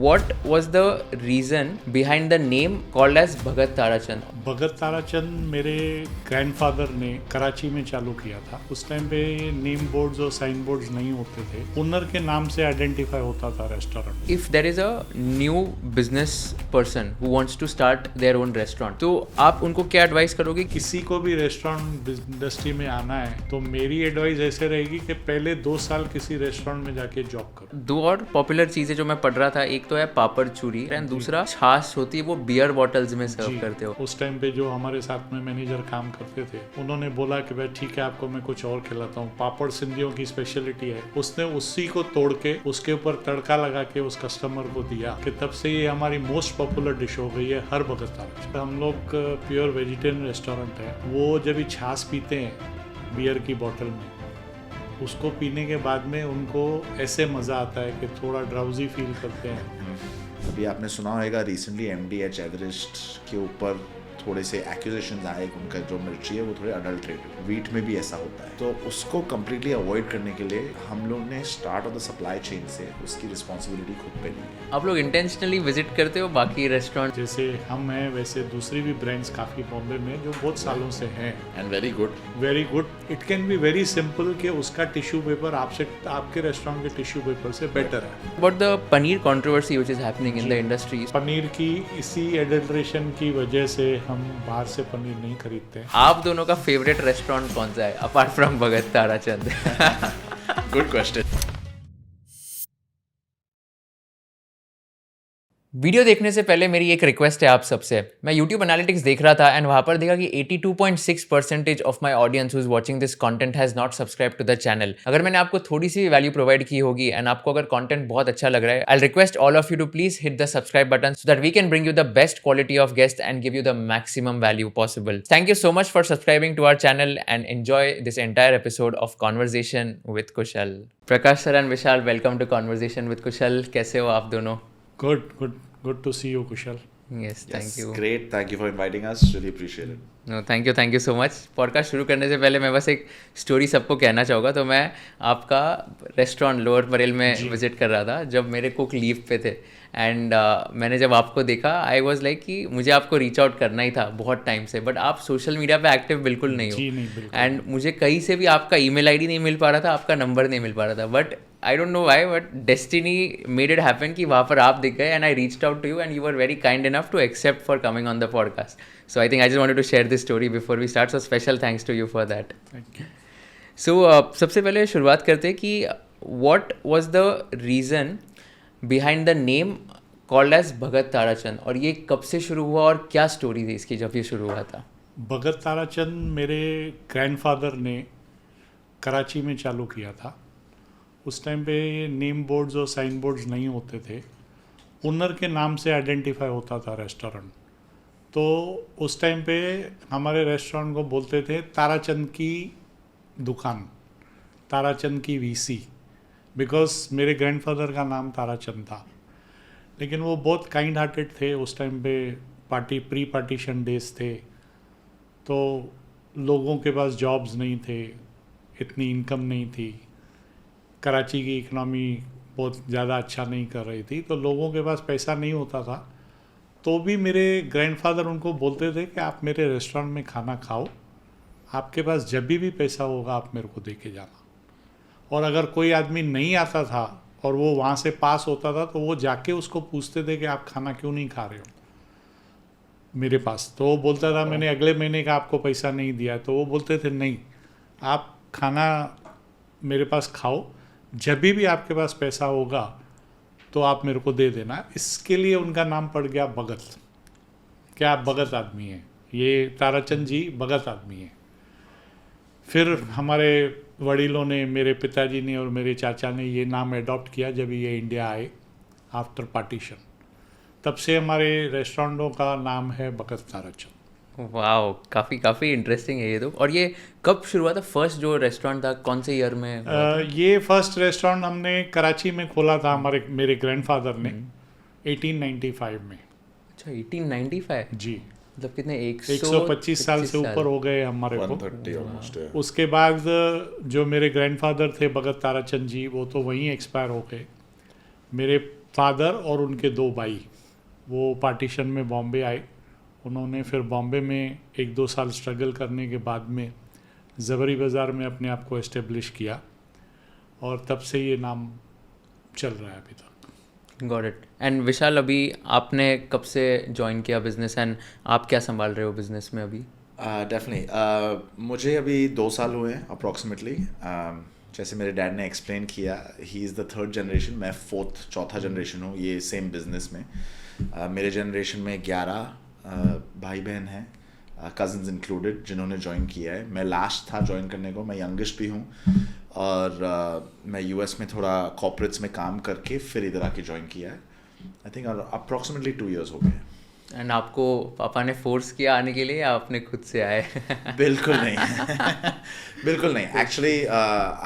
what was the reason behind the name called as Bhagat Tarachand? भगत ताराचंद मेरे grandfather ने कराची में चालू किया था। उस टाइम पे नेम बोर्ड्स और साइन बोर्ड्स नहीं होते थे। ओनर के नाम से आइडेंटिफाई होता था restaurant. If there is a new business person who wants to start their own restaurant, तो आप उनको क्या एडवाइस करोगे? किसी को भी रेस्टोरेंट इंडस्ट्री में आना है तो मेरी एडवाइस ऐसे रहेगी कि पहले 2 साल किसी रेस्टोरेंट में जाके जॉब करो। दो और पॉपुलर चीजें जो मैं पढ़ रहा था, एक तो है पापड़ चूरी एंड दूसरा छाछ होती है, वो बियर बॉटल्स में सर्व करते हो। उस टाइम पे जो हमारे साथ में मैनेजर काम करते थे उन्होंने बोला कि भाई ठीक है, आपको मैं कुछ और खिलाता हूँ। पापड़ सिंधियों की स्पेशलिटी है। उसने उसी को तोड़ के उसके ऊपर तड़का लगा के उस कस्टमर को दिया कि तब से ये हमारी मोस्ट पॉपुलर डिश हो गई है हर भगत ताराचंद। हम लोग प्योर वेजिटेरियन रेस्टोरेंट है। वो जब भी छाछ पीते हैं बियर की बोतल में, उसको पीने के बाद में उनको ऐसे मज़ा आता है कि थोड़ा ड्राउजी फील करते हैं। अभी आपने सुना होगा रिसेंटली एमडीएच एवरेस्ट के ऊपर थोड़े से एक्यूजेशंस आए कि उनका जो मिर्ची है वो थोड़े अडल्ट्रेटेड, वीट में भी ऐसा होता है। तो उसको कम्प्लीटली अवॉइड करने के लिए हम लोग ने start of the supply chain से उसकी रिस्पॉन्सिबिलिटी खुद पे ली है। आप लोग इंटेंशनली विजिट करते हो बाकी रेस्टोरेंट? जैसे हम हैं वैसे दूसरी भी ब्रांड्स काफ़ी बॉम्बे में जो बहुत सालों से हैं। And very good. Very good. It can be very simple कि उसका टिश्यू पेपर आपसे आपके रेस्टोरेंट के टिश्यू पेपर से बेटर है। About the paneer controversy which is happening in the industry, paneer की इसी एडल्ट्रेशन की वजह से हम बाहर से पनीर नहीं खरीदते। आप दोनों का फेवरेट रेस्टोरेंट कौन सा है apart from Bhagat Tarachand? Good question. Video देखने से पहले मेरी एक रिक्वेस्ट है आप सबसे। मैं YouTube एनालिटिक्स देख रहा था एंड वहाँ पर देखा कि 82.6% of my audience who is watching this content has not subscribe to the channel. अगर मैंने आपको थोड़ी सी वैल्यू प्रोवाइड की होगी एंड आपको अगर कंटेंट बहुत अच्छा लग रहा है, I request all of you to please hit the subscribe button so that we can bring you the best quality of guest and give you the maximum value possible. Thank you so much for subscribing to our channel and enjoy this entire episode of conversation with Kushal. Prakash sir and Vishal, welcome to conversation with Kushal. कैसे हो आप दोनों? Good to see you, Kushal. Yes, thank you. Great, thank you for inviting us. Really appreciate it. No, thank you so much. Podcast शुरू करने से पहले मैं बस एक स्टोरी सबको कहना चाहूँगा। तो मैं आपका रेस्टोरेंट लोअर परेल में विजिट कर रहा था जब मेरे कुक लीव पे थे एंड मैंने जब आपको देखा आई वाज लाइक कि मुझे आपको रीच आउट करना ही था बहुत टाइम से, बट आप सोशल मीडिया पे एक्टिव बिल्कुल नहीं हो एंड मुझे कहीं से भी आपका ईमेल आईडी नहीं मिल पा रहा था, आपका नंबर नहीं मिल पा रहा था, but I don't know why but destiny made it happen कि वहाँ पर आप दिख गए and I reached out to you and you were very kind enough to accept for coming on the podcast. So I think I just wanted to share this story before we start, so special thanks to you for that. So सबसे पहले शुरुआत करते हैं कि what was the reason behind the name called as Bhagat Tarachand, और ये कब से शुरू हुआ और क्या स्टोरी थी इसकी जब ये शुरू हुआ था? भगत ताराचंद मेरे ग्रैंडफादर ने कराची में चालू किया था। उस टाइम पे नेम बोर्ड्स और साइन बोर्ड्स नहीं होते थे। ओनर के नाम से आइडेंटिफाई होता था रेस्टोरेंट। तो उस टाइम पे हमारे रेस्टोरेंट को बोलते थे ताराचंद की दुकान, ताराचंद की वीसी, बिकॉज मेरे ग्रैंडफादर का नाम ताराचंद था। लेकिन वो बहुत काइंड हार्टेड थे। उस टाइम पे प्री पार्टीशन डेज थे, तो लोगों के पास जॉब्स नहीं थे, इतनी इनकम नहीं थी, कराची की इकनॉमी बहुत ज़्यादा अच्छा नहीं कर रही थी, तो लोगों के पास पैसा नहीं होता था। तो भी मेरे ग्रैंडफादर उनको बोलते थे कि आप मेरे रेस्टोरेंट में खाना खाओ, आपके पास जब भी पैसा होगा आप मेरे को दे के जाना। और अगर कोई आदमी नहीं आता था और वो वहाँ से पास होता था तो वो जाके उसको पूछते थे कि आप खाना क्यों नहीं खा रहे हो मेरे पास। तो वो बोलता था मैंने अगले महीने का आपको पैसा नहीं दिया। तो वो बोलते थे नहीं, आप खाना मेरे पास खाओ, जब भी आपके पास पैसा होगा तो आप मेरे को दे देना। इसके लिए उनका नाम पड़ गया भगत। क्या आप भगत आदमी हैं, ये ताराचंद जी भगत आदमी हैं। फिर हमारे वडीलों ने, मेरे पिताजी ने और मेरे चाचा ने ये नाम अडॉप्ट किया जब ये इंडिया आए आफ्टर पार्टीशन। तब से हमारे रेस्टोरेंटों का नाम है भगत ताराचंद। वाओ, काफ़ी इंटरेस्टिंग है ये तो। और ये कब शुरू हुआ था? फर्स्ट जो रेस्टोरेंट था कौन से ईयर में हुआ था? ये फर्स्ट रेस्टोरेंट हमने कराची में खोला था मेरे ग्रैंडफादर ने 1895 में। अच्छा, 1895? जी, मतलब कितने 125 साल से ऊपर हो गए हमारे को। 130 ऑलमोस्ट। उसके बाद जो मेरे ग्रैंडफादर थे भगत ताराचंद जी, वो तो वहीं एक्सपायर हो गए। मेरे फादर और उनके 2 भाई वो पार्टीशन में बॉम्बे आए। उन्होंने फिर बॉम्बे में 1-2 साल स्ट्रगल करने के बाद में ज़बरी बाज़ार में अपने आप को एस्टेब्लिश किया और तब से ये नाम चल रहा है अभी तक। Got it. एंड विशाल, अभी आपने कब से ज्वाइन किया बिजनेस एंड आप क्या संभाल रहे हो बिजनेस में अभी? डेफिनेटली मुझे अभी 2 साल हुए हैं अप्रॉक्सीमेटली। जैसे मेरे डैड ने एक्सप्लेन किया, he is the 3rd generation, मैं 4th जनरेशन हूँ ये सेम बिजनेस में। मेरे जनरेशन में 11 भाई बहन हैं, कज़न्स इंक्लूडेड, जिन्होंने ज्वाइन किया है। मैं लास्ट था ज्वाइन करने को, मैं यंगेस्ट भी हूँ और मैं यूएस में थोड़ा कॉर्पोरेट्स में काम करके फिर इधर आके ज्वाइन किया है। आई थिंक अप्रॉक्सीमेटली 2 years हो गए। एंड आपको पापा ने फोर्स किया आने के लिए या आपने खुद से आए? बिल्कुल नहीं बिल्कुल नहीं। एक्चुअली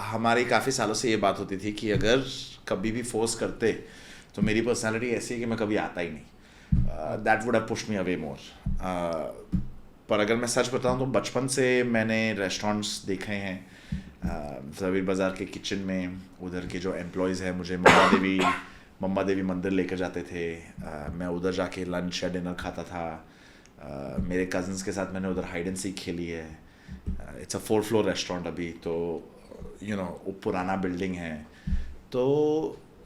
हमारी काफ़ी सालों से ये बात होती थी कि अगर कभी भी फोर्स करते तो मेरी पर्सनालिटी ऐसी है कि मैं कभी आता ही नहीं। That would have pushed me away मोर। पर अगर मैं सच बताऊं तो बचपन से मैंने रेस्टोरेंट्स देखे हैं। ज़बीर बाज़ार के किचन में उधर के जो एम्प्लॉयज़ हैं मुझे मम्मा देवी मंदिर लेकर जाते थे। मैं उधर जाके लंच या डिनर खाता था। मेरे कज़न्स के साथ मैंने उधर हाइड एंड सीक खेली है। इट्स अ 4 floor रेस्टोरेंट अभी तो, यू नो, वो पुराना बिल्डिंग है। तो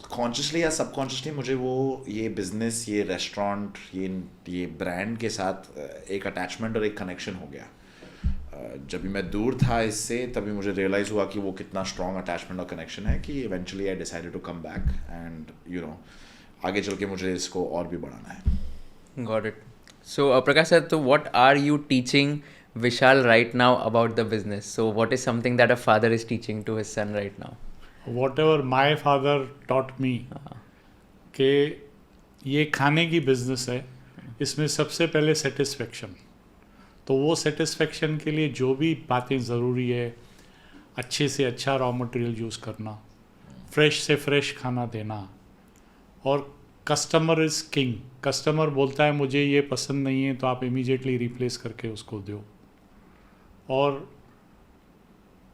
कॉन्शियसली या सबकॉन्शियसली मुझे वो ये बिज़नेस, ये रेस्टोरेंट, ये ब्रांड के साथ एक अटैचमेंट और एक कनेक्शन हो गया। जब भी मैं दूर था इससे तभी मुझे रियलाइज़ हुआ कि वो कितना स्ट्रॉन्ग अटैचमेंट और कनेक्शन है कि eventually I decided to come back and you know आगे चल के मुझे इसको और भी बढ़ाना है। Got it. So Prakash sir, तो what are you teaching Vishal right now about the business? So what is something that a father is teaching to his son right now? Whatever my father taught me कि ये खाने की business है, इसमें सबसे पहले satisfaction. तो वो सेटिस्फेक्शन के लिए जो भी बातें ज़रूरी है, अच्छे से अच्छा रॉ मटेरियल यूज़ करना, फ्रेश से फ्रेश खाना देना, और कस्टमर इज़ किंग। कस्टमर बोलता है मुझे ये पसंद नहीं है तो आप इमीडिएटली रिप्लेस करके उसको दो, और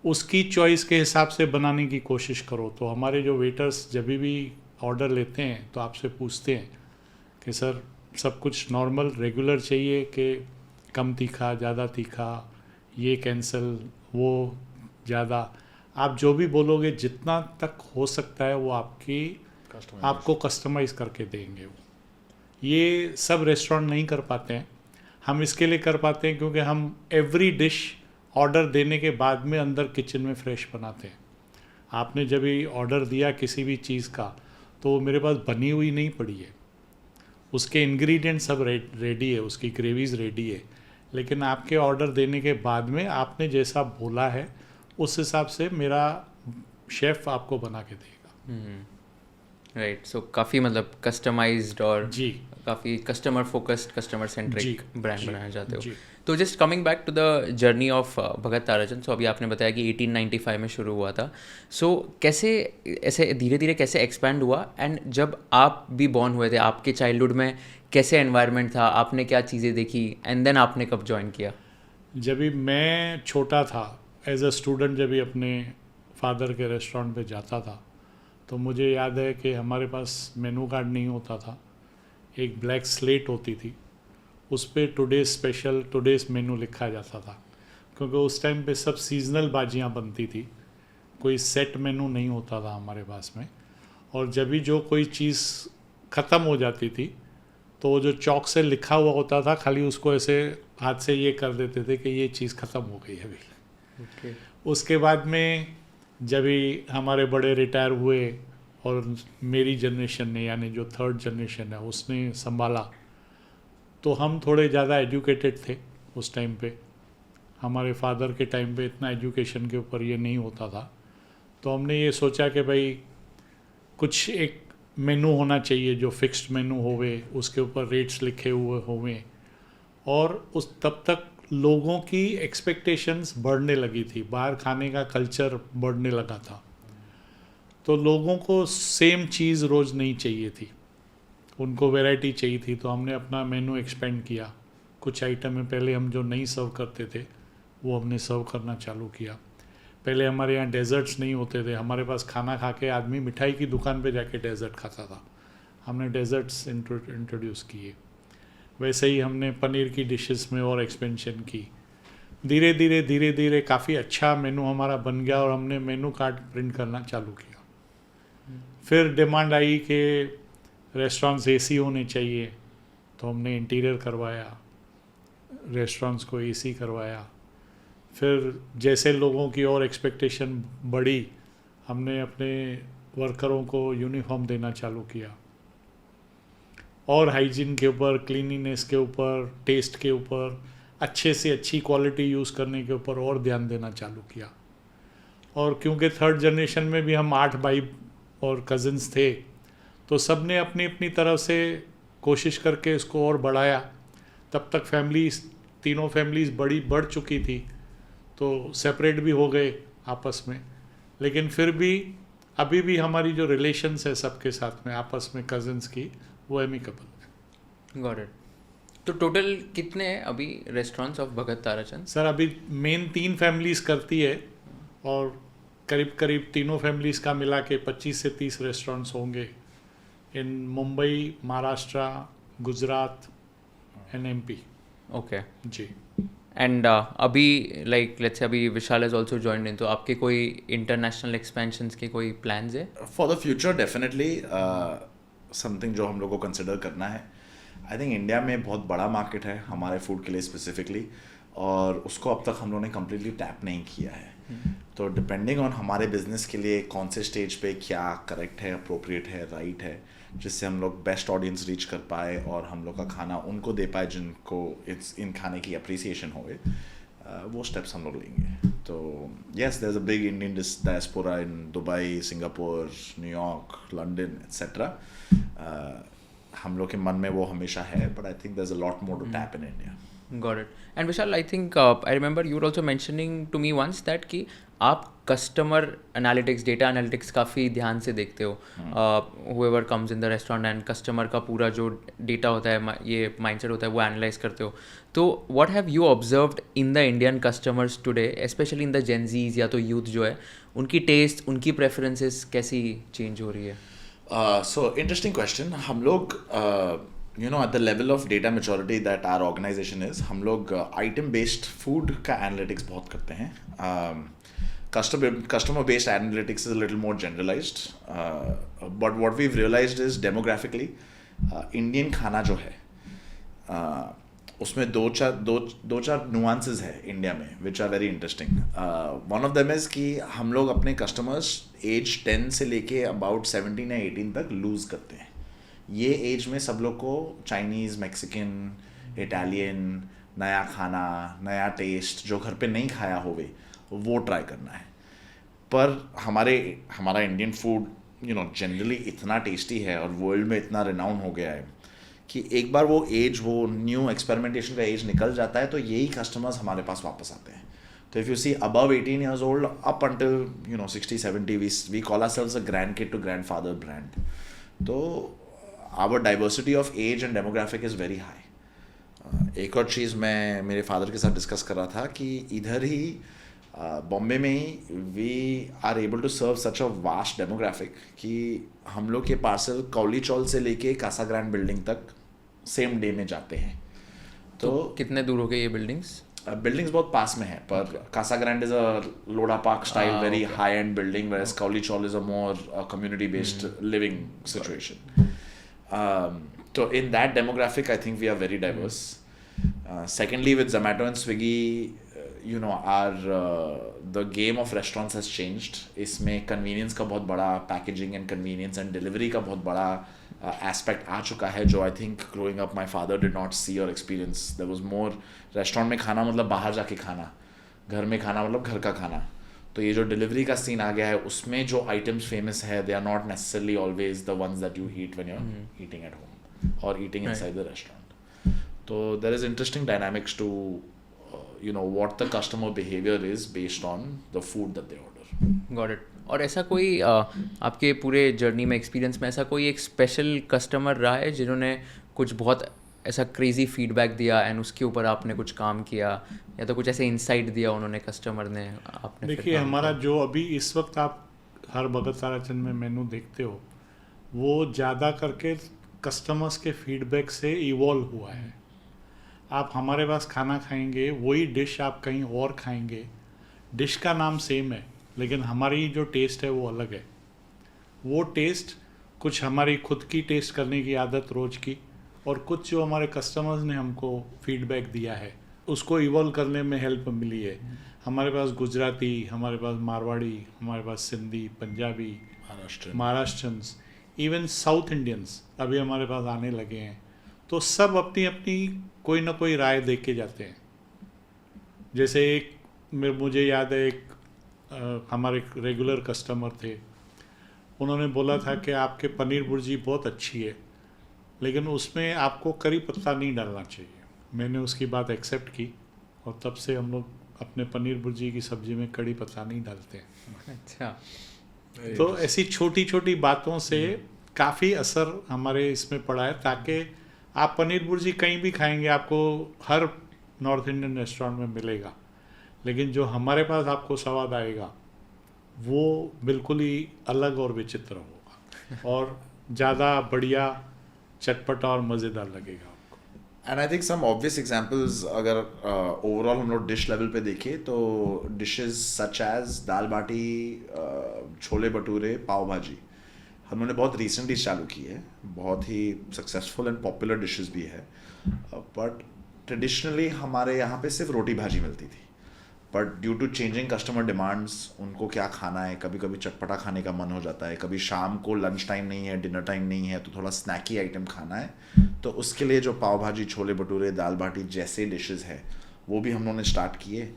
उसकी चॉइस के हिसाब से बनाने की कोशिश करो। तो हमारे जो वेटर्स जब भी ऑर्डर लेते हैं तो आपसे पूछते हैं कि सर सब कुछ नॉर्मल रेगुलर चाहिए कि कम तीखा, ज़्यादा तीखा, ये कैंसिल, वो ज़्यादा। आप जो भी बोलोगे जितना तक हो सकता है वो आपको कस्टमाइज़ करके देंगे। वो ये सब रेस्टोरेंट नहीं कर पाते हैं, हम इसके लिए कर पाते हैं क्योंकि हम एवरी डिश ऑर्डर देने के बाद में अंदर किचन में फ्रेश बनाते हैं। आपने जब भी ऑर्डर दिया किसी भी चीज़ का तो वो मेरे पास बनी हुई नहीं पड़ी है, उसके इंग्रेडिएंट सब रेडी है, उसकी ग्रेवीज रेडी है, लेकिन आपके ऑर्डर देने के बाद में आपने जैसा बोला है उस हिसाब से मेरा शेफ़ आपको बना के देगा। राइट। सो काफ़ी मतलब कस्टमाइज्ड और जी काफ़ी customer focused, customer centric brand बनाना चाहते हो। जी। तो just coming back to the journey of Bhagat Tarachand. So अभी आपने बताया कि 1895 में शुरू हुआ था। सो कैसे ऐसे धीरे धीरे कैसे एक्सपैंड हुआ, एंड जब आप भी बॉर्न हुए थे आपके चाइल्डहुड में कैसे एनवायरनमेंट था, आपने क्या चीज़ें देखी, एंड देन आपने कब ज्वाइन किया? जब भी मैं छोटा था एज अ स्टूडेंट, जब भी अपने फादर के रेस्टोरेंट पे जाता था तो मुझे याद है कि हमारे पास मेनू कार्ड नहीं होता था, एक ब्लैक स्लेट होती थी, उस पर टुडेज स्पेशल, टुडेज मेनू लिखा जाता था, क्योंकि उस टाइम पे सब सीजनल बाजियाँ बनती थी, कोई सेट मेनू नहीं होता था हमारे पास में। और जब भी जो कोई चीज़ ख़त्म हो जाती थी तो वो जो चौक से लिखा हुआ होता था खाली उसको ऐसे हाथ से ये कर देते थे कि ये चीज़ ख़त्म हो गई है अभी। उसके बाद में जब भी हमारे बड़े रिटायर हुए और मेरी जनरेशन ने, यानी जो 3rd जनरेशन है, उसने संभाला, तो हम थोड़े ज़्यादा एजुकेटेड थे उस टाइम पे। हमारे फादर के टाइम पे इतना एजुकेशन के ऊपर ये नहीं होता था, तो हमने ये सोचा कि भाई कुछ एक मेनू होना चाहिए जो फिक्स्ड मेनू होवे, उसके ऊपर रेट्स लिखे हुए होवे, और उस तब तक लोगों की एक्सपेक्टेशंस बढ़ने लगी थी, बाहर खाने का कल्चर बढ़ने लगा था, तो लोगों को सेम चीज़ रोज़ नहीं चाहिए थी, उनको वैरायटी चाहिए थी। तो हमने अपना मेनू एक्सपेंड किया, कुछ आइटम पहले हम जो नहीं सर्व करते थे वो हमने सर्व करना चालू किया। पहले हमारे यहाँ डेजर्ट्स नहीं होते थे, हमारे पास खाना खा के आदमी मिठाई की दुकान पे जाके डेजर्ट खाता था। हमने डेजर्ट्स इंट्रोड्यूस किए। वैसे ही हमने पनीर की डिशेस में और एक्सपेंशन की। धीरे धीरे काफ़ी अच्छा मेनू हमारा बन गया और हमने मेनू कार्ड प्रिंट करना चालू किया। फिर डिमांड आई कि रेस्टोरेंट्स एसी होने चाहिए, तो हमने इंटीरियर करवाया, रेस्टोरेंट्स को एसी करवाया। फिर जैसे लोगों की और एक्सपेक्टेशन बढ़ी, हमने अपने वर्करों को यूनिफॉर्म देना चालू किया और हाइजीन के ऊपर, क्लीनिनेस के ऊपर, टेस्ट के ऊपर, अच्छे से अच्छी क्वालिटी यूज़ करने के ऊपर और ध्यान देना चालू किया। और क्योंकि थर्ड जनरेशन में भी हम 8 भाई और कज़न्स थे, तो सब ने अपनी अपनी तरफ से कोशिश करके इसको और बढ़ाया। तब तक तीनों फैमिलीज़ बढ़ चुकी थी, तो सेपरेट भी हो गए आपस में, लेकिन फिर भी अभी भी हमारी जो रिलेशंस है सबके साथ में आपस में कज़न्स की, वो एमिकेबल है। Got it. तो टोटल कितने हैं अभी restaurants of Bhagat Tarachand? Sir अभी मेन 3 फैमिलीज़ करती है और करीब तीनों फैमिलीज़ का मिला के 25 से 30 रेस्टोरेंट्स होंगे in Mumbai, Maharashtra, Gujarat and MP. Okay जी। एंड अभी लाइक लेट्स से अभी Vishal has also joined in, तो आपके कोई इंटरनेशनल एक्सपेंशंस के कोई प्लान्स है? For the future definitely something जो हम लोग को कंसिडर करना है। आई थिंक इंडिया में बहुत बड़ा मार्केट है हमारे फूड के लिए स्पेसिफिकली, और उसको अब तक हम लोगों ने कम्प्लीटली टैप नहीं किया है। तो डिपेंडिंग ऑन हमारे बिजनेस के लिए कौन से स्टेज पे क्या करेक्ट है, अप्रोप्रिएट है, राइट है, जिससे हम लोग बेस्ट ऑडियंस रीच कर पाए और हम लोग का खाना उनको दे पाए जिनको इन खाने की अप्रिसिएशन होवे, वो स्टेप्स हम लोग लेंगे। तो yes, there is a big Indian diaspora in Dubai, Singapore, New York, London etcetera. हम लोग के मन में वो हमेशा है, but I think there is a lot more to tap in India. Got it. And Vishal, I think I remember you were also mentioning to me once that कि आप कस्टमर एनालिटिक्स, डेटा एनालिटिक्स काफ़ी ध्यान से देखते हो। whoever comes in the restaurant and customer का पूरा जो डेटा होता है, ये माइंडसेट होता है, वो एनालाइज करते हो। तो what have you observed in the Indian customers today, especially in the Gen Zs या तो यूथ जो है, उनकी टेस्ट, उनकी प्रेफरेंसेस कैसी चेंज हो रही है? So interesting question. हम लोग at the level of data maturity that our organization is, हम लोग item based food का analytics बहुत करते हैं. Customer based analytics is a little more generalized, but what we've realized is demographically Indian खाना जो है उसमें दो चार nuances है इंडिया में which are very interesting. One of them is कि हम लोग अपने customers age 10 से लेके about 17 या 18 तक lose करते हैं. ये एज में सब लोग को चाइनीज़, मैक्सिकन, इटालियन, नया खाना, नया टेस्ट जो घर पे नहीं खाया होवे वो ट्राई करना है। पर हमारा इंडियन फूड जनरली इतना टेस्टी है और वर्ल्ड में इतना रिनाउन हो गया है कि एक बार वो न्यू एक्सपेरिमेंटेशन का एज निकल जाता है तो यही कस्टमर्स हमारे पास वापस आते हैं। तो if you see above 18 years old up until 60-70 we call ourselves a grandkid to grandfather brand. तो our diversity of age and demographic is very high. एक और चीज़ मैं मेरे फादर के साथ डिस्कस कर रहा था कि इधर ही बॉम्बे में ही we are able to serve such a vast demographic कि हम लोग के पार्सल कौली चौल से लेके कासा ग्रैंड बिल्डिंग तक सेम डे में जाते हैं। तो कितने दूर हो गए ये बिल्डिंग्स? बिल्डिंग्स बहुत पास में है, पर Casa Grand is a Lodha park style very high end building, whereas Kauli chawl is a more community based living situation. So in that demographic, I think we are very diverse. Secondly, with Zomato and Swiggy, the game of restaurants has changed. इसमें convenience का बहुत बड़ा, packaging and convenience and delivery का बहुत बड़ा aspect आ चुका है, जो I think growing up my father did not see or experience. There was more restaurant में खाना मतलब बाहर जाके खाना, घर में खाना मतलब घर का खाना. तो ये जो डिलीवरी का सीन आ गया है उसमें जो आइटम्स फेमस है they are not necessarily always the ones that you eat when you are eating at home और ईटिंग इनसाइड द रेस्टोरेंट. तो there is interesting dynamics to what the customer behaviour is based on the food that they order. Got it. और ऐसा कोई आपके पूरे journey में, experience में, ऐसा कोई एक स्पेशल कस्टमर रहा है जिन्होंने कुछ बहुत ऐसा क्रेजी फीडबैक दिया एंड उसके ऊपर आपने कुछ काम किया, या तो कुछ ऐसे इंसाइट दिया उन्होंने, कस्टमर ने, आपने? देखिए, हमारा जो अभी इस वक्त आप हर भगत ताराचंद में मेनू देखते हो वो ज़्यादा करके कस्टमर्स के फीडबैक से इवॉल्व हुआ है। आप हमारे पास खाना खाएंगे, वही डिश आप कहीं और खाएंगे, डिश का नाम सेम है लेकिन हमारी जो टेस्ट है वो अलग है। वो टेस्ट कुछ हमारी खुद की टेस्ट करने की आदत रोज़ की, और कुछ जो हमारे कस्टमर्स ने हमको फीडबैक दिया है उसको इवॉल्व करने में हेल्प मिली है। हमारे पास गुजराती, हमारे पास मारवाड़ी, हमारे पास Sindhi, Punjabi, महाराष्ट्रन्स, even south Indians अभी हमारे पास आने लगे हैं। तो सब अपनी अपनी कोई ना कोई राय दे के जाते हैं। जैसे मुझे याद है हमारे रेगुलर कस्टमर थे, उन्होंने बोला था कि आपके पनीर भुर्जी बहुत अच्छी है लेकिन उसमें आपको करी पत्ता नहीं डालना चाहिए। मैंने उसकी बात एक्सेप्ट की और तब से हम लोग अपने पनीर भुर्जी की सब्जी में कड़ी पत्ता नहीं डालते। अच्छा। तो ऐसी छोटी छोटी बातों से काफ़ी असर हमारे इसमें पड़ा है, ताकि आप पनीर भुर्जी कहीं भी खाएंगे आपको हर नॉर्थ इंडियन रेस्टोरेंट में मिलेगा, लेकिन जो हमारे पास आपको स्वाद आएगा वो बिल्कुल ही अलग और विचित्र होगा और ज़्यादा बढ़िया, चटपटा और मज़ेदार लगेगा आपको। And I think some obvious examples अगर ओवरऑल हम लोग डिश लेवल पे देखें तो dishes such as dal baati, chole bhature, pav bhaji हमने बहुत रिसेंटली चालू की है। बहुत ही सक्सेसफुल एंड पॉपुलर डिशेस भी है। बट ट्रेडिशनली हमारे यहाँ पे सिर्फ रोटी भाजी मिलती थी, but due to changing customer demands, उनको क्या खाना है, कभी कभी चटपटा खाने का मन हो जाता है, कभी शाम को लंच टाइम नहीं है, डिनर टाइम नहीं है, तो थोड़ा स्नैकी आइटम खाना है, तो उसके लिए जो पाव भाजी, छोले भटूरे, दाल बाटी जैसे डिशेस है वो भी हम लोगों ने स्टार्ट किए।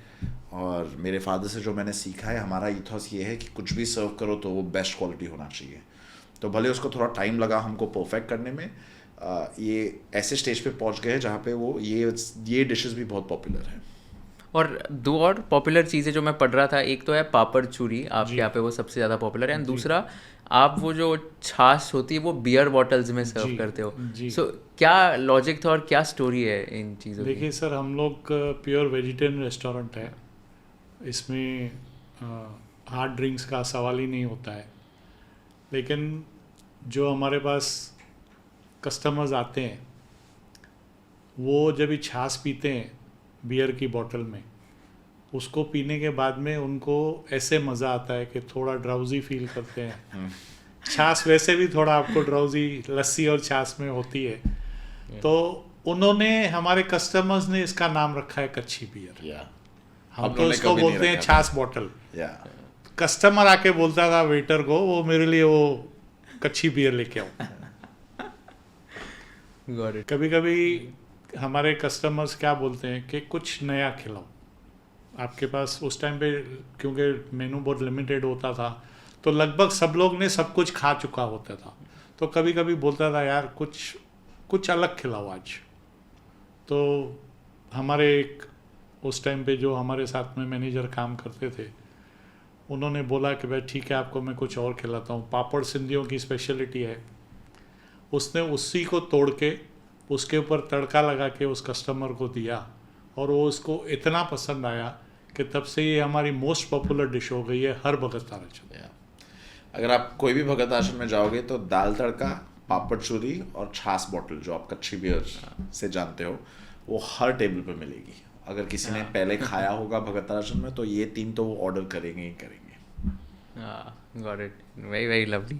और मेरे फादर से जो मैंने सीखा है, हमारा ईथॉस ये है कि कुछ भी सर्व करो तो वो बेस्ट क्वालिटी होना चाहिए। तो भले उसको थोड़ा टाइम लगा हमको परफेक्ट करने में, ये ऐसे स्टेज पे पहुंच गए जहाँ पे वो ये डिशेस भी बहुत पॉपुलर है। और दो और पॉपुलर चीज़ें जो मैं पढ़ रहा था, एक तो है पापड़ चूरी, आपके यहाँ पे वो सबसे ज़्यादा पॉपुलर है, एंड दूसरा आप वो जो छाछ होती है वो बियर बॉटल्स में सर्व करते हो। सो क्या लॉजिक था और क्या स्टोरी है इन चीज़ों की? देखिए सर, हम लोग प्योर वेजिटेरियन रेस्टोरेंट है, इसमें हार्ड ड्रिंक्स का सवाल ही नहीं होता है। लेकिन जो हमारे पास कस्टमर्स आते हैं वो जब भी छाछ पीते हैं बियर की बोतल में, उसको पीने के बाद में उनको ऐसे मज़ा आता है कि थोड़ा ड्राउजी फील करते हैं। छाछ वैसे भी थोड़ा आपको ड्राउजी लस्सी और छाछ में होती है, तो उन्होंने, हमारे कस्टमर्स ने इसका नाम रखा है कच्छी बियर। हम तो इसको बोलते हैं छाछ बोतल। कस्टमर आके बोलता था वेटर को, वो मेरे लिए वो कच्छी बियर लेके आओ। कभी कभी हमारे कस्टमर्स क्या बोलते हैं कि कुछ नया खिलाओ आपके पास। उस टाइम पे क्योंकि मेनू बहुत लिमिटेड होता था तो लगभग सब लोग ने सब कुछ खा चुका होता था, तो कभी कभी बोलता था यार कुछ अलग खिलाओ आज। तो हमारे उस टाइम पे जो हमारे साथ में मैनेजर काम करते थे, उन्होंने बोला कि भाई ठीक है, आपको मैं कुछ और खिलाता हूँ। पापड़ सिंधियों की स्पेशलिटी है। उसने उसी को तोड़ के उसके ऊपर तड़का लगा के उस कस्टमर को दिया और वो उसको इतना पसंद आया कि तब से ये हमारी मोस्ट पॉपुलर डिश हो गई है हर भगत आश्रम। अगर आप कोई भी भगत आश्रम में जाओगे तो दाल तड़का, पापड़ चूरी और छाछ बॉटल, जो आप कच्छी बियर से जानते हो, वो हर टेबल पर मिलेगी। अगर किसी ने पहले खाया होगा भगत आश्रम में तो ये तीन तो वो ऑर्डर करेंगे ही करेंगे। Got it, very very lovely.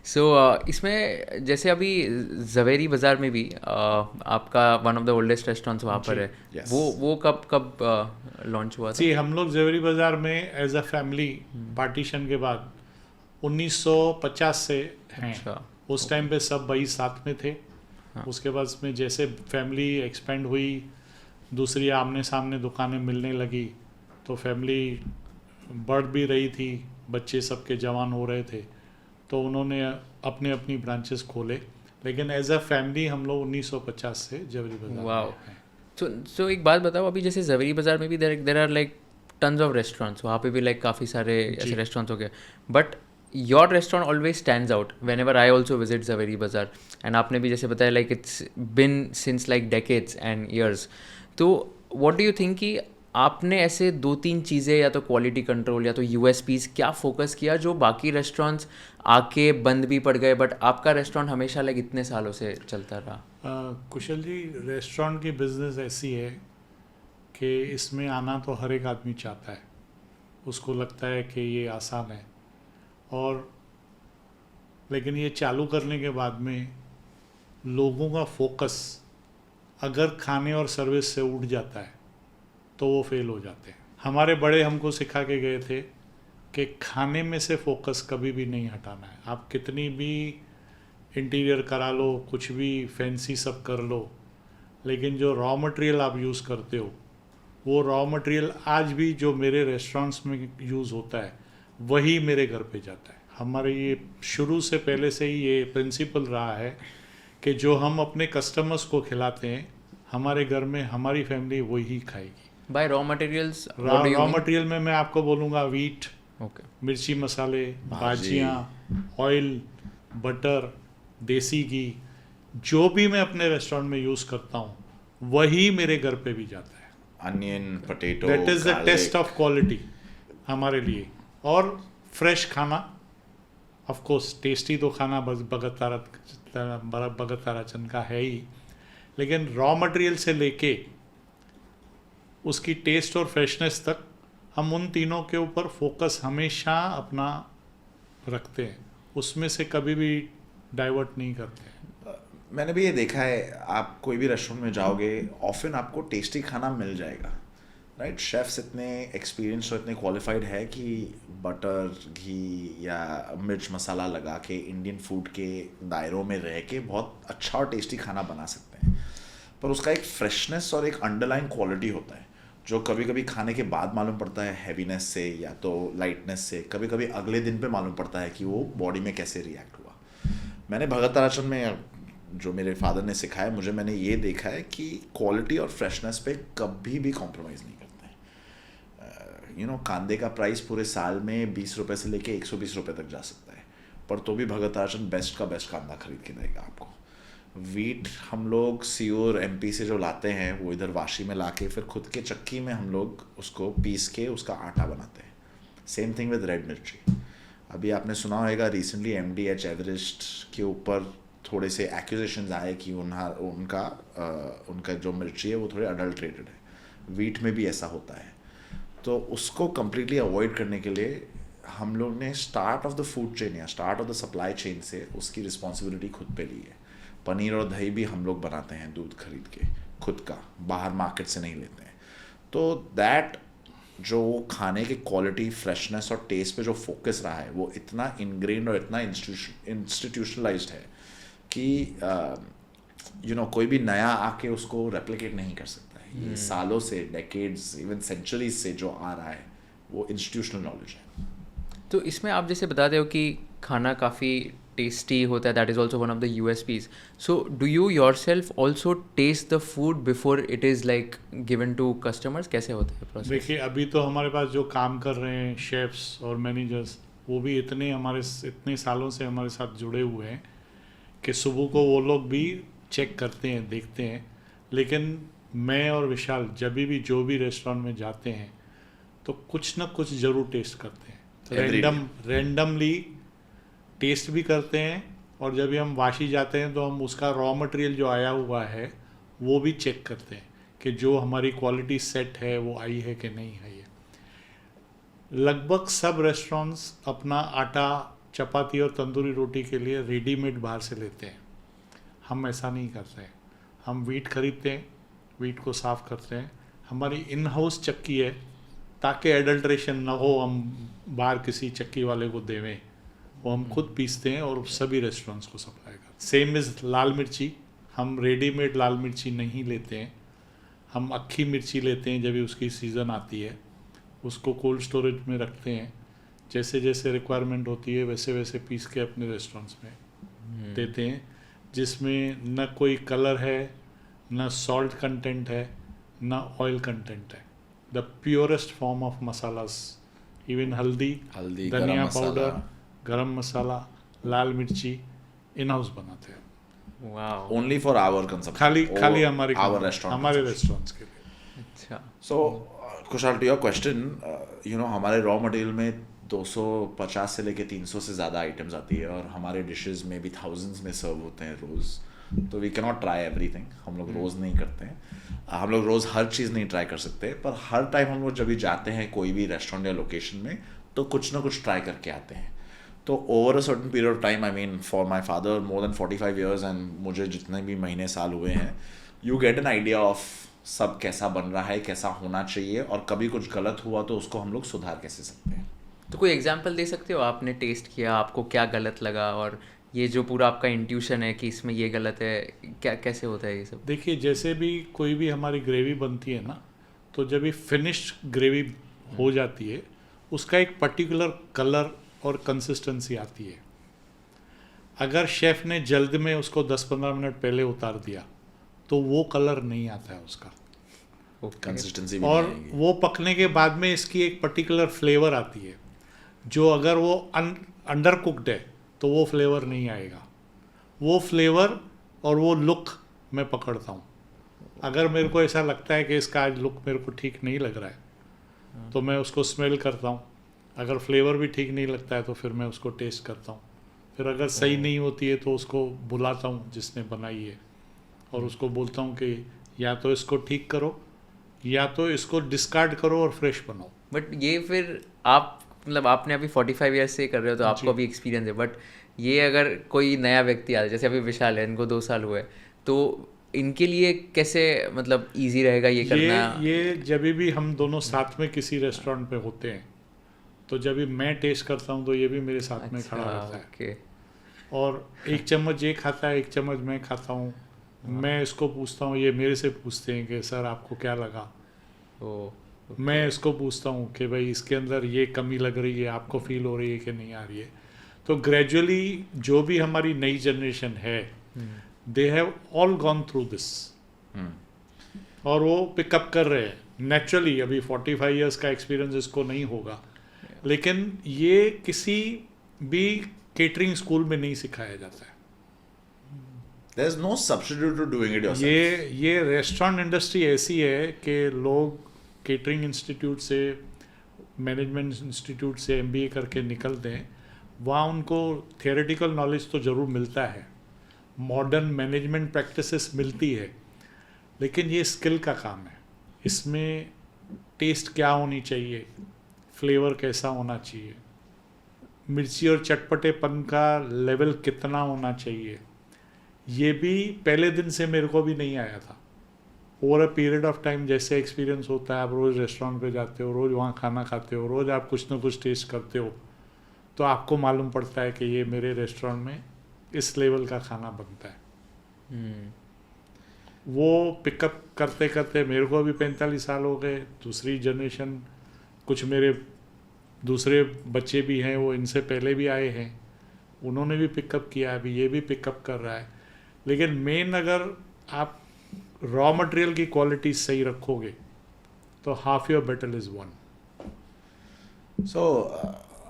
So इसमें जैसे अभी ज़वेरी बाज़ार में भी आपका one of the oldest restaurants वहाँ पर है। yes. वो कब लॉन्च हुआ था? जी, हम लोग ज़वेरी बाज़ार में एज अ फैमिली पार्टीशन के बाद 1950 से हैं। अच्छा। उस टाइम पे सब भाई साथ में थे। उसके बाद में जैसे फैमिली एक्सपेंड हुई, दूसरी आमने सामने दुकानें मिलने लगी, तो फैमिली बढ़ भी रही थी, बच्चे सबके जवान हो रहे थे, तो उन्होंने अपने अपनी ब्रांचेस खोले। लेकिन एज अ फैमिली हम लोग 1950 से ज़वेरी बाज़ार वाओ। सो एक बात बताओ, अभी जैसे ज़वेरी बाज़ार में भी there are like tons of restaurants, वहाँ पे भी लाइक काफ़ी सारे ऐसे रेस्टोरेंट्स हो गए, but your restaurant always stands out when ever I also visit Zaveri बाज़ार। एंड आपने भी जैसे बताया like it's been since like decades and years. तो व्हाट डू यू थिंक कि आपने ऐसे 2-3 चीज़ें या तो क्वालिटी कंट्रोल या तो यूएसपीज क्या फोकस किया जो बाकी रेस्टोरेंट्स आके बंद भी पड़ गए बट आपका रेस्टोरेंट हमेशा लाइक इतने सालों से चलता रहा? कुशल जी, रेस्टोरेंट की बिजनेस ऐसी है कि इसमें आना तो हर एक आदमी चाहता है, उसको लगता है कि ये आसान है, और लेकिन ये चालू करने के बाद में लोगों का फोकस अगर खाने और सर्विस से उठ जाता है तो वो फेल हो जाते हैं। हमारे बड़े हमको सिखा के गए थे कि खाने में से फोकस कभी भी नहीं हटाना है। आप कितनी भी इंटीरियर करा लो, कुछ भी फैंसी सब कर लो, लेकिन जो रॉ मटेरियल आप यूज़ करते हो वो रॉ मटेरियल आज भी जो मेरे रेस्टोरेंट्स में यूज़ होता है वही मेरे घर पे जाता है। हमारे ये शुरू से पहले से ही ये प्रिंसिपल रहा है कि जो हम अपने कस्टमर्स को खिलाते हैं हमारे घर में हमारी फैमिली वही खाएगी। By raw materials raw material में मैं आपको बोलूँगा वीट, ओके, मिर्ची मसाले, भाजियाँ, ऑयल, बटर, देसी घी, जो भी मैं अपने रेस्टोरेंट में यूज़ करता हूँ वही मेरे घर पे भी जाता है। Onion, potato, that is the test of quality हमारे लिए। और फ्रेश खाना, ऑफ कोर्स टेस्टी तो खाना बस भगत ताराचंद का है ही, लेकिन रॉ मटेरियल से लेके उसकी टेस्ट और फ्रेशनेस तक हम उन तीनों के ऊपर फोकस हमेशा अपना रखते हैं, उसमें से कभी भी डाइवर्ट नहीं करते। मैंने भी ये देखा है, आप कोई भी रेस्टोरेंट में जाओगे ऑफन आपको टेस्टी खाना मिल जाएगा, राइट। शेफ्स इतने एक्सपीरियंस और इतने क्वालिफाइड है कि बटर, घी या मिर्च मसाला लगा के इंडियन फूड के दायरों में रह के बहुत अच्छा और टेस्टी खाना बना सकते हैं, पर उसका एक फ्रेशनेस और एक अंडरलाइन क्वालिटी होता है जो कभी कभी खाने के बाद मालूम पड़ता है हैवीनेस से या तो लाइटनेस से, कभी कभी अगले दिन पे मालूम पड़ता है कि वो बॉडी में कैसे रिएक्ट हुआ। मैंने भगत ताराचंद में जो मेरे फादर ने सिखाया मुझे, मैंने ये देखा है कि क्वालिटी और फ्रेशनेस पे कभी भी कॉम्प्रोमाइज़ नहीं करते हैं। कांदे का प्राइस पूरे साल में 20 रुपये से लेके 120 रुपये तक जा सकता है, पर तो भी भगत ताराचंद बेस्ट का बेस्ट कांदा खरीद के देगा आपको। वीट हम लोग सीओर एमपी से जो लाते हैं वो इधर वाशी में लाके फिर खुद के चक्की में हम लोग उसको पीस के उसका आटा बनाते हैं। सेम थिंग विद रेड मिर्ची। अभी आपने सुना होगा रिसेंटली एमडीएच एवरेस्ट के ऊपर थोड़े से एक्यूजेशंस आए कि उनका जो मिर्ची है वो थोड़े अडल्ट्रेटेड है। वीट में भी ऐसा होता है, तो उसको कम्प्लीटली अवॉइड करने के लिए हम लोग ने start of the food chain या start of the supply chain से उसकी रिस्पॉन्सिबिलिटी खुद पे ली है। पनीर और दही भी हम लोग बनाते हैं दूध खरीद के खुद का, बाहर मार्केट से नहीं लेते हैं। तो दैट जो खाने की क्वालिटी, फ्रेशनेस और टेस्ट पे जो फोकस रहा है वो इतना इनग्रेन्ड और इतना इंस्टीट्यूशनलाइज्ड है कि कोई भी नया आके उसको रेप्लिकेट नहीं कर सकता है। ये सालों से, डेकेड्स, इवन सेंचुरीज से जो आ रहा है वो इंस्टीट्यूशनल नॉलेज है। तो इसमें आप जैसे बताते हो कि खाना काफ़ी टेस्टी होता है, that is also one of the USPs. So do you yourself also taste the food before it is like given to customers? कैसे होता है प्रोसेस? देखिए, अभी तो हमारे पास जो काम कर रहे हैं शेफ्स और मैनेजर्स, वो भी इतने सालों से हमारे साथ जुड़े हुए हैं कि सुबह को वो लोग भी चेक करते हैं, देखते हैं। लेकिन मैं और विशाल जब भी जो भी रेस्टोरेंट में जाते हैं तो कुछ ना कुछ ज़रूर टेस्ट करते हैं, रैंडमली टेस्ट भी करते हैं। और जब भी हम वाशी जाते हैं तो हम उसका रॉ मटेरियल जो आया हुआ है वो भी चेक करते हैं कि जो हमारी क्वालिटी सेट है वो आई है कि नहीं आई है। लगभग सब रेस्टोरेंट्स अपना आटा, चपाती और तंदूरी रोटी के लिए रेडीमेड बाहर से लेते हैं। हम ऐसा नहीं करते हैं। हम वीट खरीदते हैं, वीट को साफ़ करते हैं। हमारी इन हाउस चक्की है ताकि एडल्ट्रेशन ना हो, हम बाहर किसी चक्की वाले को देवें। वो हम खुद पीसते हैं और सभी रेस्टोरेंट्स को सप्लाई करते हैं। सेम इज़ लाल मिर्ची, हम रेडीमेड लाल मिर्ची नहीं लेते हैं, हम अक्खी मिर्ची लेते हैं। जब भी उसकी सीज़न आती है उसको कोल्ड स्टोरेज में रखते हैं, जैसे जैसे रिक्वायरमेंट होती है वैसे वैसे पीस के अपने रेस्टोरेंट्स में देते हैं, जिसमें न कोई कलर है, न सॉल्ट कंटेंट है, न ऑयल कंटेंट है। The purest form of masalas, even हल्दी, धनिया पाउडर, गरम मसाला, लाल मिर्ची इन हाउस बनाते हैं। Wow, only for our consumption, खाली हमारे रेस्टोरेंट्स के लिए। अच्छा। So Kushal, to your question, हमारे रॉ मटेरियल में 250 से लेके 300 से ज़्यादा आइटम्स आती है और हमारे डिशेस में भी थाउजेंड्स में सर्व होते हैं रोज़, तो we can not try everything. हम लोग रोज़ नहीं करते हैं, हम लोग रोज़ हर चीज़ नहीं ट्राई कर सकते, पर हर टाइम हम लोग जब भी जाते हैं कोई भी रेस्टोरेंट या लोकेशन में तो कुछ ना कुछ ट्राई करके आते हैं। तो over a certain period of time, I mean for my father more than 45 years and मुझे जितने भी महीने साल हुए हैं, you get an idea of सब कैसा बन रहा है, कैसा होना चाहिए, और कभी कुछ गलत हुआ तो उसको हम लोग सुधार कैसे सकते हैं। तो कोई एग्जांपल दे सकते हो, आपने टेस्ट किया, आपको क्या गलत लगा, और ये जो पूरा आपका इंट्यूशन है कि इसमें ये गलत है, क्या कैसे होता है ये सब? देखिए, जैसे भी कोई भी हमारी ग्रेवी बनती है ना, तो जब ये फिनिश्ड ग्रेवी हो जाती है उसका एक पर्टिकुलर कलर और कंसिस्टेंसी आती है। अगर शेफ़ ने जल्द में उसको 10-15 मिनट पहले उतार दिया तो वो कलर नहीं आता है उसका, कंसिस्टेंसी भी और नहीं आएगी। वो पकने के बाद में इसकी एक पर्टिकुलर फ्लेवर आती है, जो अगर वो अंडर कुक्ड है तो वो फ्लेवर नहीं आएगा। वो फ्लेवर और वो लुक मैं पकड़ता हूँ। अगर मेरे को ऐसा लगता है कि इसका आज लुक मेरे को ठीक नहीं लग रहा है तो मैं उसको स्मेल करता हूँ। अगर फ्लेवर भी ठीक नहीं लगता है तो फिर मैं उसको टेस्ट करता हूँ। फिर अगर सही नहीं होती है तो उसको बुलाता हूँ जिसने बनाई है और उसको बोलता हूँ कि या तो इसको ठीक करो या तो इसको डिस्कार्ड करो और फ्रेश बनाओ। बट ये फिर आप मतलब आपने अभी 45 ईयर्स से कर रहे हो तो आपको अभी एक्सपीरियंस है, बट ये अगर कोई नया व्यक्ति आता है, जैसे अभी विशाल है, इनको 2 साल हुए, तो इनके लिए कैसे मतलब इजी रहेगा ये करना? ये जब भी हम दोनों साथ में किसी रेस्टोरेंट पे होते हैं तो जब भी मैं टेस्ट करता हूँ तो ये भी मेरे साथ में खड़ा रहता है। ओके। और एक चम्मच ये खाता है, एक चम्मच मैं खाता हूँ। मैं इसको पूछता हूँ, ये मेरे से पूछते हैं कि सर आपको क्या लगा। मैं इसको पूछता हूँ कि भाई इसके अंदर ये कमी लग रही है, आपको फील हो रही है कि नहीं आ रही है। तो ग्रेजुअली जो भी हमारी नई जनरेशन है, they have all gone through this, और वो पिकअप कर रहे हैं नेचुरली। अभी 45 इयर्स का एक्सपीरियंस इसको नहीं होगा, लेकिन ये किसी भी केटरिंग स्कूल में नहीं सिखाया जाता है। There is no substitute to doing it yourself. ये रेस्टोरेंट इंडस्ट्री ऐसी है कि लोग केटरिंग इंस्टीट्यूट से, मैनेजमेंट इंस्टीट्यूट से MBA करके निकलते हैं। वहाँ उनको थियोरेटिकल नॉलेज तो ज़रूर मिलता है, मॉडर्न मैनेजमेंट प्रैक्टिसेस मिलती है, लेकिन ये स्किल का काम है। इसमें टेस्ट क्या होनी चाहिए, फ्लेवर कैसा होना चाहिए, मिर्ची और चटपटेपन का लेवल कितना होना चाहिए, ये भी पहले दिन से मेरे को भी नहीं आया था। Over a period of time जैसे एक्सपीरियंस होता है, आप रोज़ रेस्टोरेंट पे जाते हो, रोज़ वहाँ खाना खाते हो, रोज़ आप कुछ ना कुछ टेस्ट करते हो, तो आपको मालूम पड़ता है कि ये मेरे रेस्टोरेंट में इस लेवल का खाना बनता है। वो पिकअप करते करते मेरे को भी 45 साल हो गए। दूसरी जनरेशन, कुछ मेरे दूसरे बच्चे भी हैं, वो इनसे पहले भी आए हैं, उन्होंने भी पिकअप किया, अभी ये भी पिकअप कर रहा है। लेकिन मेन अगर आप रॉ मटेरियल की क्वालिटी सही रखोगे तो half your battle is one. So,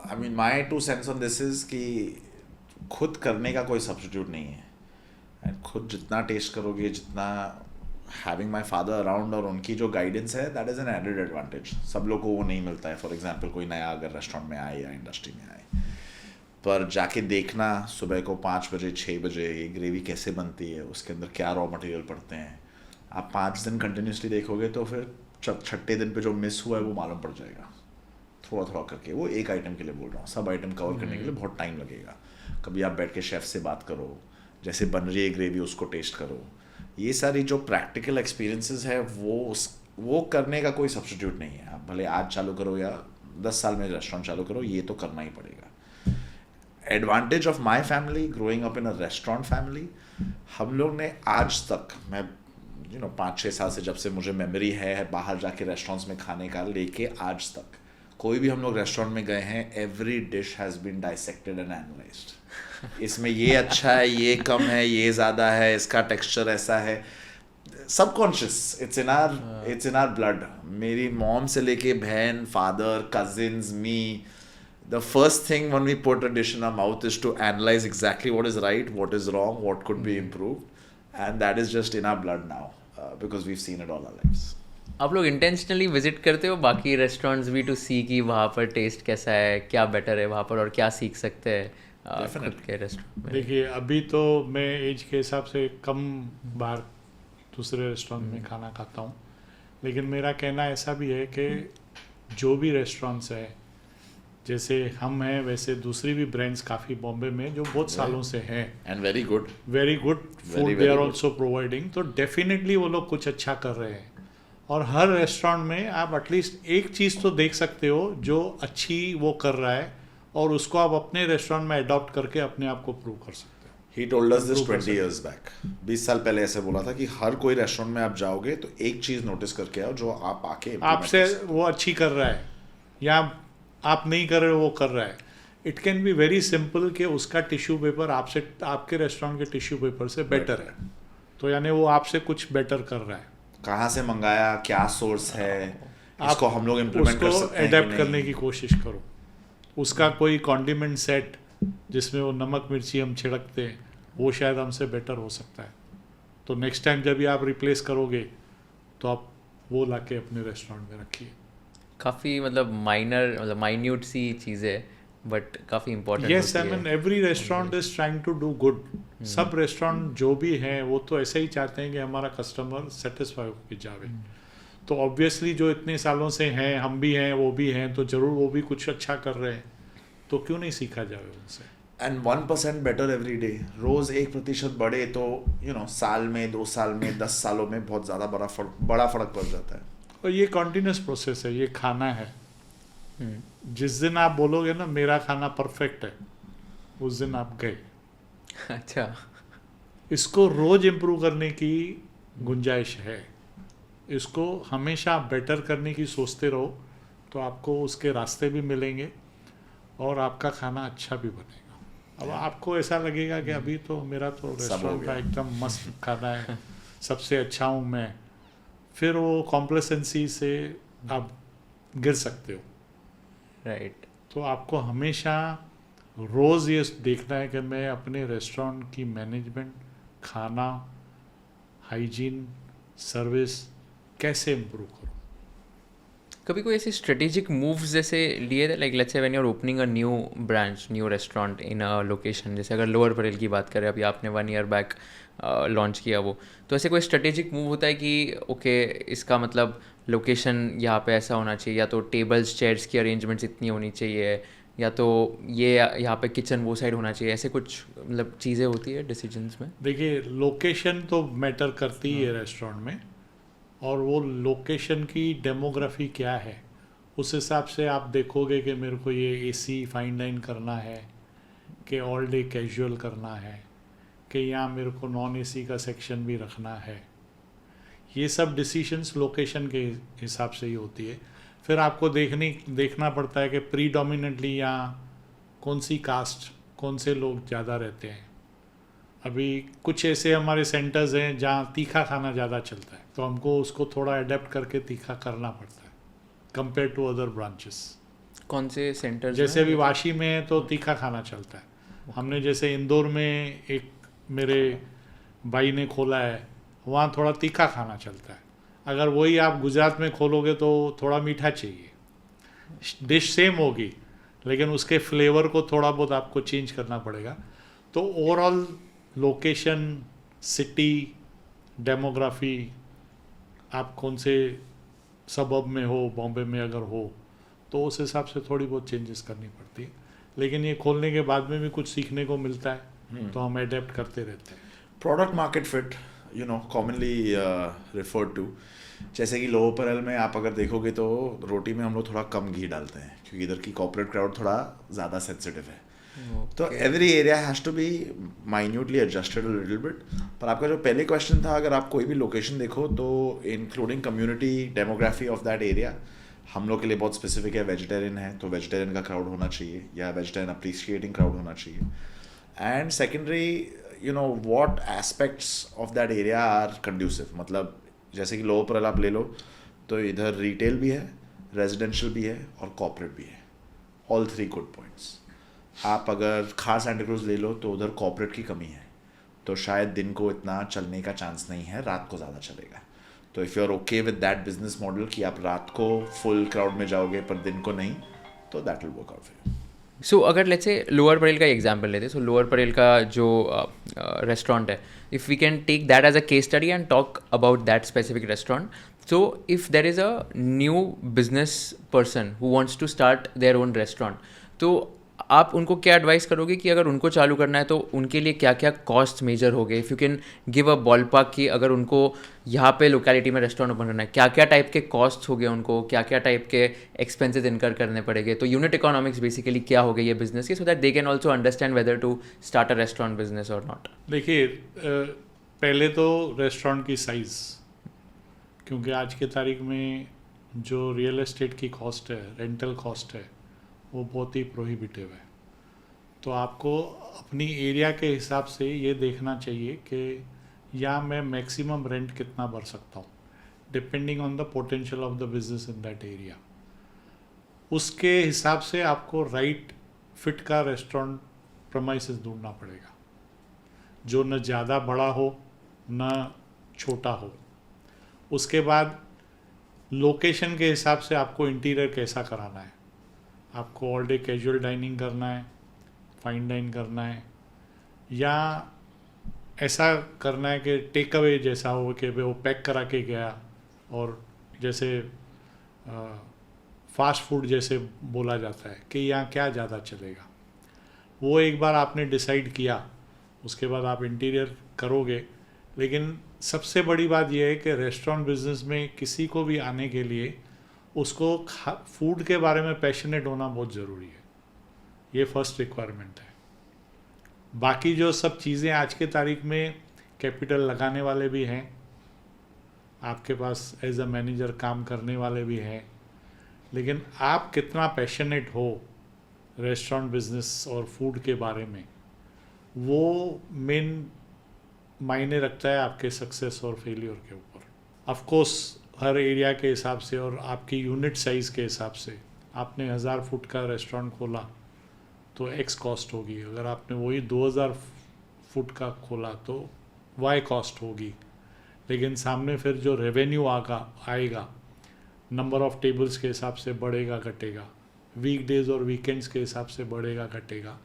I mean, my 2 cents on this is कि खुद करने का कोई सब्स्टिट्यूट नहीं है। एंड खुद जितना टेस्ट करोगे, जितना हैविंग माई फादर अराउंड और उनकी जो गाइडेंस है, that is an added advantage. सब लोग को वो नहीं मिलता है। फॉर एग्जांपल, कोई नया अगर रेस्टोरेंट में आए या इंडस्ट्री में आए, पर जाके देखना सुबह को 5 बजे 6 बजे ये ग्रेवी कैसे बनती है, उसके अंदर क्या रॉ मटेरियल पड़ते हैं, आप 5 दिन कंटिन्यूसली देखोगे तो फिर छठे दिन पे जो मिस हुआ है वो मालूम पड़ जाएगा, थोड़ा थोड़ा करके। वो एक आइटम के लिए बोल रहा हूँ, सब आइटम कवर करने के लिए बहुत टाइम लगेगा। कभी आप बैठ के शेफ़ से बात करो, जैसे बन रही है ग्रेवी उसको टेस्ट करो। ये सारी जो प्रैक्टिकल एक्सपीरियंसेस है वो करने का कोई सब्स्टिट्यूट नहीं है। आप भले आज चालू करो या 10 साल में रेस्टोरेंट चालू करो, ये तो करना ही पड़ेगा। Advantage of my family growing up in a restaurant family, हम लोग ने आज तक, मैं 5-6 साल से, जब से मुझे मेमोरी है बाहर जाके रेस्टोरेंट्स में खाने का लेके आज तक, कोई भी हम लोग रेस्टोरेंट में गए हैं, every dish has been dissected and analysed. इसमें ये अच्छा है, ये कम है, ये ज़्यादा है, इसका टेक्सचर ऐसा है। Subconscious, it's in are blood. मेरी मॉम से लेके बहन, father, cousins, me, the first thing when we put a dish in our mouth is to analyze exactly what is right, what is wrong, what could be improved, and that is just in our blood now, because we've seen it all our lives. आप लोग intentionally visit करते हो बाकी restaurants भी to सी कि वहाँ पर test कैसा है, क्या बेटर है वहाँ पर, और क्या सीख सकते हैं खुद Definitely. के रेस्टोरेंट में? देखिए अभी तो मैं एज के हिसाब से कम बार दूसरे रेस्टोरेंट में खाना खाता हूँ, लेकिन मेरा कहना ऐसा भी है कि जो भी रेस्टोरेंट्स है, जैसे हम हैं वैसे दूसरी भी ब्रांड्स काफ़ी बॉम्बे में जो बहुत सालों से हैं, and very good. Very good food very they are good. Also providing, तो डेफिनेटली वो लोग कुछ अच्छा कर रहे हैं। और हर रेस्टोरेंट में आप एटलीस्ट एक चीज़ तो देख सकते हो जो अच्छी वो कर रहा है, और उसको आप अपने रेस्टोरेंट में अडॉप्ट करके अपने आप को प्रूव कर सकते हो। He told us this Improve 20 years back, 20 साल पहले ऐसे बोला था कि हर कोई रेस्टोरेंट में आप जाओगे तो एक चीज नोटिस करके आओ जो आप आके implement आपसे कर सकते वो अच्छी कर रहा है या आप नहीं कर रहे हो वो कर रहा है। It can be very simple कि उसका टिश्यू पेपर आपसे, आपके रेस्टोरेंट के टिश्यू पेपर से बेटर है, तो यानी वो आपसे कुछ बेटर कर रहा है। हो। कहाँ से मंगाया, क्या सोर्स है, इसको हम लोग इम्प्लीमेंट कर उसको सकते हैं अडेप्ट करने की कोशिश करो। उसका कोई कॉन्डिमेंट सेट जिसमें वो नमक मिर्ची हम छिड़कते हैं, वो शायद हमसे बेटर हो सकता है। तो नेक्स्ट टाइम जब भी आप रिप्लेस करोगे तो आप वो लाके अपने रेस्टोरेंट में रखिए। काफ़ी मतलब माइनर, मतलब माइन्यूट सी चीज़ें, बट काफ़ी इंपॉर्टेंट यस, आई होती मीन है। Every restaurant is trying to do good. सब रेस्टोरेंट जो भी हैं वो तो ऐसे ही चाहते हैं कि हमारा कस्टमर सेटिस्फाई होकर जावे। तो ऑब्वियसली जो इतने सालों से हैं, हम भी हैं वो भी हैं, तो ज़रूर वो भी कुछ अच्छा कर रहे हैं, तो क्यों नहीं सीखा जावे उनसे। एंड 1% बेटर एवरी डे, रोज 1% बढ़े तो साल में, 2 साल में, 10 सालों में बहुत ज़्यादा बड़ा फर्क पड़ जाता है। और ये कॉन्टिन्यूस प्रोसेस है, ये खाना है। हम्म। जिस दिन आप बोलोगे ना मेरा खाना परफेक्ट है, उस दिन आप गए। अच्छा। इसको रोज इम्प्रूव करने की गुंजाइश है, इसको हमेशा बेटर करने की सोचते रहो, तो आपको उसके रास्ते भी मिलेंगे और आपका खाना अच्छा भी बनेगा। अब आपको ऐसा लगेगा कि अभी तो मेरा तो रेस्टोरेंट का एकदम मस्त खाना है, सबसे अच्छा हूँ मैं, फिर वो कॉम्प्लेसेंसी से आप गिर सकते हो। राइट। तो आपको हमेशा रोज़ ये देखना है कि मैं अपने रेस्टोरेंट की मैनेजमेंट, खाना, हाइजीन, सर्विस कैसे इम्प्रूव करूँ। कभी कोई ऐसे स्ट्रेटेजिक मूव्स जैसे लिए थे, like let's say when you are opening a new branch, new restaurant in a location, जैसे अगर लोअर परेल की बात करें, अभी आपने 1 ईयर बैक लॉन्च किया वो, तो ऐसे कोई स्ट्रेटेजिक मूव होता है कि ओके इसका मतलब लोकेशन यहाँ पे ऐसा होना चाहिए, या तो टेबल्स चेयर्स की अरेंजमेंट्स इतनी होनी चाहिए, या तो ये यहाँ पे किचन वो साइड होना चाहिए, ऐसे कुछ मतलब चीज़ें होती है डिसीजंस में? देखिए लोकेशन तो मैटर करती ही है रेस्टोरेंट में, और वो लोकेशन की डेमोग्राफी क्या है उस हिसाब से आप देखोगे कि मेरे को ये एसी फाइन डाइन करना है कि ऑल डे कैजुअल करना है कि यहाँ मेरे को नॉन एसी का सेक्शन भी रखना है। ये सब डिसीशंस लोकेशन के हिसाब से ही होती है। फिर आपको देखना पड़ता है कि प्रीडोमिनेंटली यहाँ कौन सी कास्ट, कौन से लोग ज़्यादा रहते हैं। अभी कुछ ऐसे हमारे सेंटर्स हैं जहाँ तीखा खाना ज़्यादा चलता है, तो हमको उसको थोड़ा अडेप्ट करके तीखा करना पड़ता है कंपेयर टू अदर ब्रांचेस। कौन से सेंटर्स? जैसे अभी वाशी में है तो तीखा खाना चलता है। हमने जैसे इंदौर में एक मेरे भाई ने खोला है, वहाँ थोड़ा तीखा खाना चलता है। अगर वही आप गुजरात में खोलोगे तो थोड़ा मीठा चाहिए। डिश सेम होगी लेकिन उसके फ्लेवर को थोड़ा बहुत आपको चेंज करना पड़ेगा। तो ओवरऑल लोकेशन, सिटी, डेमोग्राफी, आप कौन से सबब में हो, बॉम्बे में अगर हो तो उस हिसाब से थोड़ी बहुत चेंजेस करनी पड़ती है। लेकिन ये खोलने के बाद में भी कुछ सीखने को मिलता है, तो हम अडेप्ट करते रहते हैं। Product market fit commonly referred to, जैसे कि लोअर परेल में आप अगर देखोगे तो रोटी में हम लोग थोड़ा कम घी डालते हैं क्योंकि इधर की कॉर्पोरेट क्राउड थोड़ा ज़्यादा सेंसिटिव है। तो every area has to be minutely adjusted a little bit. पर आपका जो पहले क्वेश्चन था, अगर आप कोई भी लोकेशन देखो तो including community demography of that area, हम लोग के लिए बहुत स्पेसिफिक है। वेजिटेरियन है तो वेजिटेरियन का क्राउड होना चाहिए या वेजिटेरियन अप्रिशिएटिंग क्राउड होना चाहिए। And secondary what aspects of that area are conducive, मतलब जैसे कि लोअर परेल आप ले लो तो इधर रिटेल भी है, रेजिडेंशियल भी है और कॉर्पोरेट भी है। All 3 good points. आप अगर खास सैंटा क्रूज ले लो तो उधर कॉर्पोरेट की कमी है, तो शायद दिन को इतना चलने का चांस नहीं है, रात को ज़्यादा चलेगा। तो if you are okay with that business model कि आप रात को फुल क्राउड में जाओगे पर दिन को नहीं, तो that will work out for you. So अगर लेट्स से लोअर परेल का एग्जांपल लेते हैं, सो लोअर परेल का जो रेस्टोरेंट है, if we can take that as a case study and talk about that specific restaurant. So if there is a new business person who wants to start their own restaurant, तो आप उनको क्या advice करोगे कि अगर उनको चालू करना है तो उनके लिए क्या क्या कॉस्ट मेजर हो गए? If you can give a ball park कि अगर उनको यहाँ पे लोकेलिटी में रेस्टोरेंट ओपन करना है, क्या क्या टाइप के कॉस्ट हो गए उनको, क्या क्या टाइप के एक्सपेंसेस इनकर करने पड़ेंगे, तो यूनिट इकोनॉमिक्स बेसिकली क्या हो गई ये बिजनेस की, so that they can also understand whether to start a restaurant business और नॉट. देखिए, पहले तो रेस्टोरेंट की साइज़, क्योंकि आज के तारीख में जो रियल एस्टेट की कॉस्ट है, रेंटल कॉस्ट है, वो बहुत ही प्रोहिबिटिव है. तो आपको अपनी एरिया के हिसाब से ये देखना चाहिए कि या मैं मैक्सिमम रेंट कितना भर सकता हूँ, depending on the potential of the business in that area. उसके हिसाब से आपको राइट फिट का रेस्टोरेंट प्रमाइसेस ढूंढना पड़ेगा, जो न ज़्यादा बड़ा हो न छोटा हो. उसके बाद लोकेशन के हिसाब से आपको इंटीरियर कैसा कराना है. आपको ऑल डे कैजुअल डाइनिंग करना है, फाइन डाइन करना है, या ऐसा करना है कि टेक अवे जैसा हो कि वो पैक करा के गया, और जैसे फास्ट फूड जैसे बोला जाता है कि यहाँ क्या ज़्यादा चलेगा. वो एक बार आपने डिसाइड किया, उसके बाद आप इंटीरियर करोगे. लेकिन सबसे बड़ी बात यह है कि रेस्टोरेंट बिजनेस में किसी को भी आने के लिए उसको फूड के बारे में पैशनेट होना बहुत ज़रूरी है. ये फर्स्ट रिक्वायरमेंट है. बाकी जो सब चीज़ें आज के तारीख में कैपिटल लगाने वाले भी हैं, आपके पास एज अ मैनेजर काम करने वाले भी हैं, लेकिन आप कितना पैशनेट हो रेस्टोरेंट बिजनेस और फूड के बारे में, वो मेन मायने रखता है आपके सक्सेस और फेलियर के ऊपर. ऑफ कोर्स हर एरिया के हिसाब से और आपकी यूनिट साइज़ के हिसाब से, आपने 1000 फुट का रेस्टोरेंट खोला तो एक्स कॉस्ट होगी. अगर आपने वही 2000 फुट का खोला तो वाई कॉस्ट होगी. लेकिन सामने फिर जो रेवेन्यू आएगा नंबर ऑफ टेबल्स के हिसाब से बढ़ेगा घटेगा, वीकडेज और वीकेंड्स के हिसाब से बढ़ेगा घटेगा.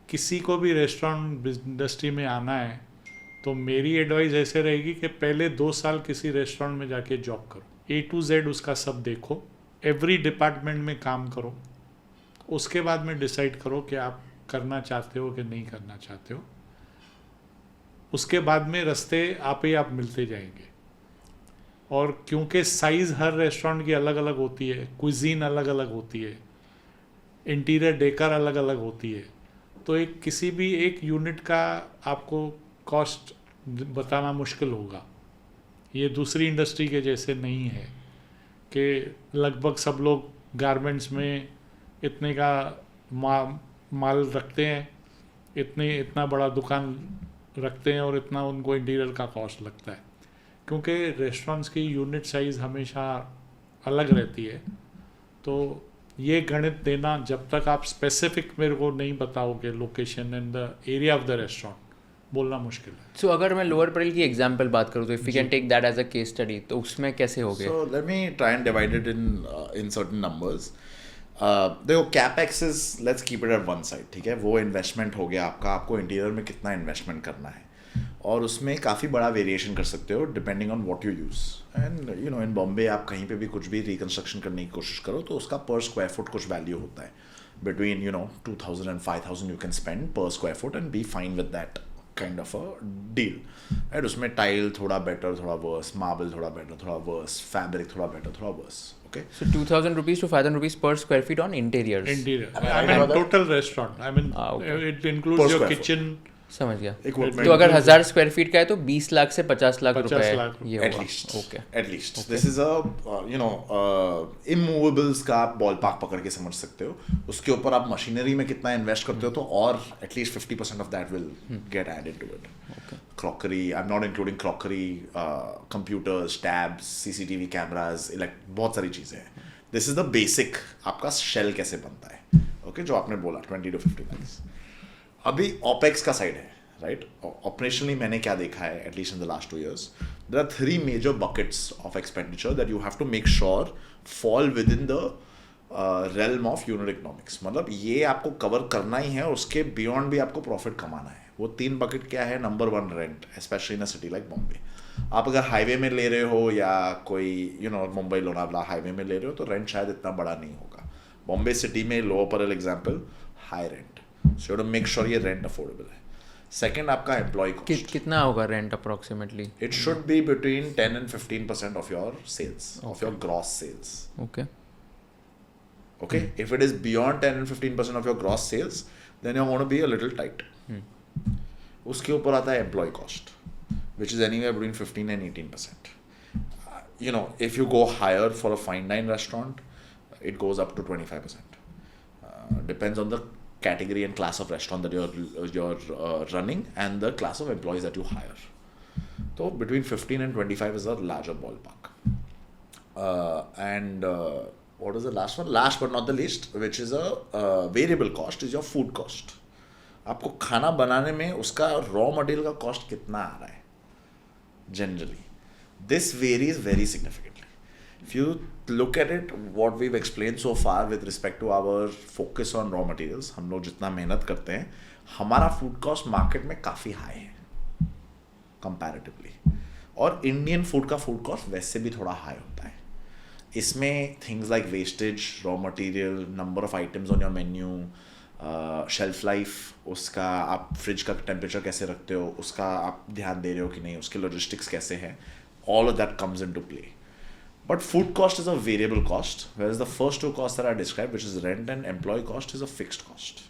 किसी को भी रेस्टोरेंट इंडस्ट्री में आना है तो मेरी एडवाइस ऐसे रहेगी कि पहले 2 साल किसी रेस्टोरेंट में जाके जॉब करो, A to Z उसका सब देखो, एवरी डिपार्टमेंट में काम करो. उसके बाद में डिसाइड करो कि आप करना चाहते हो कि नहीं करना चाहते हो. उसके बाद में रास्ते आप ही आप मिलते जाएंगे. और क्योंकि साइज़ हर रेस्टोरेंट की अलग अलग होती है, कुजीन अलग अलग होती है, इंटीरियर डेकर अलग अलग होती है, तो एक किसी भी एक यूनिट का आपको कॉस्ट बताना मुश्किल होगा. ये दूसरी इंडस्ट्री के जैसे नहीं है कि लगभग सब लोग गारमेंट्स में इतने का माल रखते हैं, इतना बड़ा दुकान रखते हैं और इतना उनको इंटीरियर का कॉस्ट लगता है. क्योंकि रेस्टोरेंट्स की यूनिट साइज़ हमेशा अलग रहती है. तो ये गणित देना, जब तक आप स्पेसिफिक मेरे को नहीं बताओगे location and the area of the restaurant, बोलना मुश्किल है. सो अगर मैं लोअर परेल की एग्जांपल बात करूँ तो if you can take that as a case study, तो उसमें कैसे हो गए? So let me try and divide it in certain numbers. देखो, capex is, let's keep it at one side, ठीक है. वो इन्वेस्टमेंट हो गया आपका, आपको इंटीरियर में कितना इन्वेस्टमेंट करना है, और उसमें काफ़ी बड़ा वेरिएशन कर सकते हो depending on what you use. And you know, in Bombay आप कहीं पे भी कुछ भी रिकंस्ट्रक्शन करने की कोशिश करो तो उसका पर स्क्वायर फुट कुछ वैल्यू होता है. Between 2000 and 5000 you can spend per square foot and be fine with that kind of a deal. And उसमें टाइल थोड़ा बेटर थोड़ा वर्स, मार्बल थोड़ा बेटर थोड़ा वर्स, फैब्रिक थोड़ा बेटर थोड़ा worse. Okay. So 2,000 rupees to 5,000 rupees per square feet on interiors. Interior. I mean total restaurant. I mean okay. It includes your kitchen. समझ गया. Equipment. तो अगर 1000 square feet का है तो 20 लाख से 50 लाख रुपए ये at होगा. least. Okay. At least. Okay. This is a immovables का आप बॉल पार्क पकड़ के समझ सकते हो. उसके ऊपर आप मशीनरी में कितना इन्वेस्ट करते हो तो और at least 50% of that will get added to it. Okay. Crockery, I'm not including crockery, computers, tabs, CCTV cameras, बहुत सारी चीज़ें हैं. This is the basic, आपका शेल कैसे बनता है. Okay, जो आपने बोला 20 to 50 lakhs. अभी OPEX का साइड है. राइट. ऑपरेशनली मैंने क्या देखा है, at least in the last 2 years, there are 3 major buckets of expenditure that you have to make sure fall within the realm of unit economics. मतलब ये आपको कवर करना ही है और उसके बियॉन्ड भी आपको प्रॉफिट कमाना है. वो 3 बकेट क्या है? Number 1 rent, specially in a city like Bombay. आप अगर हाईवे में ले रहे हो या कोई मुंबई लोनावला हाईवे में ले रहे हो तो रेंट शायद इतना बड़ा नहीं होगा. बॉम्बे सिटी में, lower Parel example, high rent. So you to make sure ये रेंट अफोर्डेबल है. सेकेंड आपका एम्प्लॉय कॉस्ट. कितना होगा rent approximately? It should be between 10 and 15% of your sales, of your gross sales. Okay, if it is beyond 10 and 15% of your gross sales, then you're going to be a little tight. उसके ऊपर आता है employee cost, which is anywhere between 15 and 18%. If you go higher for a fine dine restaurant, it goes up to 25%. Depends on the category and class of restaurant that you're running and the class of employees that you hire. So between 15 and 25 is a larger ballpark. What is the last one? Last but not the least, which is a variable cost, is your food cost. आपको खाना बनाने में उसका raw material का cost कितना आ रहा है generally. This varies very significantly. If you look at it, what we have explained so far with respect to our focus on raw materials, हम लोग जितना मेहनत करते हैं, हमारा फूड कॉस्ट मार्केट में काफ़ी हाई है कंपैरेटिवली. और इंडियन फूड का फूड कॉस्ट वैसे भी थोड़ा हाई होता है. इसमें things like wastage, raw material, number of items on your menu, shelf life, उसका आप फ्रिज का टेम्परेचर कैसे रखते हो, उसका आप ध्यान दे रहे हो कि नहीं, उसके लॉजिस्टिक्स कैसे हैं, all of that comes into play. But food cost is a variable cost, where is the first 2 costs that I described, which is rent and employee cost, is a fixed cost.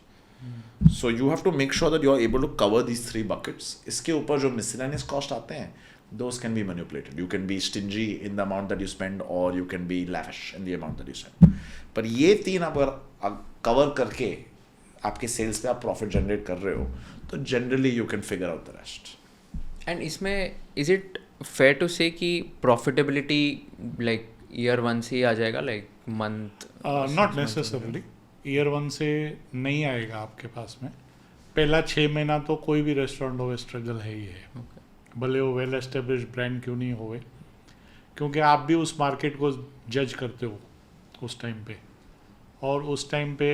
So you have to make sure that you are able to cover these 3 buckets. इसके ऊपर जो miscellaneous cost आते हैं, those can be manipulated. You can be stingy in the amount that you spend, or you can be lavish in the amount that you spend. पर ये 3 आप अगर cover करके आपके सेल्स पे आप प्रॉफिट जनरेट कर रहे हो, तो generally you can figure out the rest. And इसमें इज इट फेयर टू से कि प्रॉफिटेबिलिटी लाइक ईयर 1 से ही आ जाएगा, like month? Not necessarily year 1 से नहीं आएगा आपके पास में. पहला 6 महीना तो कोई भी रेस्टोरेंट हो स्ट्रगल है ही है. भले वो वेल एस्टेब्लिश्ड ब्रांड क्यों नहीं होवे, क्योंकि आप भी उस मार्केट को जज करते हो उस टाइम पे. और उस टाइम पे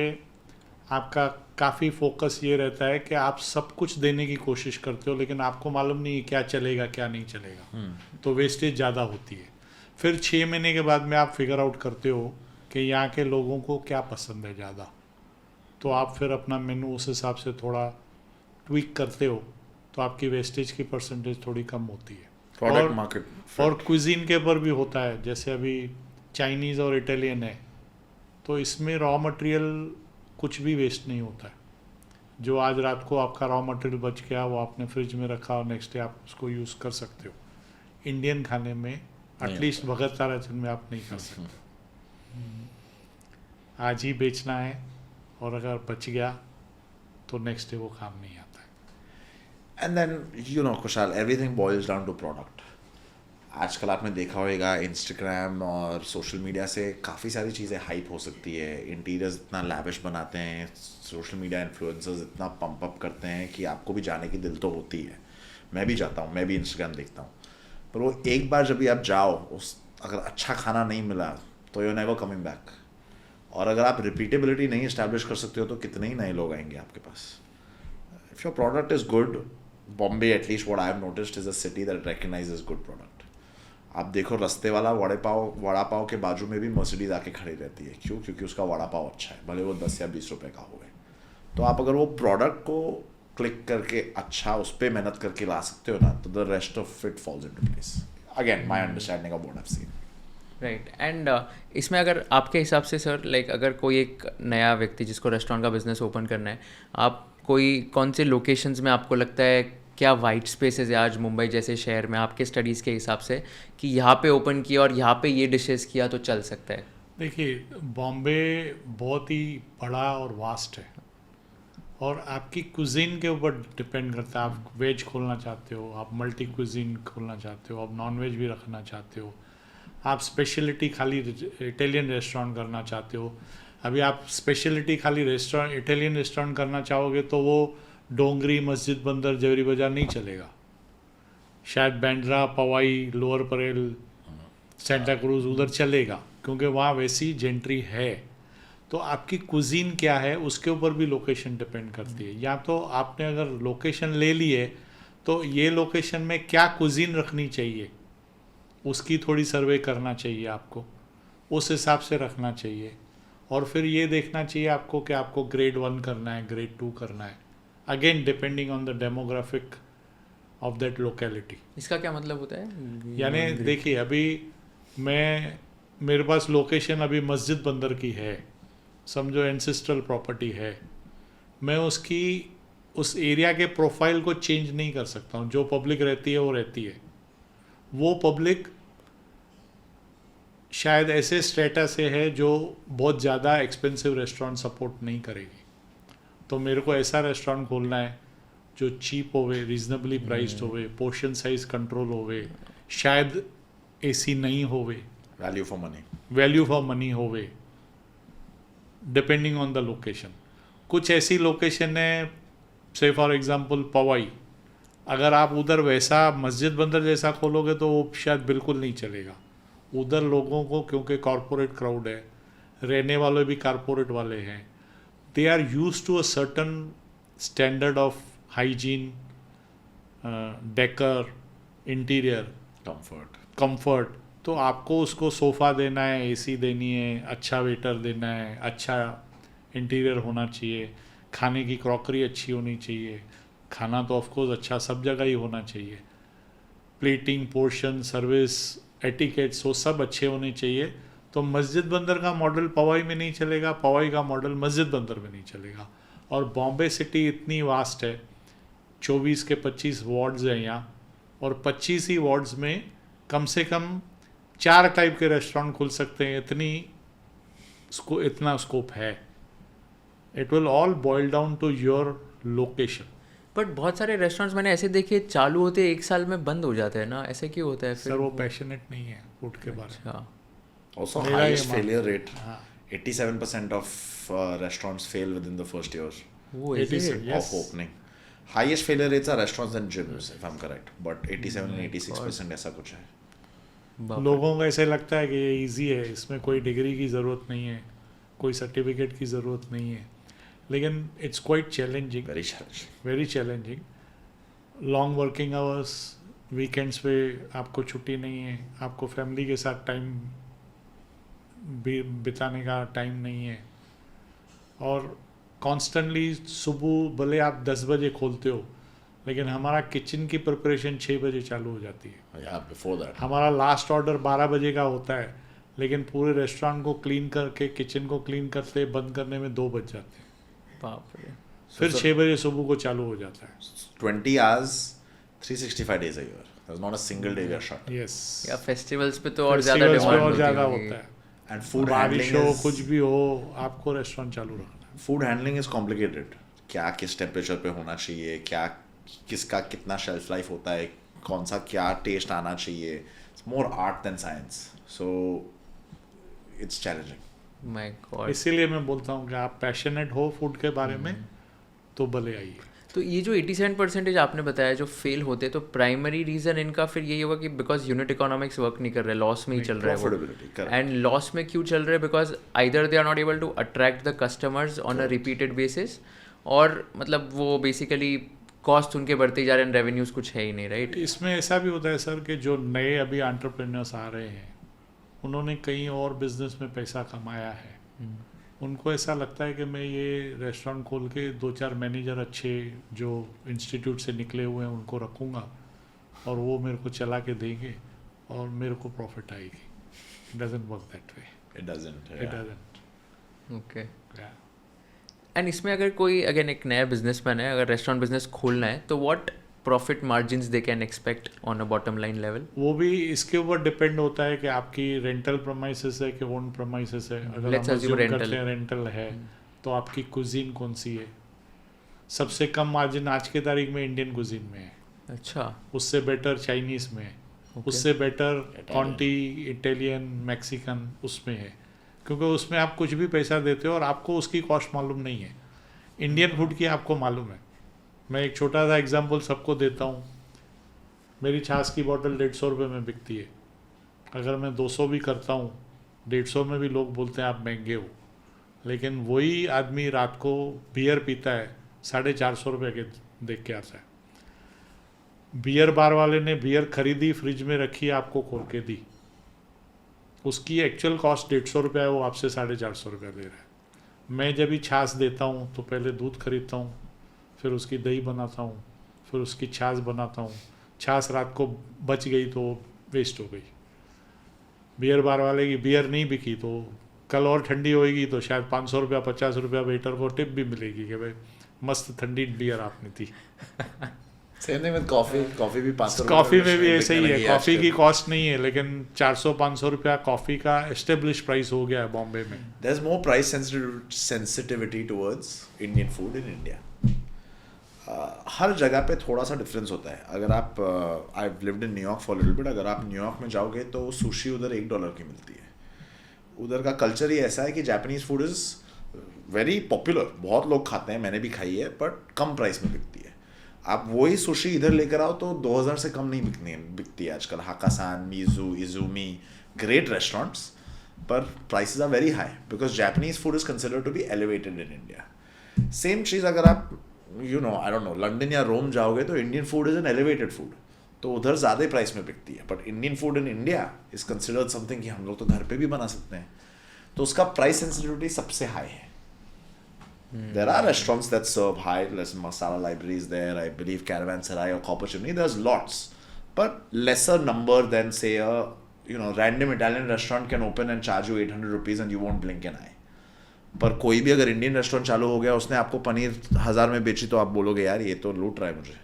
आपका काफ़ी फोकस ये रहता है कि आप सब कुछ देने की कोशिश करते हो, लेकिन आपको मालूम नहीं क्या चलेगा क्या नहीं चलेगा. तो वेस्टेज ज़्यादा होती है. फिर 6 महीने के बाद में आप फिगर आउट करते हो कि यहाँ के लोगों को क्या पसंद है ज़्यादा, तो आप फिर अपना मेनू उस हिसाब से थोड़ा ट्विक करते हो, तो आपकी वेस्टेज की परसेंटेज थोड़ी कम होती है. प्रोडक्ट मार्केट और क्विजीन के ऊपर भी होता है. जैसे अभी चाइनीज़ और इटालियन है, तो इसमें रॉ मटेरियल कुछ भी वेस्ट नहीं होता है. जो आज रात को आपका रॉ मटेरियल बच गया, वो आपने फ्रिज में रखा और नेक्स्ट डे आप उसको यूज़ कर सकते हो. इंडियन खाने में एटलीस्ट भगत ताराचंद में आप नहीं कर सकते. आज ही बेचना है, और अगर बच गया तो नेक्स्ट डे वो काम नहीं आता है. And then Kushal, everything boils down to product. आजकल आपने देखा होगा इंस्टाग्राम और सोशल मीडिया से काफ़ी सारी चीज़ें हाइप हो सकती है. इंटीरियर्स इतना लैविश बनाते हैं, सोशल मीडिया इन्फ्लुएंसर्स इतना पंप अप करते हैं कि आपको भी जाने की दिल तो होती है. मैं भी जाता हूँ, मैं भी इंस्टाग्राम देखता हूँ. पर वो एक बार जब भी आप जाओ, अगर अच्छा खाना नहीं मिला तो यू नेवर कमिंग बैक. और अगर आप रिपीटेबिलिटी नहीं इस्टेब्लिश कर सकते हो, तो कितने ही नए लोग आएंगे आपके पास. If your product is good, Bombay at least what I have noticed is a city that recognizes good product. आप देखो, रस्ते वाला वड़ा पाव के बाजू में भी मर्सिडीज आके खड़ी रहती है. क्यों? क्योंकि उसका वड़ा पाव अच्छा है, भले वो 10 या 20 रुपए का होवे. तो आप अगर वो प्रोडक्ट को क्लिक करके अच्छा उस पर मेहनत करके ला सकते हो ना, तो the rest of it falls into place. Again my understanding of what I have scene. Right. And इसमें अगर आपके हिसाब से सर, लाइक अगर कोई एक नया व्यक्ति जिसको रेस्टोरेंट का बिजनेस ओपन करना है, आप कौन से लोकेशंस में आपको लगता है क्या वाइट स्पेसेस है आज मुंबई जैसे शहर में आपके स्टडीज़ के हिसाब से, कि यहाँ पे ओपन किया और यहाँ पे ये डिशेस किया तो चल सकता है? देखिए, बॉम्बे बहुत ही बड़ा और वास्ट है, और आपकी कुजीन के ऊपर डिपेंड करता है. आप वेज खोलना चाहते हो, आप मल्टी कुजीन खोलना चाहते हो, आप नॉन वेज भी रखना चाहते हो, आप स्पेशलिटी खाली इटालियन रेस्टोरेंट करना चाहते हो. अभी आप स्पेशलिटी खाली रेस्टोरेंट इटालियन रेस्टोरेंट करना चाहोगे तो वो डोंगरी, मस्जिद बंदर, जवेरी बाजार नहीं चलेगा। शायद बैंड्रा, पवाई, लोअर परेल, सेंटा क्रूज उधर चलेगा, क्योंकि वहाँ वैसी जेंट्री है। तो आपकी कुजीन क्या है उसके ऊपर भी लोकेशन डिपेंड करती है। या तो आपने अगर लोकेशन ले ली है तो ये लोकेशन में क्या कुजीन रखनी चाहिए उसकी थोड़ी सर्वे करना चाहिए आपको, उस हिसाब से रखना चाहिए। और फिर ये देखना चाहिए आपको कि आपको ग्रेड 1 करना है, ग्रेड 2 करना है, again depending on the demographic of that locality. इसका क्या मतलब होता है? यानी देखिए, अभी मेरे पास लोकेशन अभी मस्जिद बंदर की है, समझो एंसेस्ट्रल प्रॉपर्टी है, मैं उसकी उस एरिया के प्रोफाइल को चेंज नहीं कर सकता हूँ। जो पब्लिक रहती है वो रहती है। वो पब्लिक शायद ऐसे स्टेटस से है जो बहुत ज़्यादा एक्सपेंसिव रेस्टोरेंट सपोर्ट नहीं करेगी। तो मेरे को ऐसा रेस्टोरेंट खोलना है जो चीप होवे, रीजनेबली प्राइस्ड होवे, पोर्शन साइज कंट्रोल होवे, शायद एसी नहीं होवे, वैल्यू फॉर मनी होवे, डिपेंडिंग ऑन द लोकेशन। कुछ ऐसी लोकेशन है, से फॉर एग्जांपल पवाई, अगर आप उधर वैसा मस्जिद बंदर जैसा खोलोगे तो वो शायद बिल्कुल नहीं चलेगा। उधर लोगों को, क्योंकि कॉरपोरेट क्राउड है, रहने वाले भी कॉरपोरेट वाले हैं, they are used to a certain standard of hygiene, decor, interior, comfort. तो आपको उसको सोफ़ा देना है, एसी देनी है, अच्छा वेटर देना है, अच्छा इंटीरियर होना चाहिए, खाने की क्रॉकरी अच्छी होनी चाहिए, खाना तो ऑफकोर्स अच्छा सब जगह ही होना चाहिए, प्लेटिंग, पोर्शन, सर्विस, एटिकेट्स वो सब अच्छे होने चाहिए। तो मस्जिद बंदर का मॉडल पवाई में नहीं चलेगा, पवाई का मॉडल मस्जिद बंदर में नहीं चलेगा। और बॉम्बे सिटी इतनी वास्ट है, 24 के 25 वार्ड्स हैं यहाँ, और 25 ही वार्ड्स में कम से कम 4 टाइप के रेस्टोरेंट खुल सकते हैं, इतना स्कोप है। It will all boil down to your location. But बहुत सारे रेस्टोरेंट्स मैंने ऐसे देखे चालू होते 1 साल में बंद हो जाते हैं ना, ऐसे क्यों होता है फिर? सर वो पैशनेट नहीं है फूड के बारे में। अच्छा, Also highest failure rate. 87% of restaurants fail within the first year वो ऐसे 87, yes. of opening. Highest failure rates are restaurants and gyms, if I'm correct. But 87 and 86% ऐसा कुछ है. बाप रे। लोगों को ऐसे लगता है कि ये ईजी है, इसमें कोई डिग्री की ज़रूरत नहीं है, कोई सर्टिफिकेट की ज़रूरत नहीं है, लेकिन it's quite challenging, Very challenging. Very challenging. Long working hours, weekends पे आपको छुट्टी नहीं है, आपको फैमिली के साथ टाइम बिताने का टाइम नहीं है, और कॉन्स्टेंटली सुबह भले आप 10 बजे खोलते हो, लेकिन हमारा किचन की प्रिपरेशन 6 बजे चालू हो जाती है। Yeah, before that. हमारा लास्ट ऑर्डर 12 बजे का होता है, लेकिन पूरे रेस्टोरेंट को क्लीन करके, किचन को क्लीन करते बंद करने में 2 बज जाते हैं। बाप रे। फिर 6 बजे सुबह को चालू हो जाता है। 20 hours, 365 days a year. There's not a single day we are shut. Yes, या फेस्टिवल्स पे तो और ज़्यादा फेस्टिवल्स पे डिमांड और ज़्यादा होती होता है। है। And food बारिश handling हो, is कुछ भी हो, आपको रेस्टोरेंट चालू रखना है। food handling is complicated. क्या किस टेम्परेचर पे होना चाहिए, क्या किसका कितना शेल्फ लाइफ होता है, कौन सा क्या टेस्ट आना चाहिए. It's more art than science. So it's challenging. My God. इसीलिए मैं बोलता हूँ कि आप पैशनेट हो फूड के बारे में तो भले आइए। तो ये जो 87% आपने बताया जो फेल होते हैं, तो प्राइमरी रीज़न इनका फिर यही होगा कि बिकॉज यूनिट इकोनॉमिक्स वर्क नहीं कर रहे, लॉस में ही चल रहा है वो। Profitability, correct. एंड लॉस में क्यों चल रहे हैं? Because either they are not able to attract the customers on a repeated basis, और मतलब वो बेसिकली कॉस्ट उनके बढ़ते ही जा रहे हैं, रेवेन्यूज़ कुछ है ही नहीं, राइट? इसमें ऐसा भी होता है सर कि जो नए अभी एंटरप्रेन्योर्स आ रहे हैं, उन्होंने कहीं और बिजनेस में पैसा कमाया है, उनको ऐसा लगता है कि मैं ये रेस्टोरेंट खोल के 2-4 मैनेजर अच्छे जो इंस्टीट्यूट से निकले हुए हैं उनको रखूँगा, और वो मेरे को चला के देंगे और मेरे को प्रॉफिट आएगी। It doesn't work that way. It doesn't. It Yeah. Doesn't. Okay. And इसमें अगर कोई अगेन एक नया बिजनेसमैन है, अगर रेस्टोरेंट बिजनेस खोलना है, तो what profit margins they can expect on a bottom line level? वो भी इसके ऊपर डिपेंड होता है कि आपकी रेंटल प्रमाइसेस है कि ओन प्रमाइसेस है। अगर Let's हम assume assume rental. करते हैं रेंटल है, तो आपकी कुजीन कौन सी है? सबसे कम मार्जिन आज के तारीख में इंडियन कुजीन में है, अच्छा, उससे बेटर चाइनीज में है, Okay. उससे बेटर कॉन्टी, इटालियन, मैक्सिकन उसमें है, क्योंकि उसमें आप कुछ भी पैसा देते हो और आपको उसकी कॉस्ट मालूम नहीं है। इंडियन फूड की आपको मालूम है, मैं एक छोटा सा एग्जांपल सबको देता हूँ। मेरी छाछ की बोतल 150 रुपये में बिकती है। अगर मैं 200 भी करता हूँ, 150 में भी लोग बोलते हैं आप महंगे हो, लेकिन वही आदमी रात को बियर पीता है 450 रुपये के देख के आता है। बियर बार वाले ने बियर खरीदी, फ्रिज में रखी, आपको खोल के दी, उसकी एक्चुअल कॉस्ट 150 रुपये है, वो आपसे 450 रुपये ले रहा है। मैं जब भी छाछ देता हूँ तो पहले दूध खरीदता हूँ, फिर उसकी दही बनाता हूँ, फिर उसकी छाछ बनाता हूँ। छाछ रात को बच गई तो वेस्ट हो गई। बियर बार वाले की बियर नहीं बिकी तो कल और ठंडी होएगी तो शायद 500 रुपया 50 रुपया वेटर को टिप भी मिलेगी कि भाई मस्त ठंडी बियर आपने थी। सेम थिंग विद कॉफी भी 500 कॉफ़ी में भी ऐसे ही है। कॉफ़ी की कॉस्ट नहीं है, लेकिन 400-500 रुपया कॉफ़ी का एस्टेब्लिश प्राइस हो गया है बॉम्बे में। There's more price sensitivity towards Indian food in India. हर जगह पे थोड़ा सा डिफरेंस होता है। अगर आप I've lived in New York for a little bit, अगर आप न्यूयॉर्क में जाओगे तो सुशी उधर $1 की मिलती है। उधर का कल्चर ही ऐसा है कि Japanese food is very popular, बहुत लोग खाते हैं, मैंने भी खाई है, बट कम प्राइस में बिकती है। आप वही सुशी इधर लेकर आओ तो 2000 से कम नहीं बिकती है आजकल। Hakkasan, Mizu, Izumi, great restaurants, पर prices are very high because Japanese food is considered to be elevated in India. Same चीज़ अगर आप आई डोंट नो लंदन या रोम जाओगे तो Indian food is an elevated food, तो उधर ज़्यादा प्राइस में बिकती है। But Indian food in India is considered something कि हम लोग तो घर पे भी बना सकते हैं, तो उसका प्राइस सेंसिटिविटी सबसे हाई है। There are restaurants that serve high, less masala libraries there. I believe Caravanserai or Copper Chimney. There's lots, but lesser number than say a random Italian restaurant can open and charge you 800 rupees and you won't blink an eye. पर कोई भी अगर Indian restaurant चालू हो गया, उसने आपको पनीर 1000 में बेची तो आप बोलोगे यार ये तो लूट रहा है मुझे,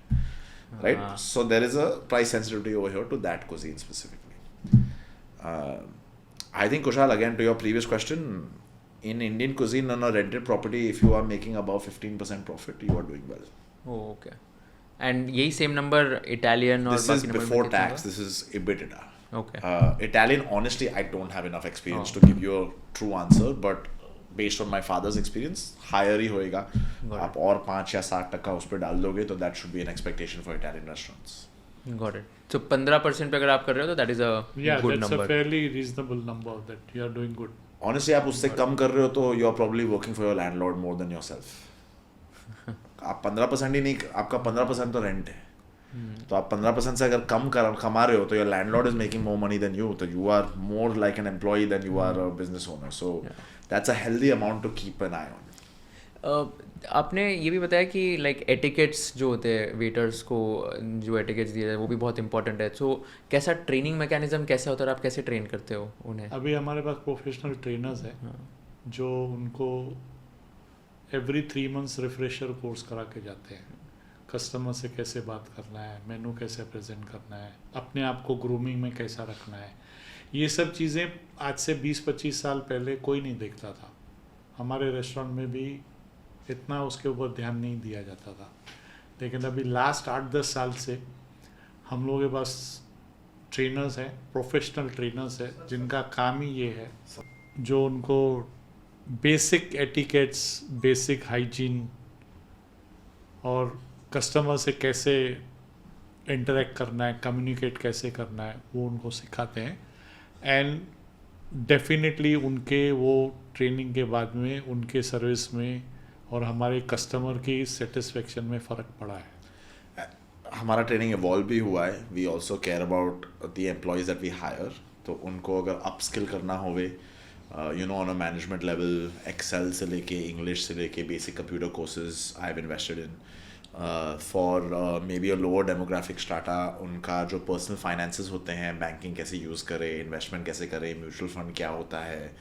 right? So there is a price sensitivity over here to that cuisine specifically. I think Kushal, again to your previous question, in Indian cuisine on a rented property, if you are making above 15% profit, you are doing well. Oh, okay. And यही same number Italian और This is before tax. This is EBITDA. Okay. Italian, honestly, I don't have enough experience to give you a true answer, but based on my father's experience, higher ही होएगा। आप और 5 या 7% उस पर डाल दोगे तो that should be an expectation for Italian restaurants. Got it. So 15% पे अगर आप कर रहे हो तो that is a good number. That's a fairly reasonable number that you are doing good. Honestly, आप उससे कम कर रहे हो तो you are probably working for your landlord more than yourself. आप 15% ही नहीं, आपका 15% तो रेंट है, तो आप 15% से अगर कम कमा रहे हो तो your landlord is making more money than you, तो you are more like an employee than you are a business owner. So that's a healthy amount to keep an eye on. आपने ये भी बताया कि लाइक एटिकेट्स जो होते हैं waiters को जो एटिकेट्स दिए जाए वो भी बहुत इंपॉर्टेंट है। सो कैसा ट्रेनिंग मैकेनिज्म कैसा होता है और आप कैसे ट्रेन करते हो उन्हें? अभी हमारे पास प्रोफेशनल ट्रेनर्स हैं जो उनको एवरी 3 मंथ्स रिफ्रेशर कोर्स करा के जाते हैं। कस्टमर से कैसे बात करना है, मेनू कैसे प्रेजेंट करना है, अपने आप को ग्रूमिंग में कैसा रखना है, ये सब चीज़ें आज से 20-25 साल पहले कोई नहीं देखता था। हमारे रेस्टोरेंट में भी इतना उसके ऊपर ध्यान नहीं दिया जाता था, लेकिन अभी लास्ट 8-10 साल से हम लोगों के पास ट्रेनर्स हैं, प्रोफेशनल ट्रेनर्स हैं, जिनका काम ही ये है जो उनको बेसिक एटिकेट्स, बेसिक हाइजीन और कस्टमर से कैसे इंटरेक्ट करना है, कम्युनिकेट कैसे करना है, वो उनको सिखाते हैं। एंड डेफिनेटली उनके वो ट्रेनिंग के बाद में उनके सर्विस में और हमारे कस्टमर की सेटिस्फेक्शन में फ़र्क पड़ा है। हमारा ट्रेनिंग इवॉल्व भी हुआ है। We also care about the employees that we hire, तो उनको अगर अप स्किल करना होवे on a management level, Excel से लेके इंग्लिश से लेके basic computer courses I have invested in. For maybe a lower demographic strata, उनका जो पर्सनल फाइनेंसेस होते हैं, बैंकिंग कैसे यूज़ करें, इन्वेस्टमेंट कैसे करें, म्यूचुअल फंड क्या होता है,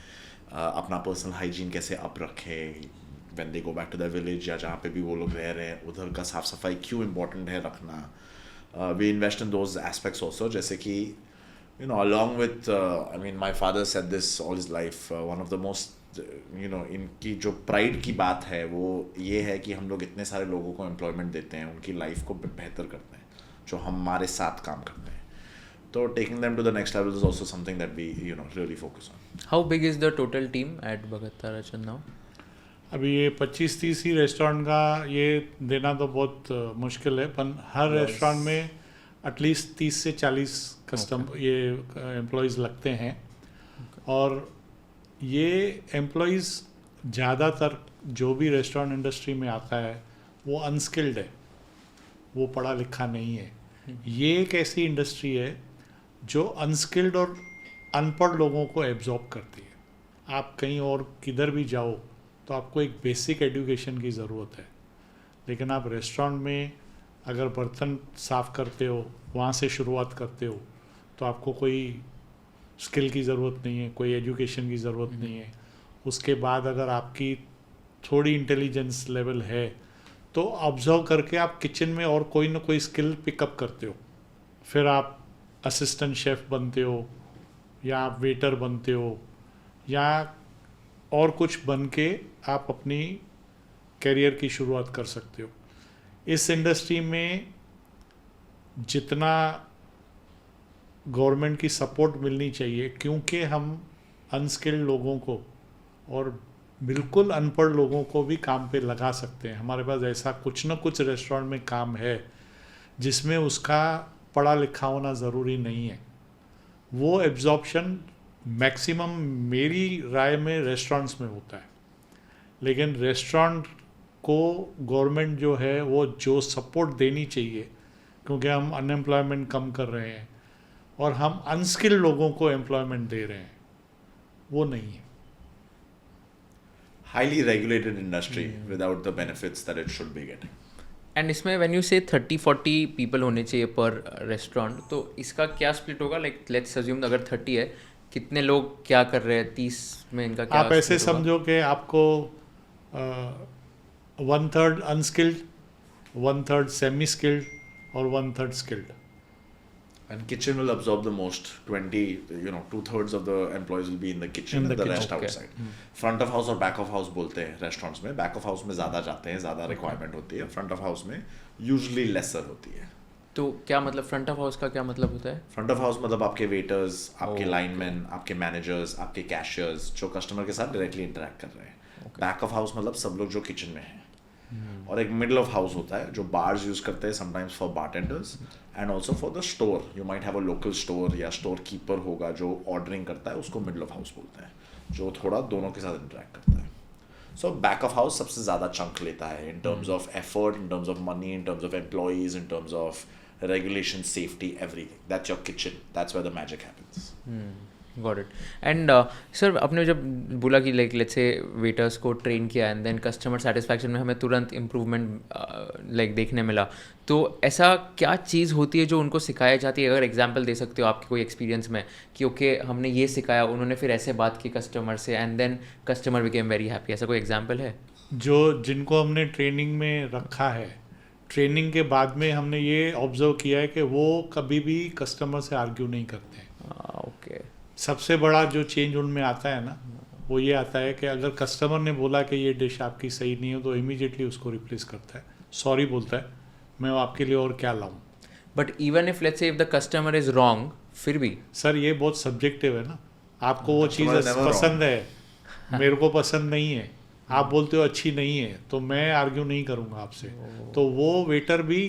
अपना पर्सनल हाइजीन कैसे अप रखें when they go back to their village या जहाँ पे भी वो लोग रह रहे हैं, उधर का साफ़ सफाई क्यों इम्पोर्टेंट है रखना। we invest in those aspects also, जैसे कि along with I mean my father said this all his life, one of the most इनकी जो प्राइड की बात है वो ये है कि हम लोग इतने सारे लोगों को एम्प्लॉयमेंट देते हैं, उनकी लाइफ को बेहतर करते हैं जो हमारे साथ काम करते हैं। तो taking them to the next level is also something that we really focus on. How big is the total team at Bhagat Tarachan now? अभी ये 25-30 ही रेस्टोरेंट का ये देना तो बहुत मुश्किल है, पर हर रेस्टोरेंट में एटलीस्ट 30 से 40 ये एम्प्लॉयज़ लगते हैं। और ये एम्प्लॉयज़ ज़्यादातर जो भी रेस्टोरेंट इंडस्ट्री में आता है वो अनस्किल्ड है, वो पढ़ा लिखा नहीं है। ये एक ऐसी इंडस्ट्री है जो अनस्किल्ड और अनपढ़ लोगों को एब्जॉर्ब करती है। आप कहीं और किधर भी जाओ तो आपको एक बेसिक एजुकेशन की ज़रूरत है, लेकिन आप रेस्टोरेंट में अगर बर्तन साफ़ करते हो, वहाँ से शुरुआत करते हो, तो आपको कोई स्किल की ज़रूरत नहीं है, कोई एजुकेशन की ज़रूरत नहीं है। उसके बाद अगर आपकी थोड़ी इंटेलिजेंस लेवल है तो ऑब्जर्व करके आप किचन में और कोई ना कोई स्किल पिकअप करते हो, फिर आप असिस्टेंट शेफ़ बनते हो या आप वेटर बनते हो या और कुछ बन के आप अपनी करियर की शुरुआत कर सकते हो। इस इंडस्ट्री में जितना गवर्नमेंट की सपोर्ट मिलनी चाहिए, क्योंकि हम अनस्किल्ड लोगों को और बिल्कुल अनपढ़ लोगों को भी काम पे लगा सकते हैं। हमारे पास ऐसा कुछ ना कुछ रेस्टोरेंट में काम है जिसमें उसका पढ़ा लिखा होना ज़रूरी नहीं है। वो एब्जॉर्प्शन मैक्सिमम मेरी राय में रेस्टोरेंट्स में होता है, लेकिन रेस्टोरेंट को गवर्नमेंट जो है वो जो सपोर्ट देनी चाहिए, क्योंकि हम अनएम्प्लॉयमेंट कम कर रहे हैं और हम अनस्किल्ड लोगों को एम्प्लॉयमेंट दे रहे हैं, वो नहीं है। Highly regulated industry without the benefits that it should be getting. And इसमें व्हेन यू से 30-40 पीपल होने चाहिए पर रेस्टोरेंट, तो इसका क्या स्प्लिट होगा? लाइक लेट्स अज्यूम अगर 30 है, कितने लोग क्या कर रहे हैं 30 में, इनका क्या आप ऐसे समझो कि आपको 1/3 अनस्किल्ड, 1/3 सेमी स्किल्ड और 1/3 skilled. And kitchen will absorb the most. 2/3 of the employees will be in the kitchen and the rest outside. Front of house और back of house बोलते हैं restaurants में। Back of house में ज़्यादा जाते हैं, ज़्यादा requirement होती है। Front of house में usually lesser होती है। तो क्या मतलब फ्रंट ऑफ हाउस का क्या मतलब होता है? फ्रंट ऑफ हाउस मतलब आपके वेटर्स, आपके लाइनमैन, आपके मैनेजर्स, आपके कैशियर्स जो कस्टमर के साथ डायरेक्टली इंटरेक्ट कर रहे हैं। बैक ऑफ हाउस मतलब सब लोग जो किचन में हैं। और एक मिडल ऑफ हाउस होता है जो बार्स यूज करते हैं sometimes for bartenders and also for the store. You might have a local store या स्टोर कीपर होगा जो ऑर्डरिंग करता है, उसको मिडल ऑफ हाउस बोलते हैं, जो थोड़ा दोनों के साथ इंटरेक्ट करता है। सो बैक ऑफ हाउस सबसे ज़्यादा चंक लेता है in terms of effort, in terms of money, in terms of employees, in terms of regulation, safety, everything. That's your kitchen. That's where the magic happens. Got it. And sir आपने जब बोला कि like let's से waiters को train किया and then customer satisfaction में हमें तुरंत इम्प्रूवमेंट लाइक देखने मिला, तो ऐसा क्या चीज़ होती है जो उनको सिखाई जाती है? अगर एग्जांपल दे सकते हो आपके कोई एक्सपीरियंस में कि ओके हमने ये सिखाया, उन्होंने फिर ऐसे बात की कस्टमर से and then customer became very happy, ऐसा कोई एग्जाम्पल है? जिनको हमने ट्रेनिंग में रखा है, ट्रेनिंग के बाद में हमने ये ऑब्जर्व किया है कि वो कभी भी कस्टमर से आर्ग्यू नहीं करते हैं। ओके। सबसे बड़ा जो चेंज उनमें आता है ना, वो ये आता है कि अगर कस्टमर ने बोला कि ये डिश आपकी सही नहीं है तो इमीडिएटली उसको रिप्लेस करता है, सॉरी बोलता है, मैं आपके लिए और क्या लाऊं। But even if let's say if the customer is wrong, फिर भी सर ये बहुत सब्जेक्टिव है ना, आपको वो चीज़ पसंद है, मेरे को पसंद नहीं है, आप बोलते हो अच्छी नहीं है, तो मैं आर्ग्यू नहीं करूँगा आपसे। तो वो वेटर भी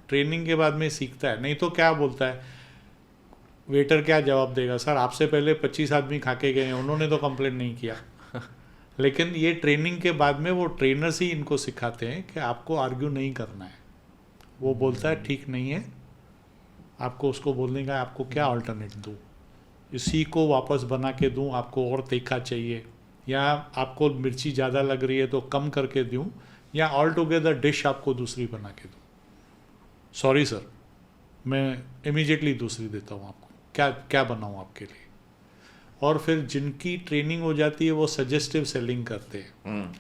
ट्रेनिंग के बाद में सीखता है, नहीं तो क्या बोलता है वेटर, क्या जवाब देगा, सर आपसे पहले 25 आदमी खा के गए हैं, उन्होंने तो कंप्लेंट नहीं किया। लेकिन ये ट्रेनिंग के बाद में वो ट्रेनर्स ही इनको सिखाते हैं कि आपको आर्ग्यू नहीं करना है। वो बोलता है ठीक नहीं है, आपको उसको बोलने का आपको क्या अल्टरनेट दूँ, इसी को वापस बना के दूँ, आपको और तीखा चाहिए, या आपको मिर्ची ज़्यादा लग रही है तो कम करके दूँ, या ऑल टुगेदर डिश आपको दूसरी बना के दूँ। सॉरी सर, मैं इमीडिएटली दूसरी देता हूँ आपको, क्या क्या बनाऊँ आपके लिए। और फिर जिनकी ट्रेनिंग हो जाती है वो सजेस्टिव सेलिंग करते हैं,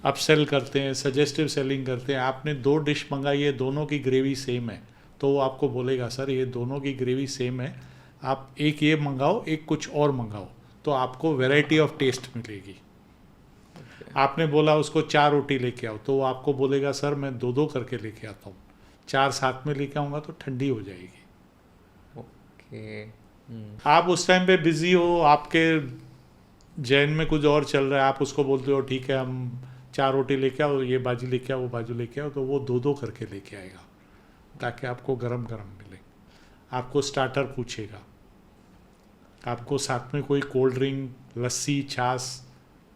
अपसेल करते हैं, सजेस्टिव सेलिंग करते हैं। आपने 2 डिश मंगाई है, दोनों की ग्रेवी सेम है, तो वो आपको बोलेगा सर ये दोनों की ग्रेवी सेम है, आप एक ये मंगाओ, एक कुछ और मंगाओ, तो आपको वैरायटी ऑफ टेस्ट मिलेगी। आपने बोला उसको 4 रोटी लेके आओ, तो वो आपको बोलेगा सर मैं 2-2 करके लेके आता हूँ, 4 साथ में लेके आऊँगा तो ठंडी हो जाएगी। ओके। आप उस टाइम पे बिजी हो, आपके जहन में कुछ और चल रहा है, आप उसको बोलते हो ठीक है हम 4 रोटी लेके आओ, ये भाजी लेके आओ, वो भाजी लेके आओ, तो वो 2-2 करके लेके आएगा ताकि आपको गरम गरम मिले। आपको स्टार्टर पूछेगा, आपको साथ में कोई कोल्ड ड्रिंक, लस्सी, छाछ,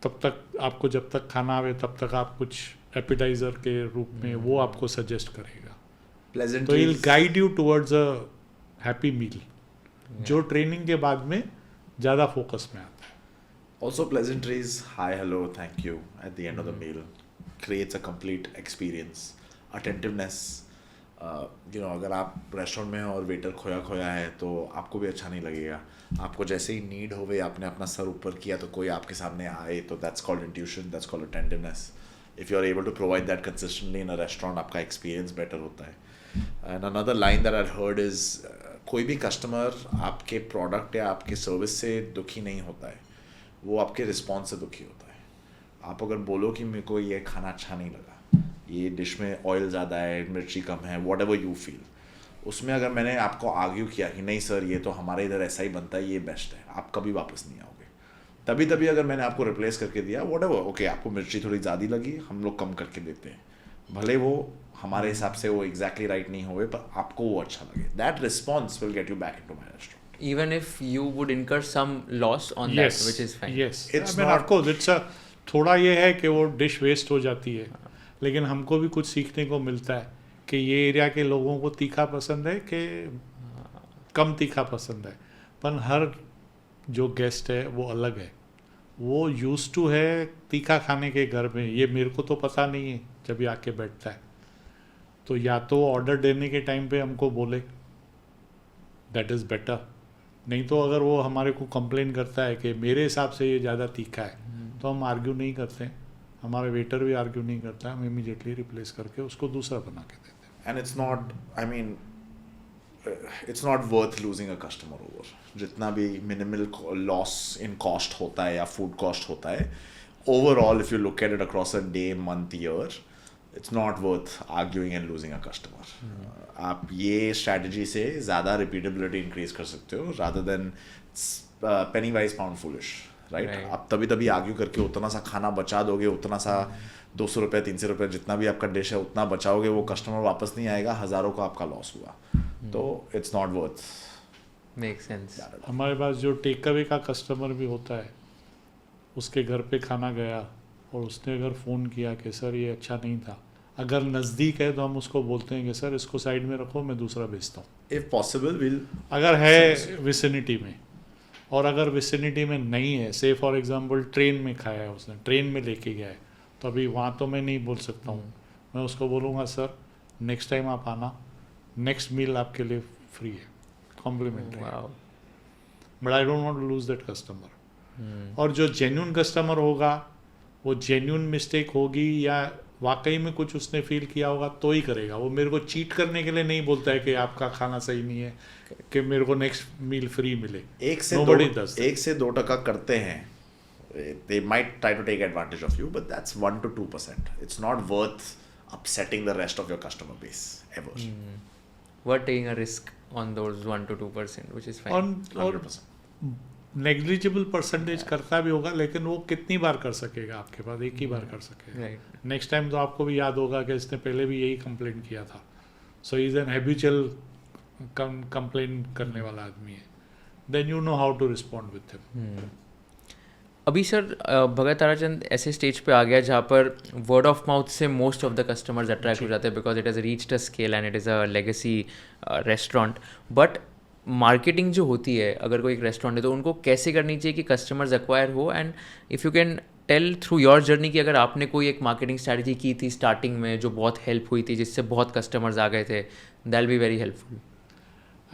तब तक आपको जब तक खाना आवे तब तक आप कुछ एपिटाइजर के रूप में वो आपको सजेस्ट करेगा। तो will guide you towards a happy meal, जो ट्रेनिंग के बाद में ज़्यादा फोकस में आता है। Also pleasantries, hi, hello, thank you at the end of the meal creates a complete experience. Attentiveness, अगर आप रेस्टोरेंट में हैं और वेटर खोया खोया है तो आपको भी अच्छा नहीं लगेगा। आपको जैसे ही नीड होवे, आपने अपना सर ऊपर किया तो कोई आपके सामने आए, तो that's called intuition, that's called attentiveness. If you are able to provide that consistently in a restaurant, आपका एक्सपीरियंस बेटर होता है। And another line that I heard is, कोई भी कस्टमर आपके प्रोडक्ट या आपके सर्विस से दुखी नहीं होता है, वो आपके रिस्पॉन्स से दुखी होता है। आप अगर बोलो कि मेरे को ये खाना अच्छा नहीं लगा, ये डिश में ऑयल ज़्यादा है, मिर्ची कम है, वॉट एवर यू फील, उसमें अगर मैंने आपको आर्ग्यू किया कि नहीं सर ये तो हमारे इधर ऐसा ही बनता है, ये बेस्ट है, आप कभी वापस नहीं आओगे। तभी अगर मैंने आपको रिप्लेस करके दिया, वॉट एवर, ओके आपको मिर्ची थोड़ी ज़्यादा लगी, हम लोग कम करके देते हैं, भले वो हमारे हिसाब से वो एग्जैक्टली राइट नहीं होवे, पर आपको वो अच्छा लगे, that response will get you back into my restaurant. Even if you would incur some loss on that, which is fine. Yes, It's I mean, not- of course, it's a थोड़ा ये है कि वो डिश वेस्ट हो जाती है, लेकिन हमको भी कुछ सीखने को मिलता है कि ये एरिया के लोगों को तीखा पसंद है कि कम तीखा पसंद है। पर हर जो गेस्ट है वो अलग है, वो यूज टू है तीखा खाने के घर में, ये मेरे को तो पता नहीं है जब ये आके बैठता है। तो या तो ऑर्डर देने के टाइम पे हमको बोले, दैट इज़ बेटर, नहीं तो अगर वो हमारे को कंप्लेन करता है कि मेरे हिसाब से ये ज़्यादा तीखा है, तो हम आर्ग्यू नहीं करते हैं, हमारे वेटर भी आर्ग्यू नहीं करता है, हम इमीडिएटली रिप्लेस करके उसको दूसरा बना के देते हैं। And it's not, I mean it's not worth losing a customer over. जितना भी मिनिमल लॉस इन कॉस्ट होता है या फूड कॉस्ट होता है, overall if you look at it across a day, month, year, it's not worth arguing and losing a customer. आप ये strategy से ज़्यादा रिपीटेबिलिटी इंक्रीज कर सकते हो रादर देन पेनी वाइज पाउंड फुलिश, राइट। आप तभी आर्ग्यू करके उतना सा खाना बचा दोगे, उतना सा 200 रुपये 300 रुपये जितना भी आपका डिश है उतना बचाओगे, वो कस्टमर वापस नहीं आएगा, हज़ारों का आपका लॉस हुआ, तो it's not worth. Makes sense. हमारे पास जो टेक अवे का कस्टमर भी होता है, उसके घर पे खाना गया और उसने अगर फ़ोन किया कि सर ये अच्छा नहीं था, अगर नज़दीक है तो हम उसको बोलते हैं कि सर इसको साइड में रखो, मैं दूसरा भेजता हूँ। इफ़ पॉसिबल विल, अगर है विसिनिटी में, और अगर विसिनिटी में नहीं है, से फॉर एग्जांपल ट्रेन में खाया है उसने, ट्रेन में लेके गया है, तो अभी वहाँ तो मैं नहीं बोल सकता हूँ, मैं उसको बोलूँगा सर नेक्स्ट टाइम आप आना, नेक्स्ट मील आपके लिए फ्री है, complimentary. Wow. But I don't want to lose that customer. और जो जेन्यून कस्टमर होगा, वो जेन्यून मिस्टेक होगी या वाकई में कुछ उसने फील किया होगा तो ही करेगा। वो मेरे को चीट करने के लिए नहीं बोलता है कि आपका खाना सही नहीं है, कि मेरे को नेक्स्ट मील फ्री मिले। 1 से Nobody 2 does that. 1 से 2% करते हैं, they might try to take advantage of you, but that's 1 to 2%. It's not worth upsetting the rest of your customer base ever. We're taking a risk on those 1 to 2%, which is fine. और 100%. Negligible percentage करता भी होगा, लेकिन वो कितनी बार कर सकेगा आपके पास? एक ही बार कर सकेगा। Right. नेक्स्ट टाइम तो आपको भी याद होगा कि इसने पहले भी यही कंप्लेन किया था। So is an habitual complain करने वाला आदमी है, then you know how to respond with him. अभी सर भगत ताराचंद ऐसे स्टेज पे आ गया जहाँ पर वर्ड ऑफ माउथ से most of the customers attract हो जाते हैं, because it has reached a scale and it is a legacy restaurant. But marketing जो होती है, अगर कोई एक रेस्टोरेंट है तो उनको कैसे करनी चाहिए कि कस्टमर्स एक्वायर हो? And if you can tell through your journey कि अगर आपने कोई एक मार्केटिंग स्ट्रैटेजी की थी स्टार्टिंग में जो बहुत हेल्प हुई थी, जिससे बहुत कस्टमर्स आ गए थे, that will be very helpful.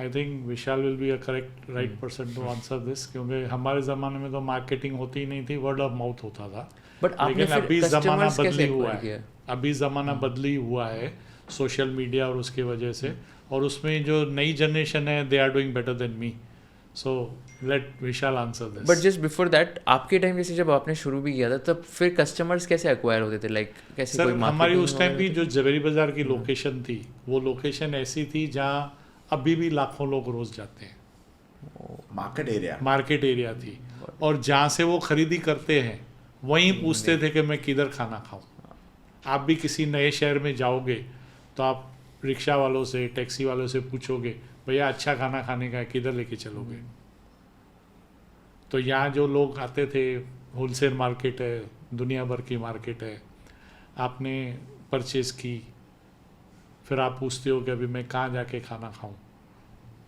I think Vishal will be a correct right person to answer this, क्योंकि हमारे ज़माने में तो मार्केटिंग होती ही नहीं थी, वर्ड ऑफ माउथ होता था। बट आपने लेकिन फिर अभी ज़माना customers कैसे बदली हुआ acquire है, किया? अभी ज़माना बदली हुआ है सोशल मीडिया और उसकी वजह से, और उसमें जो नई जनरेशन है they are doing better than me, so let Vishal answer this. But just before that, आपके टाइम जैसे जब आपने शुरू भी किया था, तब फिर कस्टमर्स कैसे एक्वायर होते थे? लाइक कैसे सर कोई हमारी marketing उस टाइम वगैरह की जो जवेरी बाज़ार की लोकेशन थी, वो लोकेशन ऐसी थी जहाँ अभी भी लाखों लोग रोज़ जाते हैं, मार्केट एरिया, मार्केट एरिया थी, और जहाँ से वो खरीदी करते हैं वहीं पूछते थे कि मैं किधर खाना खाऊं। आप भी किसी नए शहर में जाओगे तो आप रिक्शा वालों से, टैक्सी वालों से पूछोगे भैया अच्छा खाना खाने का है, किधर लेके चलोगे? तो यहाँ जो लोग आते थे, होलसेल मार्केट है, दुनिया भर की मार्केट है, आपने परचेज की, फिर आप पूछते हो कि अभी मैं कहाँ जाके खाना खाऊं,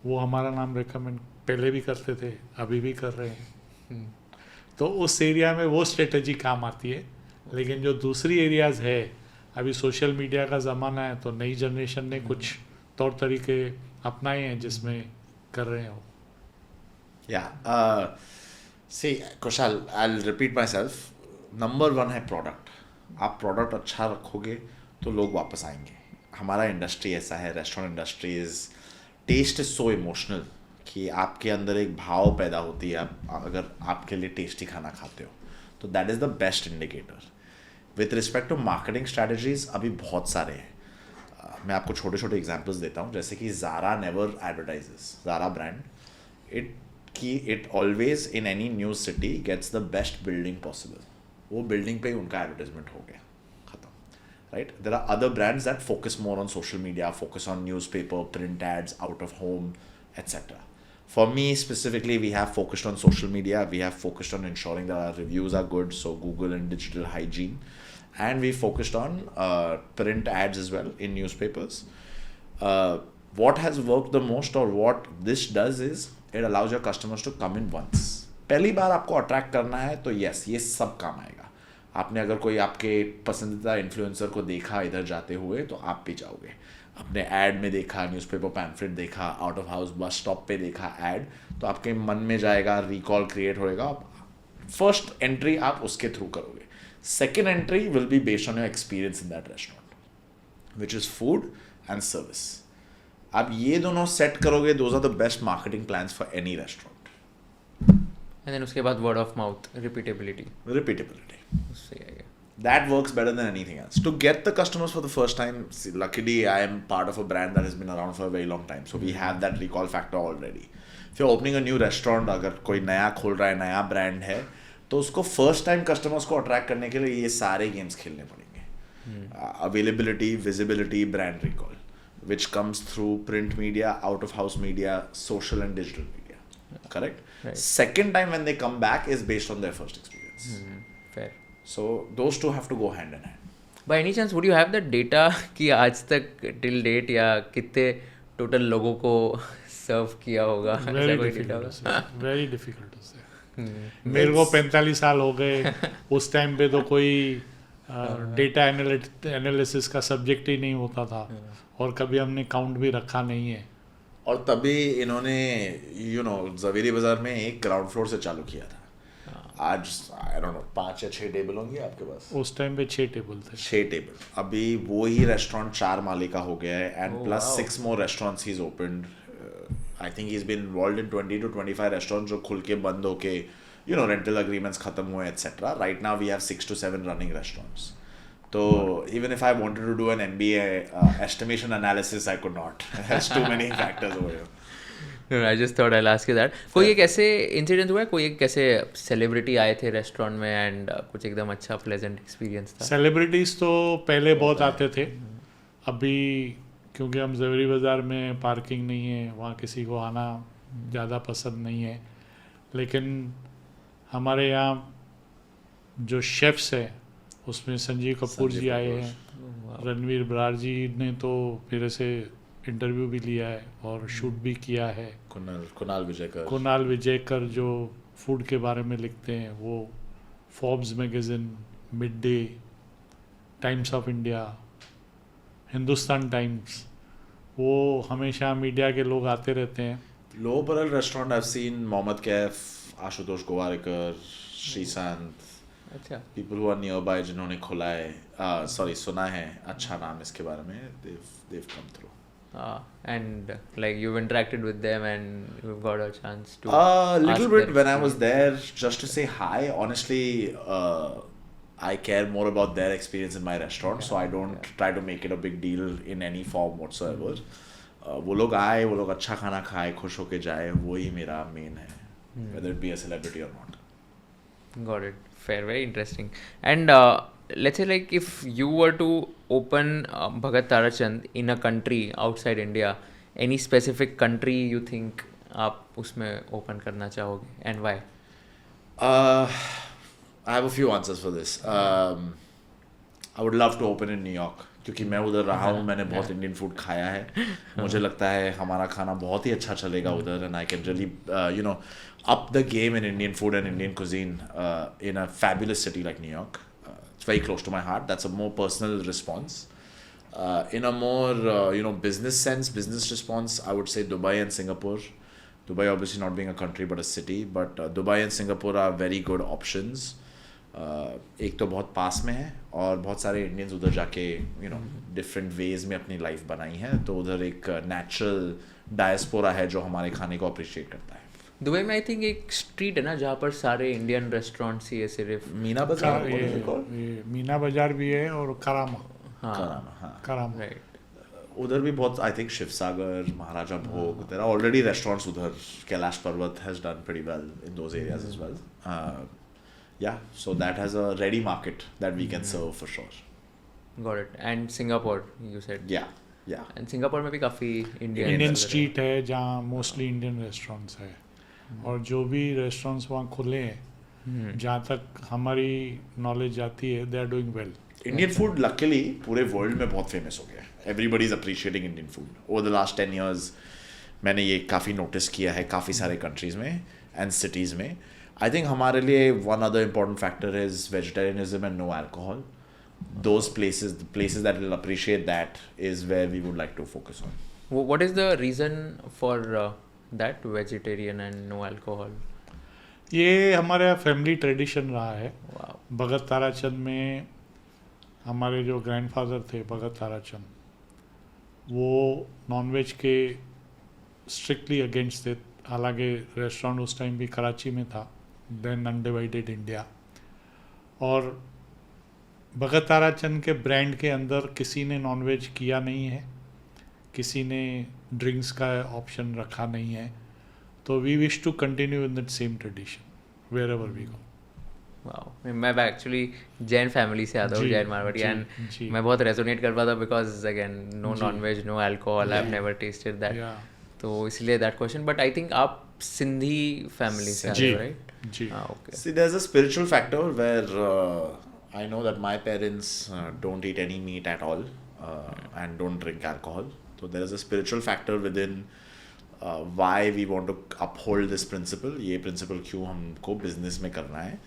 वो हमारा नाम रिकमेंड पहले भी करते थे, अभी भी कर रहे हैं। तो उस एरिया में वो स्ट्रेटजी काम आती है। लेकिन जो दूसरी एरियाज़ है, अभी सोशल मीडिया का ज़माना है, तो नई जनरेशन ने कुछ तौर तरीके अपनाए हैं जिसमें कर रहे हैं वो। Yeah. See, Kushal, I'll repeat myself. Number 1 है प्रोडक्ट। आप प्रोडक्ट अच्छा रखोगे तो लोग वापस आएंगे। हमारा इंडस्ट्री ऐसा है, restaurant industry is, taste is so emotional कि आपके अंदर एक भाव पैदा होती है आप अगर आपके लिए टेस्टी खाना खाते हो, तो that is the best indicator. With respect to marketing strategies अभी बहुत सारे हैं। मैं आपको छोटे छोटे एग्जांपल्स देता हूँ, जैसे कि Zara never advertises, Zara brand it always in any new city gets the best building possible. वो बिल्डिंग पे ही उनका एडवर्टाइजमेंट हो गया, खत्म, right? There are other brands that focus more on social media, focus on newspaper, print ads, out of home, etc. For me specifically, we have focused on social media. We have focused on ensuring that our reviews are good, so Google and digital hygiene. And we focused on print ads as well in newspapers. What has worked the most, or what this does is, it allows your customers to come in once. पहली बार आपको attract करना है तो yes, ये सब काम आएगा। आपने अगर कोई आपके पसंदीदा इन्फ्लुएंसर को देखा इधर जाते हुए तो आप भी जाओगे। अपने ऐड में देखा, न्यूज़पेपर पैम्फलेट देखा, out of house bus stop पे देखा ऐड, तो आपके मन में जाएगा, रिकॉल क्रिएट होएगा। फर्स्ट एंट्री आप उसके थ्रू करोगे। Second entry will be based on your experience in that restaurant, which is food and service. आप ये दोनों सेट करोगे, those are the best marketing plans for any restaurant. And then उसके बाद word of mouth, repeatability. उससे आएगा। That works better than anything else. To get the customers for the first time, see, luckily I am part of a brand that has been around for a very long time. So we have that recall factor already. If you're opening a new restaurant, अगर कोई नया खोल रहा है, नया brand है, तो उसको first time customers को attract करने के लिए ये सारे games खेलने पड़ेंगे। Availability, visibility, brand recall, which comes through print media, out of house media, social and digital media. Correct? Right. Second time when they come back is based on their first experience. Fair. So those two have to go hand in hand. By any chance would you have the data कि आज तक till date या कितने total लोगों को serve किया होगा? ऐसा कोई data होगा? Very difficult to say. मेरे को 45 साल हो गए, उस टाइम पे तो कोई डेटा एनालिसिस का सब्जेक्ट ही नहीं होता था, और कभी हमने काउंट भी रखा नहीं है। और तभी इन्होंने ज़वेरी बाज़ार में एक ग्राउंड फ्लोर से चालू किया था। आज आई डोंट नो 5 या 6 टेबल होंगे आपके पास। उस टाइम पे 6 टेबल थे। 6 टेबल। अभी वो ही रेस्टोरेंट 4 माले का हो गया है, and plus 6 more restaurants he is opened. I think he is been involved in 20 to 25 restaurants जो खुल के बंद होके रेंटल एग्रीमेंट्स खत्म हुए etcetera. Right now we have 6 to 7 running restaurants. तो even if I wanted to do an MBA estimation analysis, I could not. There's too many factors over here. I just thought I'll ask you that. कोई एक ऐसे incident हुआ है, कोई एक ऐसे celebrity आए थे रेस्टोरेंट में एंड कुछ एकदम अच्छा प्लेजेंट एक्सपीरियंस था? सेलिब्रिटीज़ तो पहले बहुत आते थे, अभी क्योंकि हम ज़वेरी बाज़ार में पार्किंग नहीं है, वहाँ किसी को आना ज़्यादा पसंद नहीं है। लेकिन हमारे यहाँ जो शेफ्स हैं उसमें संजीव कपूर जी आए हैं, रणवीर बरार जी ने तो मेरे से इंटरव्यू भी लिया है और शूट भी किया है। कुणाल विजयकर जो फूड के बारे में लिखते हैं, वो Forbes magazine, mid day, times of India, Hindustan times, वो हमेशा मीडिया के लोग आते रहते हैं। Lower Parel restaurant I have seen Mohammad Kaif, Ashutosh Gowariker, Sreesanth, अच्छा, people who are nearby जिन्होंने खोला है, सॉरी सुना है अच्छा नाम इसके बारे में, they've come through. And like you've interacted with them and you've got a chance to little bit when I was there just to say hi. Honestly, I care more about their experience in my restaurant, so I don't try to make it a big deal in any form whatsoever. वो लोग आए, वो लोग अच्छा खाना खाए, खुश होके जाए, वही मेरा मेन है, whether it be a celebrity or not. Got it. Fair, very interesting. And let's say like if you were to open Bhagat Tarachand in a country outside India, any specific country you think आप उसमें open करना चाहोगे and why? I have a few answers for this. I would love to open in New York क्योंकि मैं उधर रहा हूँ, मैंने बहुत इंडियन फूड खाया है, मुझे लगता है हमारा खाना बहुत ही अच्छा चलेगा उधर, and I can really up the game in Indian food and Indian cuisine in a fabulous city like New York. It's very close to my heart. That's a more personal response. In a more business sense, business response, I would say Dubai and Singapore. Dubai obviously not being a country but a city, but Dubai and Singapore are very good options. एक तो बहुत पास में है और बहुत सारे Indians उधर जाके डिफरेंट वेज में अपनी लाइफ बनाई है, तो उधर एक नेचुरल डायस्पोरा है जो हमारे खाने को अप्रिशिएट करता है. दुबई में आई थिंक एक स्ट्रीट है ना जहाँ पर सारे इंडियन रेस्टोरेंट्स ही है, सिर्फ मीना बाजार, ये मीना बाजार भी है और करामा. करामा राइट. उधर भी बहुत, आई थिंक शिवसागर, महाराजा भोग, देयर आर ऑलरेडी रेस्टोरेंट्स उधर. Kailash Parbat has done pretty well in those areas as well. Yeah, so that has a ready market that we can serve for sure. Got it. And Singapore, you said. Yeah. And Singapore में भी काफ़ी Indian street है जहाँ mostly Indian restaurants है, और जो भी restaurants वहाँ खुले हैं जहाँ तक हमारी नॉलेज जाती है, they are doing well. Indian food luckily पूरे वर्ल्ड में बहुत फेमस हो गया है. Everybody is appreciating Indian food over the last 10 years. मैंने ये काफ़ी नोटिस किया है काफ़ी सारे कंट्रीज़ में एंड सिटीज़ में. I think हमारे लिए one other important factor is vegetarianism and no alcohol. Those places, the places that will appreciate that is where we would like to focus on. What is the reason for that vegetarian and no alcohol? ये हमारा family tradition रहा है. Wow. भगत ताराचंद में हमारे जो grandfather थे भगत ताराचंद, वो nonveg के स्ट्रिक्टली अगेंस्ट थे. हालांकि रेस्टोरेंट उस टाइम भी कराची में था, देन अनडिवाइडेड इंडिया. और भगत ताराचंद के ब्रांड के अंदर किसी ने नॉनवेज किया नहीं है, किसी ने ड्रिंक्स का ऑप्शन रखा नहीं है. तो we wish to continue in that same tradition wherever we go. Wow. मैं एक्चुअली जैन फैमिली से आता हूँ, जैन मारवाड़ी, एंड मैं बहुत रेजोनेट कर पाता because again no nonveg, no alcohol, I have never tasted that. तो इसलिए that question. But I think आप सिंधी फैमिली से आते हो, राइट? जी. Okay. See, there's a spiritual factor where I know that my parents don't eat any meat at all and don't drink alcohol. So there is a spiritual factor within why we want to uphold this principle. ये principle क्यों हमको business में करना है.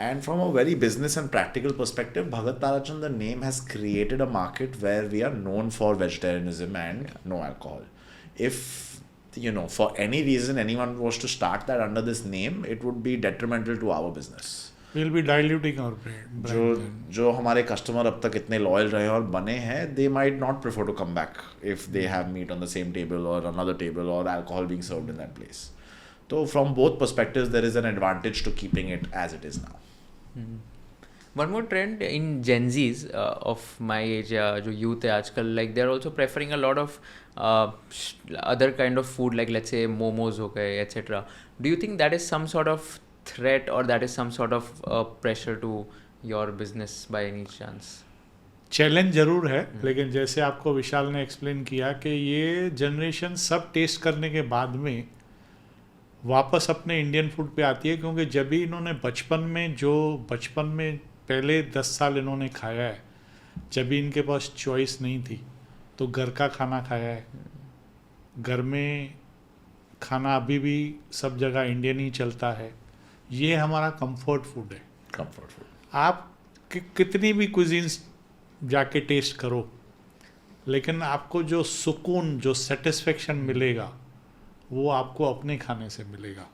And from a very business and practical perspective, Bhagat Tarachand, the name has created a market where we are known for vegetarianism and no alcohol. If for any reason anyone was to start that under this name, it would be detrimental to our business. We'll be diluting our brand. जो हमारे customer अब तक इतने loyal रहे और बने हैं, they might not prefer to come back if they have meat on the same table or another table or alcohol being served in that place. So from both perspectives, there is an advantage to keeping it as it is now. One more trend in Gen Zs of my age, जो youth है आजकल, like they are also preferring a lot of other kind of food, like let's say momos हो गए etc. Do you think that is some sort of threat or that is some sort of pressure to your business by any chance? Challenge ज़रूर है, लेकिन जैसे आपको विशाल ने explain किया कि ये जनरेशन सब टेस्ट करने के बाद में वापस अपने इंडियन फूड पे आती है, क्योंकि जब भी इन्होंने बचपन में पहले 10 साल इन्होंने खाया है, जब भी इनके पास चॉइस नहीं थी तो घर का खाना खाया है. घर में खाना अभी भी सब जगह इंडियन ही चलता है. ये हमारा कंफर्ट फूड है. कंफर्ट फूड आप कितनी भी कुजीन्स जाके टेस्ट करो, लेकिन आपको जो सुकून, जो सेटिस्फेक्शन मिलेगा वो आपको अपने खाने से मिलेगा.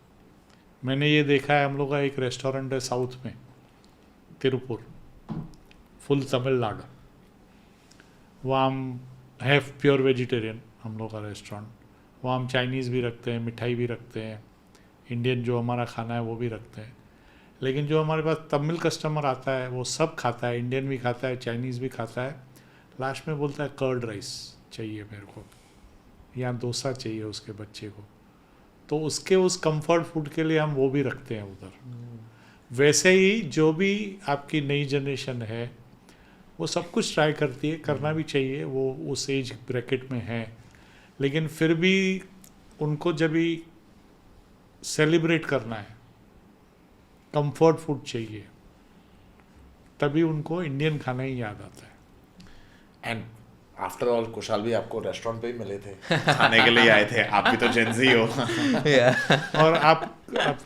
मैंने ये देखा है, हम लोग का एक रेस्टोरेंट है साउथ में, तिरुपुर, फुल तमिलनाडु. वहाँ हम है प्योर वेजिटेरियन हम लोग का रेस्टोरेंट. वहाँ हम चाइनीज़ भी रखते हैं, मिठाई भी रखते हैं, इंडियन जो हमारा खाना है वो भी रखते हैं. लेकिन जो हमारे पास तमिल कस्टमर आता है वो सब खाता है, इंडियन भी खाता है, चाइनीज़ भी खाता है. लास्ट में बोलता है कर्ड राइस चाहिए मेरे को, या डोसा चाहिए उसके बच्चे को. तो उसके उस कंफर्ट फूड के लिए हम वो भी रखते हैं उधर. वैसे ही जो भी आपकी नई जनरेशन है वो सब कुछ ट्राई करती है, करना भी चाहिए, वो उस एज ब्रैकेट में है। लेकिन फिर भी उनको जब भी सेलिब्रेट करना है, कंफर्ट फूड चाहिए, तभी उनको इंडियन खाना ही याद आता है। एंड आफ्टर ऑल कुशाल भी आपको रेस्टोरेंट पे ही मिले थे, खाने के लिए आए थे, आप भी तो जेंजी हो। और आप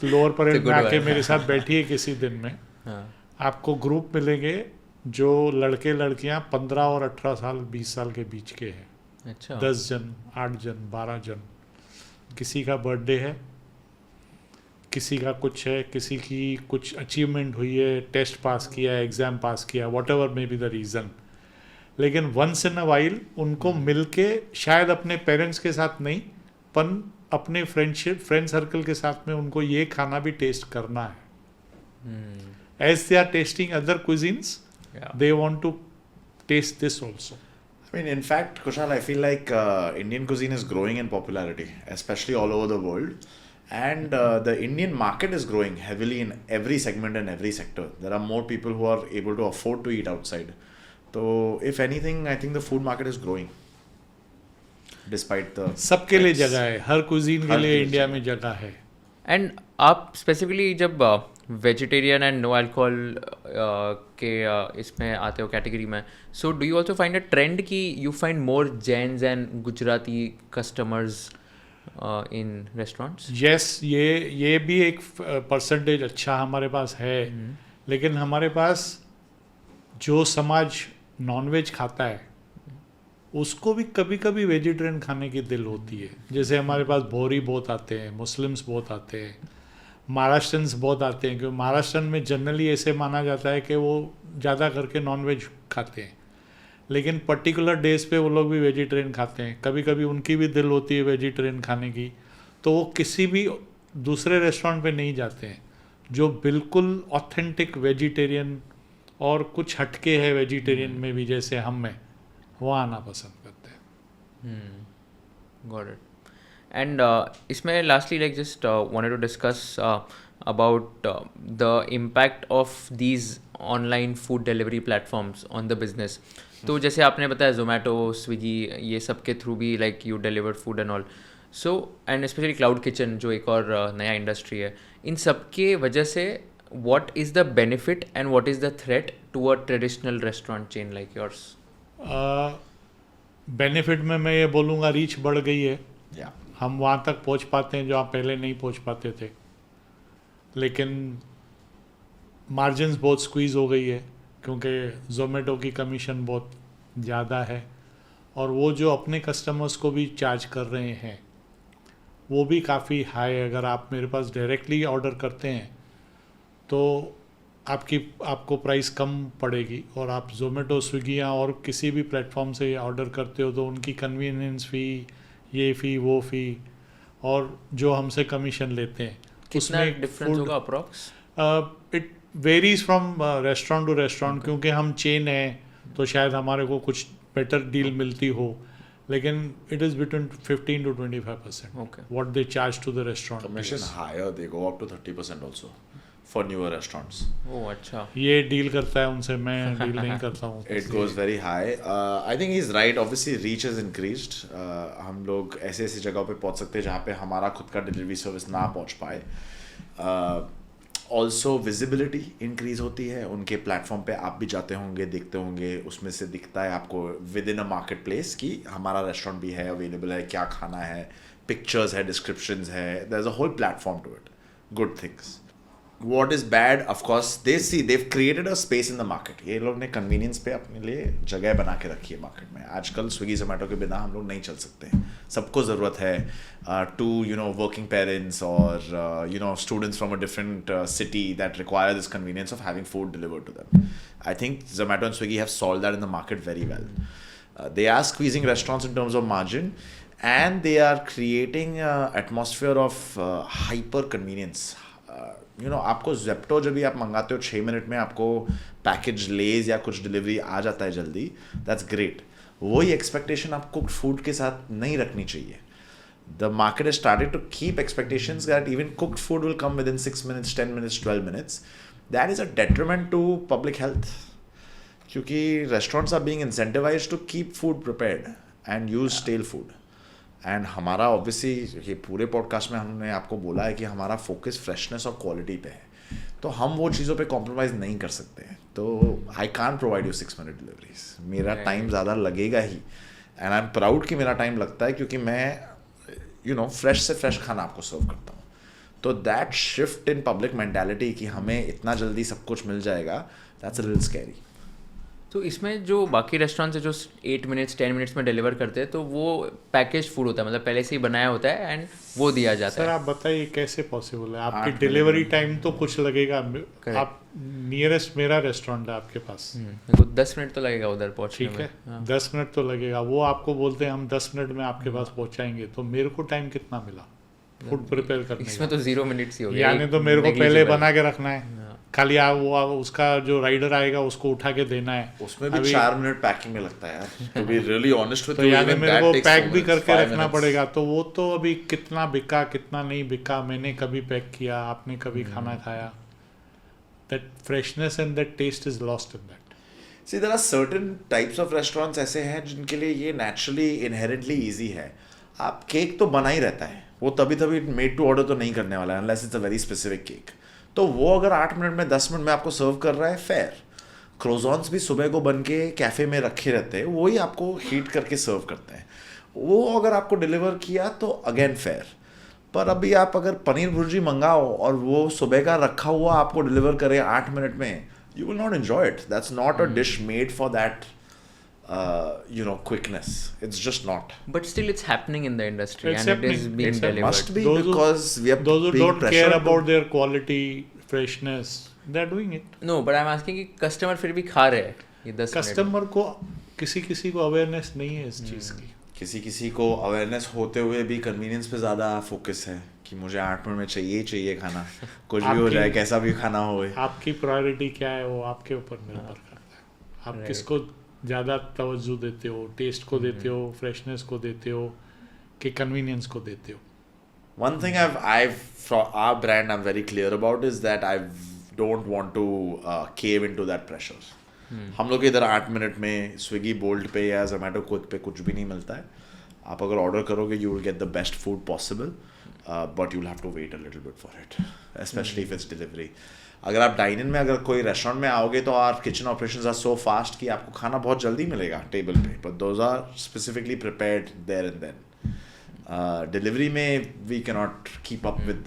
लोअर परेड good में आके one. मेरे साथ बैठिए किसी दिन में, हाँ, आपको ग्रुप मिलेंगे जो लड़के लड़कियां 15 और 18 साल 20 साल के बीच के हैं। अच्छा 10 जन, 8 जन, 12 जन। किसी का बर्थडे है, किसी का कुछ है, किसी की कुछ अचीवमेंट हुई है, टेस्ट पास किया है, एग्ज़ाम पास किया, what ever may be the reason. लेकिन वंस इन अ वाइल उनको मिलके, शायद अपने पेरेंट्स के साथ नहीं, पर अपने फ्रेंड सर्कल के साथ में उनको ये खाना भी टेस्ट करना है। As they are testing other cuisines, they want to taste this also. I mean, in fact, Kushal, I feel like Indian cuisine is growing in popularity, especially all over the world. And the Indian market is growing heavily in every segment and every sector. There are more people who are able to afford to eat outside. So, if anything, I think the food market is growing. Despite the... सबके लिए जगह है, हर cuisine के हर लिए चीज़ India में जगह है। And आप स्पेसिफिकली जब वेजिटेरियन एंड नो अल्कोहल के इसमें आते हो कैटेगरी में, so do you also find a trend कि you find more Jains and Gujarati customers in restaurants? Yes, ये भी एक परसेंटेज अच्छा हमारे पास है। लेकिन हमारे पास जो समाज नॉनवेज खाता है उसको भी कभी कभी वेजिटेरियन खाने की दिल होती है। जैसे हमारे पास भोरी बहुत आते हैं, मुस्लिम्स बहुत आते हैं, महाराष्ट्रन्स बहुत आते हैं, क्योंकि महाराष्ट्रन में जनरली ऐसे माना जाता है कि वो ज़्यादा करके नॉनवेज खाते हैं, लेकिन पर्टिकुलर डेज पे वो लोग भी वेजिटेरियन खाते हैं। कभी कभी उनकी भी दिल होती है वेजिटेरियन खाने की, तो वो किसी भी दूसरे रेस्टोरेंट पे नहीं जाते हैं। जो बिल्कुल ऑथेंटिक वेजिटेरियन और कुछ हटके है वेजिटेरियन में भी, जैसे हम में, वो आना पसंद करते हैं। Got it. एंड इसमें lastly like just wanted to discuss about the impact of these online food delivery platforms on the business. तो जैसे आपने बताया जोमेटो, स्विगी, ये सब के थ्रू भी like you delivered food and all, so and specially cloud kitchen जो एक और नया इंडस्ट्री है, इन सब के वजह से what is the benefit and what is the threat to a traditional restaurant chain like yours? Benefit में मैं ये बोलूँगा रीच बढ़ गई है। Yeah. हम वहाँ तक पहुँच पाते हैं जो आप पहले नहीं पहुँच पाते थे। लेकिन मार्जिन्स बहुत स्क्वीज़ हो गई है, क्योंकि ज़ोमेटो की कमीशन बहुत ज़्यादा है, और वो जो अपने कस्टमर्स को भी चार्ज कर रहे हैं वो भी काफ़ी हाई है। अगर आप मेरे पास डायरेक्टली ऑर्डर करते हैं तो आपको प्राइस कम पड़ेगी, और आप ज़ोमेटो, स्विगी या और किसी भी प्लेटफॉर्म से ऑर्डर करते हो तो उनकी कन्वीनियंस फ़ी, ये फ़ी, वो फ़ी, और जो हमसे कमीशन लेते हैं कितना डिफरेंस होगा approx? It varies from restaurant to restaurant, क्योंकि हम चेन हैं तो शायद हमारे को कुछ बेटर डील मिलती हो, लेकिन it is between 15 to 25% Okay. what they charge to the restaurant. Commission higher, they go up to 30% also for newer restaurants. ओह अच्छा। ये डील करता है उनसे, मैं डील नहीं करता हूँ। It goes very high. I think he's right. Obviously, reach has increased. हम लोग ऐसे ऐसी जगहों पे पहुँच सकते हैं जहाँ पे हमारा खुद का डिलीवरी सर्विस ना पहुँच पाए। ऑल्सो विजिबिलिटी इंक्रीज होती है उनके प्लेटफॉर्म पे। आप भी जाते होंगे, देखते होंगे, उसमें से दिखता है आपको with in a market place कि हमारा रेस्टोरेंट भी है, अवेलेबल है, क्या खाना है, पिक्चर्स है, डिस्क्रिप्शंस है, there is a whole platform to it, good things. What is bad, of course, they've created a space in the market. ये लोग ने convenience पे अपने लिए जगह बना के रखी है मार्केट में। आजकल स्विगी जोमेटो के बिना हम लोग नहीं चल सकते हैं। सबको ज़रूरत है to working parents or students from a different city that require this convenience of having food delivered to them. I think Zomato and Swiggy have solved that in the market very well. They are squeezing restaurants in terms of margin, and they are creating an atmosphere of hyper convenience. आपको Zepto जब भी आप मंगाते हो 6 minute में आपको package लेज या कुछ डिलीवरी आ जाता है जल्दी, दैट्स ग्रेट। वही एक्सपेक्टेशन आप कुक्ड फूड के साथ नहीं रखनी चाहिए। The market has started to keep expectations that even cooked food will come within 6 minutes, 10 minutes, 12 minutes. That is a detriment to public health. क्योंकि restaurants are being incentivized to keep food prepared and use stale food. And हमारा obviously ये पूरे podcast में हमने आपको बोला है कि हमारा फोकस फ्रेशनेस और क्वालिटी पे है, तो हम वो चीज़ों पे कॉम्प्रोमाइज़ नहीं कर सकते हैं. तो I can't provide you 6 minute deliveries. मेरा टाइम ज़्यादा लगेगा ही, एंड आई एम प्राउड कि मेरा टाइम लगता है क्योंकि मैं फ्रेश से फ्रेश खाना आपको सर्व करता हूँ. तो that shift in public mentality कि हमें इतना जल्दी सब कुछ मिल जाएगा, दैट्स अ लिटिल स्कैरी. तो इसमें जो बाकी रेस्टोरेंट्स है जो 8 मिनट्स 10 मिनट्स में डिलीवर करते हैं, तो वो पैकेज फूड होता है, मतलब पहले से ही बनाया होता है एंड वो दिया जाता सर है. आप बताइए कैसे पॉसिबल है? आपकी डिलीवरी टाइम तो कुछ लगेगा. आप नियरेस्ट मेरा रेस्टोरेंट है आपके पास, मेरे को 10 मिनट तो लगेगा उधर पहुंचने ठीक में. है, हाँ. 10 मिनट तो लगेगा. वो आपको बोलते हैं हम 10 मिनट में आपके पास पहुंचाएंगे, तो मेरे को टाइम कितना मिला फूड प्रिपेयर करने इसमें का? तो 0 मिनट्स ही हो गया. यानी तो मेरे को पहले negligible. बना के रखना है, खाली वो उसका जो राइडर आएगा उसको उठा के देना है. उसमें भी 4 मिनट पैकिंग में लगता है यार. To be really honest with तो यू, यानी मेरे को पैक भी करके 5 रखना minutes. पड़ेगा. तो वो तो अभी कितना बिका कितना नहीं बिका, मैंने कभी पैक किया, आपने कभी खाना खाया, that freshness and that taste is lost in that. See, there are certain types of restaurants ऐसे हैं जिनके लिए ये naturally inherently easy है. आप केक तो बना ही रहता है, वो तभी मेड टू ऑर्डर तो नहीं करने वाला है unless it's a very specific cake. तो वो अगर 8 मिनट में 10 मिनट में आपको सर्व कर रहा है, फेयर. क्रोजॉन्स भी सुबह को बन के कैफ़े में रखे रहते हैं, वही आपको हीट करके सर्व करते हैं. वो अगर आपको डिलीवर किया तो अगेन फेयर. पर अभी आप अगर पनीर भुर्जी मंगाओ और वो सुबह का रखा हुआ आपको डिलीवर करे 8 मिनट में, you will not enjoy it. That's not a dish made for that quickness. It's just not. But still it's happening in the industry It's and it is happening. being It delivered. must be Those who- because we are Those who being don't care pressured about their quality, freshness, they're doing it. No, but I'm asking कि customer फिर भी खा रहे हैं ये 10 minute. Customer को किसी को अवेयरनेस नहीं है इस चीज़ की. किसी को अवेयरनेस होते हुए भी कन्वीनियंस पे ज़्यादा फोकस है कि मुझे 8 मिनट में चाहिए खाना, कुछ भी हो जाए, कैसा भी खाना हो. आपकी प्रायोरिटी क्या है वो आपके ऊपर निर्भर करता है. आप किसको ज़्यादा तवज्जो देते हो, टेस्ट को देते हो, फ्रेशनेस को देते हो, कि कन्वीनियंस को देते हो. One thing I've from our brand I'm very clear about is that I don't want to cave into that pressure. हम लोग इधर 8 मिनट में स्विगी बोल्ट पे या जोमेटो क्विक पे कुछ भी नहीं मिलता है. आप अगर ऑर्डर करोगे you will get the best food possible, but you will have to wait a little bit for it, specially if it's delivery. अगर आप डाइन इन में अगर कोई रेस्टोरेंट में आओगे तो our kitchen operations are so fast कि आपको खाना बहुत जल्दी मिलेगा टेबल पे, but those are specifically prepared there and then. Delivery में we can not keep up with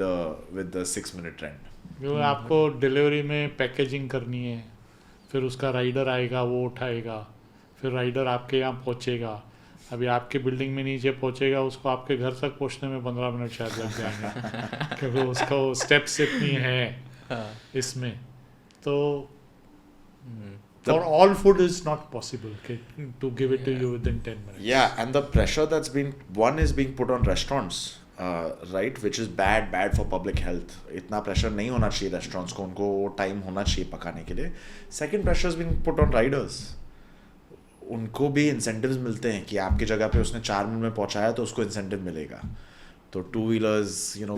the 6 minute trend. क्योंकि आपको डिलीवरी में पैकेजिंग करनी है, फिर उसका राइडर आएगा वो उठाएगा, फिर राइडर आपके यहाँ पहुँचेगा. अभी आपके बिल्डिंग में नीचे पहुँचेगा, उसको आपके घर तक पहुँचने में 15 मिनट शायद लग जाएंगे क्योंकि उसका वो स्टेप्स इतनी है इसमें. तो for all food is not possible to give it to you within 10 minutes. Yeah, and the pressure that's being put on restaurants, right, which is bad for public health. इतना pressure नहीं होना चाहिए restaurants को, उनको time होना चाहिए पकाने के लिए. Second pressure is being put on riders. उनको भी incentives मिलते हैं कि आपकी जगह पे उसने 4 मिनट में पहुंचाया तो उसको incentive मिलेगा. तो 2-wheelers,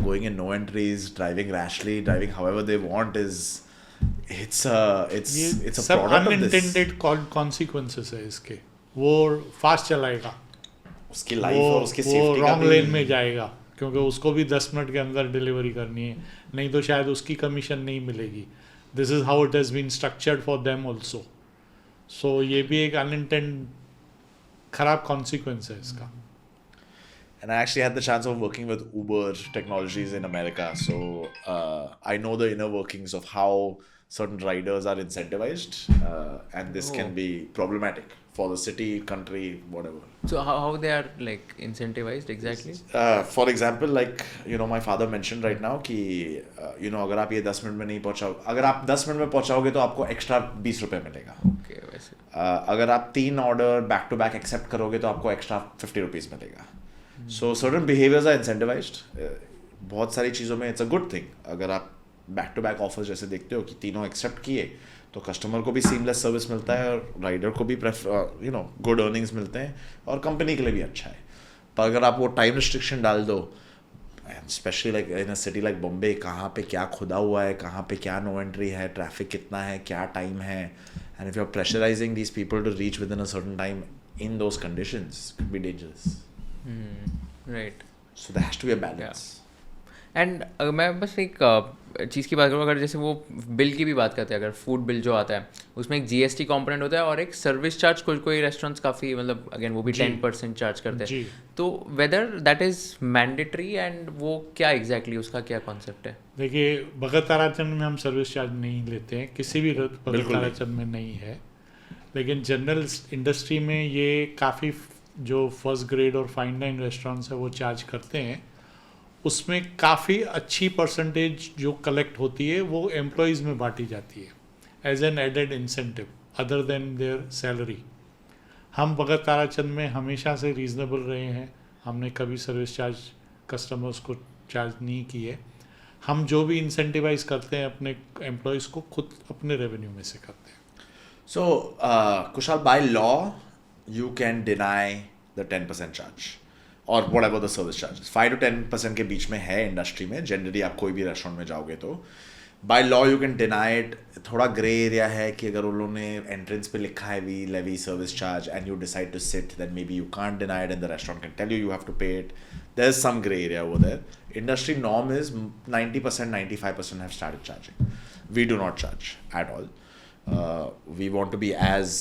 going in no entries, driving rashly, driving however they want it's a सब product of this. unintended consequences है इसके. वो फास्ट चलाएगा, उसकी लाइफ और उसकी सेफ्टी का रॉन्ग भी लेन में जाएगा क्योंकि उसको भी 10 मिनट के अंदर डिलीवरी करनी है, नहीं तो शायद उसकी कमीशन नहीं मिलेगी. This is how it has been structured for them also. So ये भी एक अनइंटेंड खराब कॉन्सिक्वेंस है इसका. And I actually had the chance of working with Uber Technologies in America, so I know the inner workings of how certain riders are incentivized, and this can be problematic for the city, country, whatever. So how they are like incentivized exactly? For example, like my father mentioned right now कि अगर आप ये 10 minute में नहीं पहुंचाओ, अगर आप 10 minute में पहुंचाओगे तो आपको एक्स्ट्रा 20 रुपये मिलेगा. Okay, वैसे. अगर आप 3 order back to back accept करोगे तो आपको एक्स्ट्रा 50 रुपीज़ मिलेगा. So certain behaviors are incentivized. बहुत सारी चीज़ों में it's a good thing. अगर आप बैक टू बैक ऑफर्स जैसे देखते हो कि तीनों एक्सेप्ट किए तो कस्टमर को भी सीमलेस सर्विस मिलता है और राइडर को भी गुड अर्निंग्स मिलते हैं और कंपनी के लिए भी अच्छा है. पर अगर आप वो टाइम रिस्ट्रिक्शन डाल दो, specially like in a city like Bombay, कहाँ पे क्या खुदा हुआ है, कहाँ पे क्या नो एंट्री है, ट्रैफिक कितना है, क्या टाइम है, And if you're pressurizing these people to reach within a certain time in those conditions, it could be dangerous. Right. So there has to be a balance. And मैं बस एक चीज़ की बात करूँ, अगर जैसे वो बिल की भी बात करते हैं, अगर फूड बिल जो आता है उसमें एक जीएसटी कंपोनेंट होता है और एक सर्विस चार्ज कोई रेस्टोरेंट्स काफ़ी मतलब अगेन वो भी 10% चार्ज करते हैं. तो whether that is mandatory and वो क्या एग्जैक्टली उसका क्या कॉन्सेप्ट है? देखिए, भगत ताराचंद में हम सर्विस चार्ज नहीं लेते हैं, किसी भी भगत ताराचंद में नहीं है. लेकिन जनरल इंडस्ट्री में ये काफ़ी जो फर्स्ट ग्रेड और फाइन डाइन रेस्टोरेंट्स है वो चार्ज करते हैं. उसमें काफ़ी अच्छी परसेंटेज जो कलेक्ट होती है वो एम्प्लॉयज़ में बांटी जाती है as an added incentive other than their salary. हम भगत ताराचंद में हमेशा से रीज़नेबल रहे हैं, हमने कभी सर्विस चार्ज कस्टमर्स को चार्ज नहीं किए. हम जो भी इंसेंटिवाइज करते हैं अपने एम्प्लॉयज़ को खुद अपने रेवेन्यू में से करते हैं. So, Kushal, by law, you can deny the 10% charge or whatever the service charge is. 5 to 10% के बीच में है इंडस्ट्री में. जनरली आप कोई भी रेस्टोरेंट में जाओगे तो by law you can deny it. थोड़ा ग्रे एरिया है कि अगर उन्होंने एंट्रेंस पे लिखा है we levy service charge and you decide to sit, then maybe you can't deny it and the restaurant can tell you have to pay it. There is some grey area over there. Industry norm is 90%, 95% have started charging. We do not charge at all. We want to be as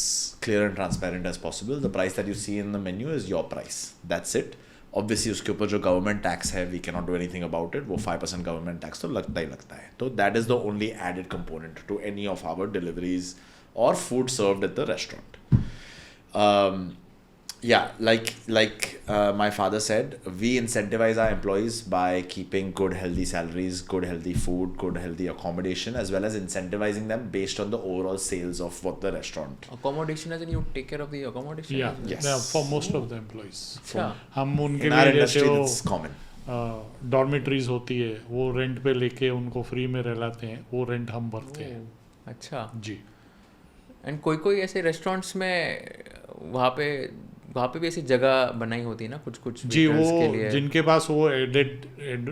clear and transparent as possible. The price that you see in the menu is your price. That's it. Obviously उसके ऊपर जो government tax है we cannot do anything about it. वो 5% government tax तो लगता ही लगता है. तो that is the only added component to any of our deliveries or food served at the restaurant. Yeah, like my father said, we incentivize our employees by keeping good healthy salaries, good healthy food, good healthy accommodation, as well as incentivizing them based on the overall sales of what the restaurant. Accommodation as in you take care of the accommodation? Yeah, yes. For most of the employees. अच्छा. हम उनके In our लिए जैसे industry, वो it's common. Dormitories होती है वो rent पे लेके उनको फ्री में रहलाते हैं, वो रेंट हम भरते हैं. अच्छा जी. एंड कोई ऐसे रेस्टोरेंट्स में वहाँ पे भी ऐसी जगह बनाई होती है ना कुछ जी. waiters के वो लिए. जिनके पास वो एडेड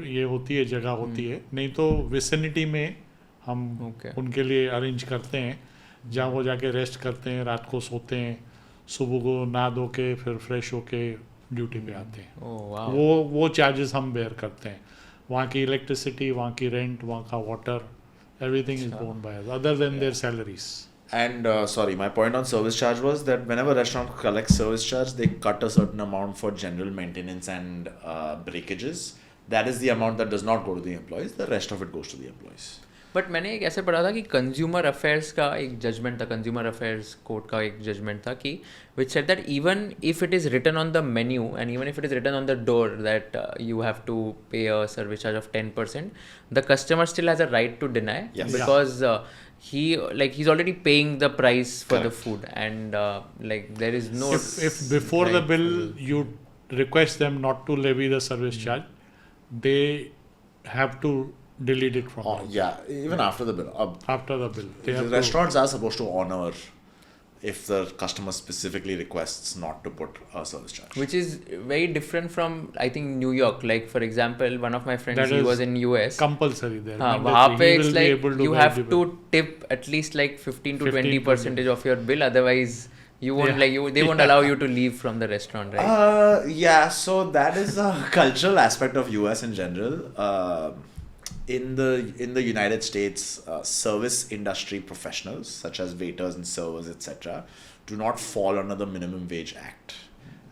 ये होती है जगह होती है, नहीं तो विसिनिटी में हम उनके लिए अरेंज करते हैं जहाँ वो जाके रेस्ट करते हैं, रात को सोते हैं, सुबह को नहा धो के फिर फ्रेश होके ड्यूटी पे आते हैं. वो चार्जेस हम बेयर करते हैं. वहाँ की इलेक्ट्रिसिटी, वहाँ की रेंट, वहाँ का water, everything is borne by us other than their salaries. And sorry, my point on service charge was that whenever restaurant collects service charge, they cut a certain amount for general maintenance and breakages. That is the amount that does not go to the employees. The rest of it goes to the employees. But मैंने एक ऐसे पढ़ा था कि consumer affairs का एक judgment था, consumer affairs court का एक जजमेंट था कि which said that even if it is written on the menu and even if it is written on the door that you have to pay a service charge of 10%, the customer still has a right to deny because he's already paying the price for the food and there is no if before the bill you request them not to levy the service charge, they have to delete it from us. Yeah, even after the bill. After the bill, The restaurants are supposed to honor if the customer specifically requests not to put a service charge. Which is very different from, I think, New York. Like, for example, one of my friends, That he is was in US. Compulsory there. वहाँ पे He it's will be like able to you pay have the to bill. tip at least like 15 to 20% of your bill. Otherwise, you won't they won't allow you to leave from the restaurant, right? Yeah, so that is a cultural aspect of US in general. In the United States, service industry professionals such as waiters and servers, etc., do not fall under the Minimum Wage Act.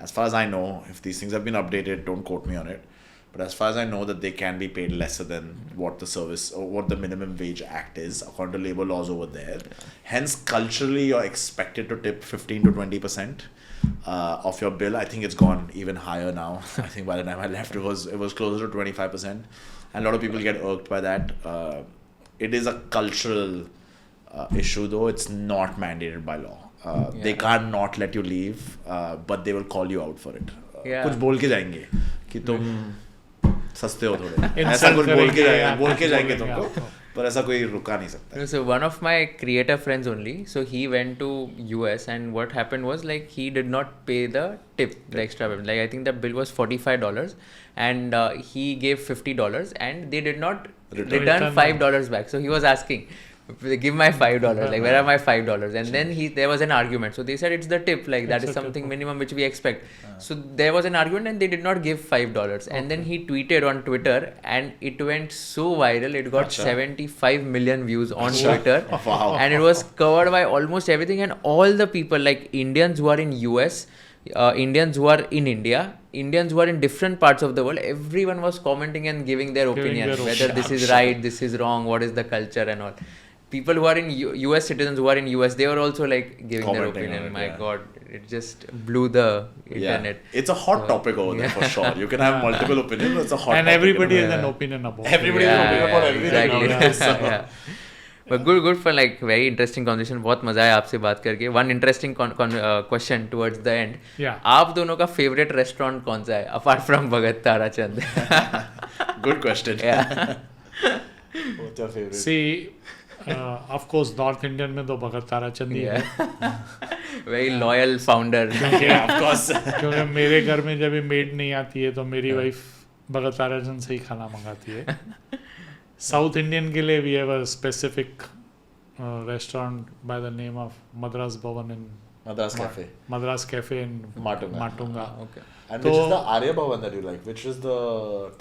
As far as I know, if these things have been updated, don't quote me on it. But as far as I know, that they can be paid lesser than what the service or what the Minimum Wage Act is according to labor laws over there. Hence, culturally, you're expected to tip 15 to 20% of your bill. I think it's gone even higher now. I think by the time I left, it was closer to 25%. And a lot of people get irked by that. It is a cultural issue, though. It's not mandated by law. They can't not let you leave, but they will call you out for it. कुछ बोल के जाएंगे कि तुम सस्ते हो थोड़े, ऐसा कुछ बोल के जाएंगे तुमको, पर ऐसा कोई रुका नहीं सकता. So one of my creator friends only, so he went to US and what happened was like he did not pay the tip, the extra payment. Like I think the bill was $45 and he gave $50 and they did not return $5 back. So he was asking, give my $5, like where are my $5? And then there was an argument. So they said it's the tip, like that It's is a tip, something okay. minimum which we expect. So there was an argument and they did not give $5. And then he tweeted on Twitter and it went so viral. It got 75 million views on Twitter. Wow. And it was covered by almost everything, and all the people, like Indians who are in US, Indians who are in India, Indians who are in different parts of the world, everyone was commenting and giving their opinion, their whether this is right, this is wrong, what is the culture and all. People who are in US citizens who are in US, they were also like giving their Commenting opinion. on it, My yeah. God, it just blew the internet. It's a hot topic over there for sure. You can have multiple opinions, but it's a hot And topic. everybody you know? has an opinion about it. Everybody has an opinion about everything exactly. nowadays, so. Yeah. But good for like very interesting conversation. बहुत मजा आया आपसे बात करके. One interesting question towards the end. Yeah. आप दोनों का favorite restaurant कौन सा है apart from Bhagat Tarachand? Good question. Yeah. What's your favorite? See, of course, North Indian में तो भगत ताराचंद ही है. Yeah. Very loyal founder. Yeah, of course. क्योंकि मेरे घर में जब भी मेड नहीं आती है तो मेरी वाइफ भगत ताराचंद से ही खाना मंगाती है. साउथ इंडियन के लिए we have a specific restaurant by the name of Madras Bhavan in Madras Cafe. Madras cafe in Matunga. Matunga. Okay. And तो- which is the Arya Bhavan that you like? Which is the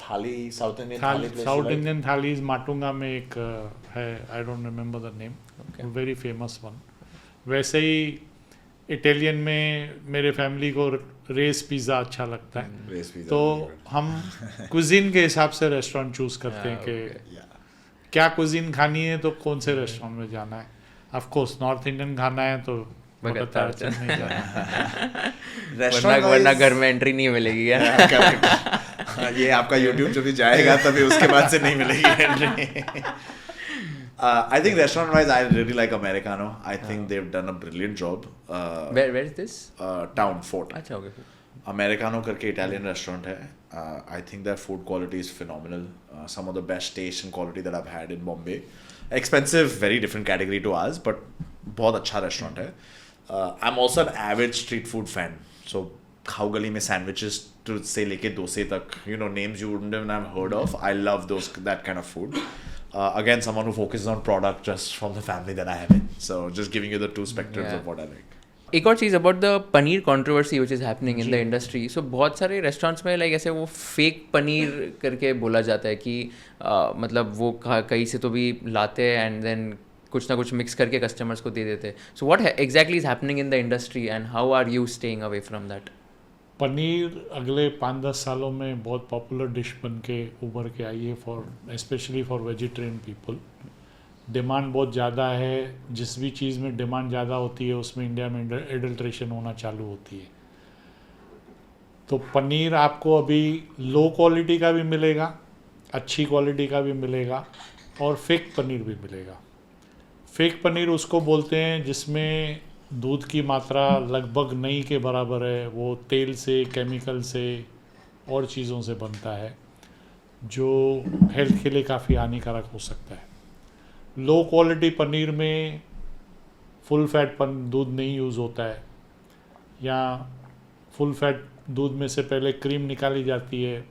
thali, South Indian thali place you south like? Indian thalis Matunga में एक है, I don't remember the name, Okay. Very famous one. वैसे ही Italian में मेरे family को race pizza अच्छा लगता है. Race pizza. तो हम कुजिन के हिसाब से रेस्टोरेंट चूज करते हैं कि Yeah. क्या कुजिन खानी है तो कौन से रेस्टोरेंट में जाना है. ऑफ कोर्स नॉर्थ इंडियन खाना है तो भगत ताराचंद नहीं जाना है. Restaurant वरना wise- घर में एंट्री नहीं मिलेगी यार. Yeah, correct. हाँ, ये आपका YouTube जब भी जाएगा तभी उसके बाद से नहीं मिलेगी entry. I think restaurant wise I really like Americano. I think they've done a brilliant job. Where is this? Town Fort. अच्छा okay. Americano करके Italian restaurant है. I think their food quality is phenomenal. Some of the best taste and quality that I've had in Bombay. Expensive, very different category to ours, but बहुत अच्छा restaurant है. I'm also an avid street food fan. So खाओ गली में sandwiches से लेके डोसे तक, you know, names you wouldn't even have heard of. I love that kind of food. Again, someone who focuses on product just from the family that I have in. So just giving you the two spectrums Yeah. of what I like. एक और चीज़ about the paneer controversy which is happening in the industry. So बहुत सारे restaurants में like ऐसे वो fake paneer करके बोला जाता है कि मतलब वो कहीं से तो भी लाते हैं एंड देन कुछ ना कुछ मिक्स करके कस्टमर्स को दे देते हैं. So what exactly is happening in the industry and how are you staying away from that? Paneer अगले 5-10 सालों में बहुत पॉपुलर डिश बन के उभर के आई है for specially for vegetarian people. Demand बहुत ज़्यादा है. जिस भी चीज़ में डिमांड ज़्यादा होती है उसमें इंडिया में एडल्ट्रेशन होना चालू होती है. तो पनीर आपको अभी लो क्वालिटी का भी मिलेगा, अच्छी क्वालिटी का भी मिलेगा और फेक पनीर भी मिलेगा. फेक पनीर उसको बोलते हैं जिसमें दूध की मात्रा लगभग नहीं के बराबर है. वो तेल से, केमिकल से और चीज़ों से बनता है जो हेल्थ के लिए काफ़ी हानिकारक हो सकता है. लो क्वालिटी पनीर में फुल फैट दूध नहीं यूज़ होता है, या फुल फैट दूध में से पहले क्रीम निकाली जाती है,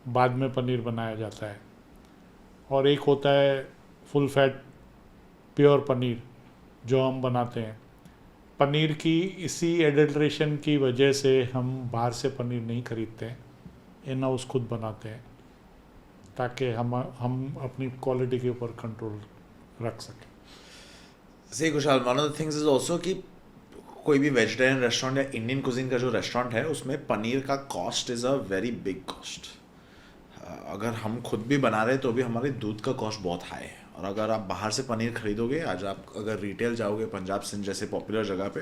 बाद में पनीर बनाया जाता है. और एक होता है फुल फैट प्योर पनीर जो हम बनाते हैं. पनीर की इसी एडल्ट्रेशन की वजह से हम बाहर से पनीर नहीं खरीदते हैं, इन हाउस खुद बनाते हैं ताकि हम अपनी क्वालिटी के ऊपर कंट्रोल रख सकें. See Kushal, one of the things is also कि कोई भी वेजिटेरियन रेस्टोरेंट या इंडियन कुजिन का जो रेस्टोरेंट है उसमें पनीर का cost is a very big cost. अगर हम खुद भी बना रहे तो भी हमारे दूध का कॉस्ट बहुत हाई है. और अगर आप बाहर से पनीर खरीदोगे, आज आप अगर रिटेल जाओगे पंजाब सिंध जैसे पॉपुलर जगह पे,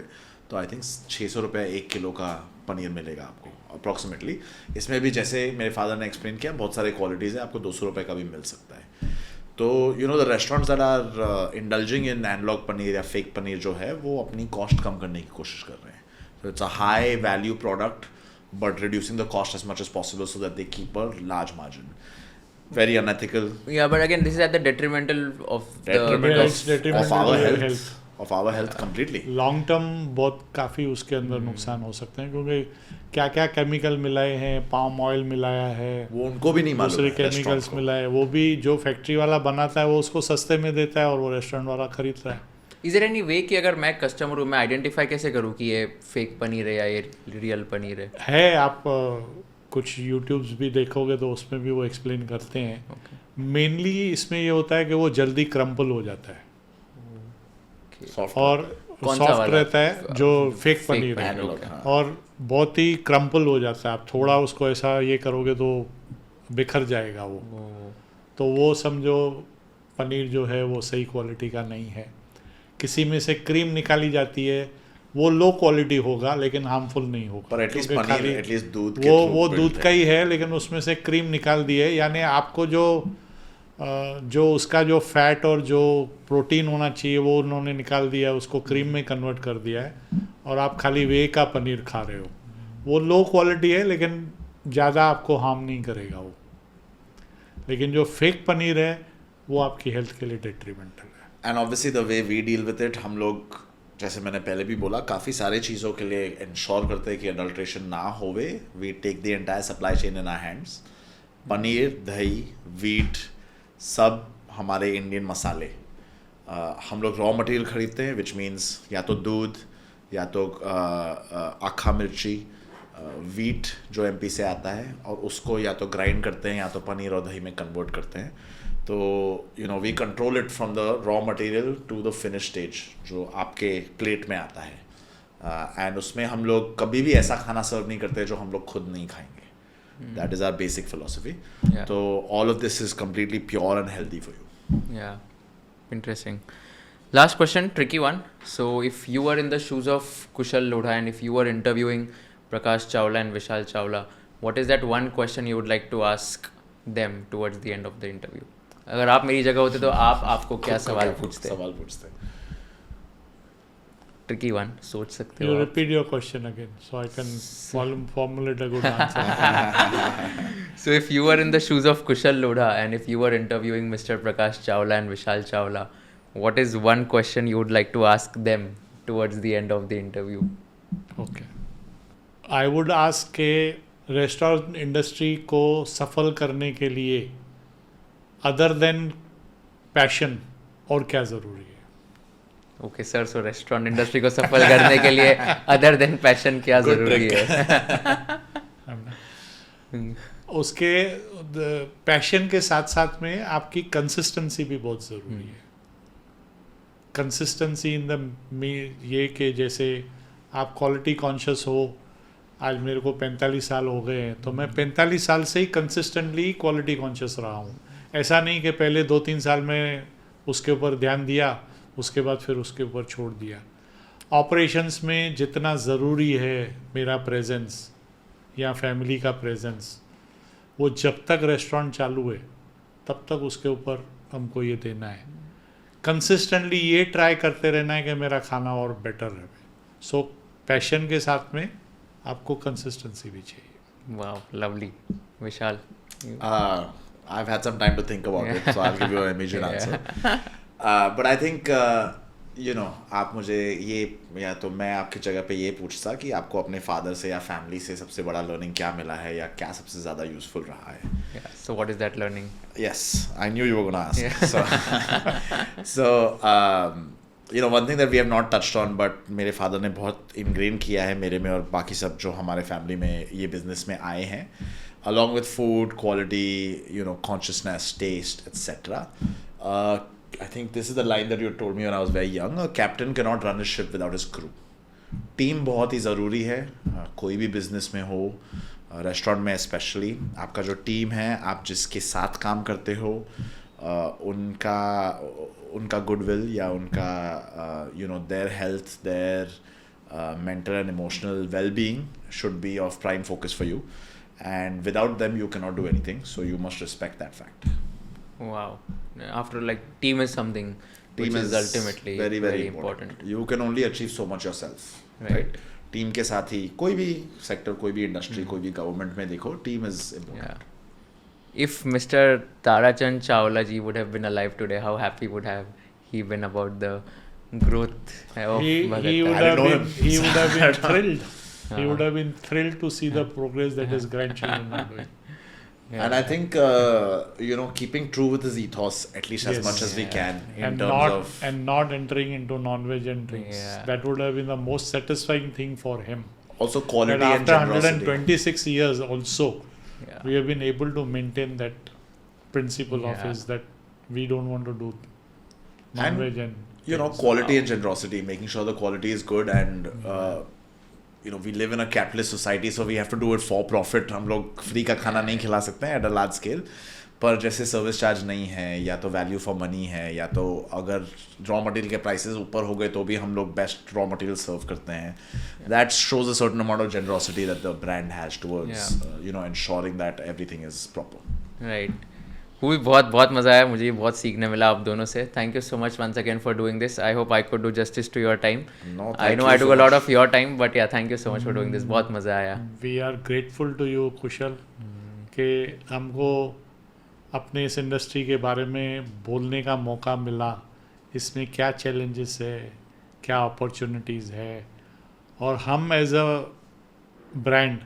तो आई थिंक 600 रुपये 1 किलो का पनीर मिलेगा आपको अप्रॉक्सीमेटली. इसमें भी जैसे मेरे फादर ने एक्सप्लेन किया बहुत सारे क्वालिटीज़ है, आपको 200 रुपये का भी मिल सकता है. तो you know the restaurants that are indulging in analog paneer या फेक पनीर जो है वो अपनी कॉस्ट कम करने की कोशिश कर रहे हैं. तो it's a high value product but reducing the cost as much as possible so that they keep a large margin. Very unethical. Yeah, but again, this is at the detrimental of Detrimental the of- It's detrimental our to your health. of our health completely. Long term बहुत काफ़ी उसके अंदर नुकसान हो सकते हैं, क्योंकि क्या क्या केमिकल मिलाए हैं, पाम ऑयल मिलाया है, वो उनको भी नहीं मालूम दूसरे है, केमिकल्स restaurant को। मिलाए, वो भी जो फैक्ट्री वाला बनाता है वो उसको सस्ते में देता है और वो रेस्टोरेंट वाला खरीदता है। इज देयर एनी वे कि अगर मैं कस्टमर हूँ, मैं आइडेंटिफाई कैसे करूँ कि ये फेक पनीर है या ये रियल पनीर है? आप कुछ यूट्यूब्स भी देखोगे तो उसमें भी वो एक्सप्लेन करते हैं। मेनली इसमें ये होता है कि वो जल्दी क्रम्पल हो जाता है Soft और कौन सा सॉफ्ट वाला? रहता है जो फेक fake पनीर है, analog, हाँ। और बहुत ही क्रम्पल हो जाता है। आप थोड़ा उसको ऐसा ये करोगे तो बिखर जाएगा वो, तो वो समझो पनीर जो है वो सही क्वालिटी का नहीं है। किसी में से क्रीम निकाली जाती है, वो लो क्वालिटी होगा लेकिन हार्मफुल नहीं होगा, पर एटलीस्ट क्योंकि पनीर, खाली एटलीस्ट दूध के वो through वो built दूध का ही है, लेकिन उसमें से क्रीम निकाल दी है। यानी आपको जो उसका जो फैट और जो प्रोटीन होना चाहिए वो उन्होंने निकाल दिया है, उसको क्रीम में कन्वर्ट कर दिया है, और आप खाली वे का पनीर खा रहे हो। वो लो क्वालिटी है लेकिन ज़्यादा आपको हार्म नहीं करेगा वो। लेकिन जो फेक पनीर है वो आपकी हेल्थ के लिए डेट्रीमेंटल है। And obviously the way we deal with it, हम लोग जैसे मैंने पहले भी बोला, काफ़ी सारे चीज़ों के लिए इंश्योर करते हैं कि अडल्ट्रेशन ना होवे। We take the entire supply chain in our hands. Paneer, दही, वीट, सब हमारे इंडियन मसाले, हम लोग रॉ मटेरियल खरीदते हैं, विच मीन्स या तो दूध या तो आखा मिर्ची, वीट जो एमपी से आता है, और उसको या तो ग्राइंड करते हैं या तो पनीर और दही में कन्वर्ट करते हैं। तो you know we control it from the raw material to the finish stage जो आपके प्लेट में आता है। एंड उसमें हम लोग कभी भी ऐसा खाना सर्व नहीं करते जो हम लोग खुद नहीं खाएंगे। That is our basic philosophy. Yeah. तो all of this is completely pure and healthy for you. Yeah, interesting. Last question, tricky one. So, if you were in the shoes of Kushal Lodha and if you were interviewing Prakash Chawla and Vishal Chawla, what is that one question you would like to ask them towards the end of the interview? अगर आप मेरी जगह होते तो आपको क्या सवाल पूछते? Tricky one, सोच सकते You हो आप. repeat your question again so I can formulate a good answer. So, if you were in the shoes of Kushal Lodha and if you were interviewing Mr. Prakash Chawla and Vishal Chawla, what is one question you would like to ask them towards the end of the interview? Okay. I would ask के restaurant industry को सफल करने के लिए other than passion और क्या ज़रूरी है? ओके सर, सो रेस्टोरेंट इंडस्ट्री को सफल करने के लिए अदर देन पैशन क्या ज़रूरी है? उसके पैशन के साथ साथ में आपकी कंसिस्टेंसी भी बहुत ज़रूरी है। कंसिस्टेंसी इन द ये कि जैसे आप क्वालिटी कॉन्शियस हो, आज मेरे को 45 साल हो गए हैं तो मैं 45 साल से ही कंसिस्टेंटली क्वालिटी कॉन्शियस रहा हूँ। ऐसा नहीं कि पहले 2-3 साल में उसके ऊपर ध्यान दिया, उसके बाद फिर उसके ऊपर छोड़ दिया। ऑपरेशंस में जितना ज़रूरी है मेरा प्रेजेंस या फैमिली का प्रेजेंस, वो जब तक रेस्टोरेंट चालू है तब तक उसके ऊपर हमको ये देना है। कंसिस्टेंटली ये ट्राई करते रहना है कि मेरा खाना और बेटर रहे। सो पैशन के साथ में आपको कंसिस्टेंसी भी चाहिए। Wow, lovely. Vishal, I've had some time to think about it, so I'll give you an immediate answer. But I think आप मुझे ये, या तो मैं आपकी जगह पे ये पूछता कि आपको अपने फादर से या फैमिली से सबसे बड़ा लर्निंग क्या मिला है या क्या सबसे ज़्यादा यूजफुल रहा है? so what is that learning? Yes, I knew you were going to ask. So one thing that we have not touched on, but मेरे फादर ने बहुत ingrain किया है मेरे में और बाकी सब जो हमारे फैमिली में ये बिजनेस में आए हैं, along with food, quality, consciousness, taste, etc. I think this is the line that you told me when I was very young. A captain cannot run his ship without his crew. Team बहुत ही ज़रूरी है, कोई भी business में हो, restaurant में specially. आपका जो टीम है, आप जिसके साथ काम करते हो, उनका गुडविल या उनका their health, their mental and emotional well-being should be of prime focus for you, and without them you cannot do anything, so you must respect that fact. Wow. After team is something which is ultimately very important. You can only achieve so much yourself, right? Team के साथ ही कोई भी sector, कोई भी industry, कोई भी government में देखो, team is important. If Mr. Tarachand Chawla ji would have been alive today, how happy would have he been about the growth of he Bhagat. would I have know been him. he would have been thrilled. He would have been thrilled to see the progress that his grandchildren are doing. And I think keeping true with his ethos at least as Yes. much as we can in And terms not entering into non-veg and drinks. Yeah. That would have been the most satisfying thing for him. of also quality That and after generosity. 126 years also, Yeah. we have been able to maintain that principle of Yeah. his that we don't want to do non-veg and drinks. Quality and generosity, making sure the quality is good and we live in a capitalist society, so we have to do it for profit. हम लोग free का खाना नहीं खिला सकते हैं at a large scale, पर जैसे सर्विस चार्ज नहीं है या तो वैल्यू फॉर मनी है या तो अगर रॉ मटेरियल के प्राइसेस ऊपर हो गए तो भी हम लोग बेस्ट रॉ मटेरियल सर्व करते हैं. That shows a certain amount of generosity that the brand has towards ensuring that everything is proper. Right. वो भी बहुत बहुत मज़ा आया, मुझे बहुत सीखने मिला आप दोनों से. Thank you so much once again for doing this. I hope I could do justice to your time. No, I thank no you I so took a lot much. Of your time, but yeah thank you so much for doing this. बहुत मज़ा आया. We are grateful to you, कुशल, कि हमको अपने इस industry के बारे में बोलने का मौका मिला. इसमें क्या चैलेंजेस है, क्या अपॉर्चुनिटीज़ है, और हम एज अ ब्रांड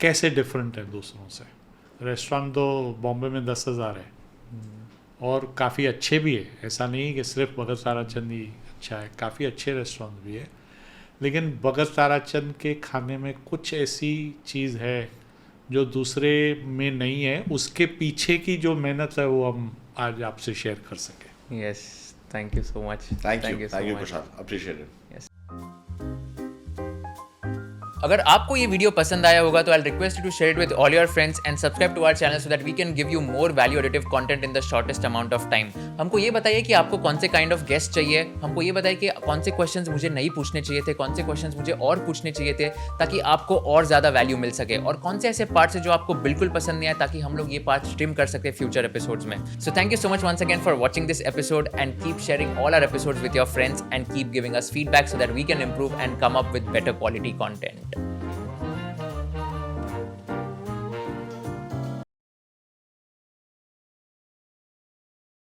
कैसे डिफरेंट है दूसरों से. रेस्टोरेंट तो बॉम्बे में 10,000 है और काफ़ी अच्छे भी है. ऐसा नहीं कि सिर्फ भगत ताराचंद ही अच्छा है, काफ़ी अच्छे रेस्टोरेंट भी है. लेकिन भगत ताराचंद के खाने में कुछ ऐसी चीज़ है जो दूसरे में नहीं है. उसके पीछे की जो मेहनत है वो हम आज आपसे शेयर कर सकें. Yes, thank you so much. Thank you so much. Kushal, appreciate it. अगर आपको ये वीडियो पसंद आया होगा तो I request you to share it with all your friends and subscribe to our channel so that we can give you more value additive content in the shortest amount of time. हमको ये बताइए कि आपको कौन से kind of guest चाहिए. हमको ये बताइए कि कौन से क्वेश्चंस मुझे नहीं पूछने चाहिए थे, कौन से क्वेश्चंस मुझे और पूछने चाहिए थे ताकि आपको और ज़्यादा वैल्यू मिल सके, और कौन से ऐसे पार्ट्स हैं जो आपको बिल्कुल पसंद नहीं आए ताकि हम लोग ये पार्ट्स ट्रिम कर सके फ्यूचर एपिसोड्स में. So thank you so much once again for watching this episode and keep sharing all our episodes with your friends and keep giving us feedback so that we can improve and come up with better quality content.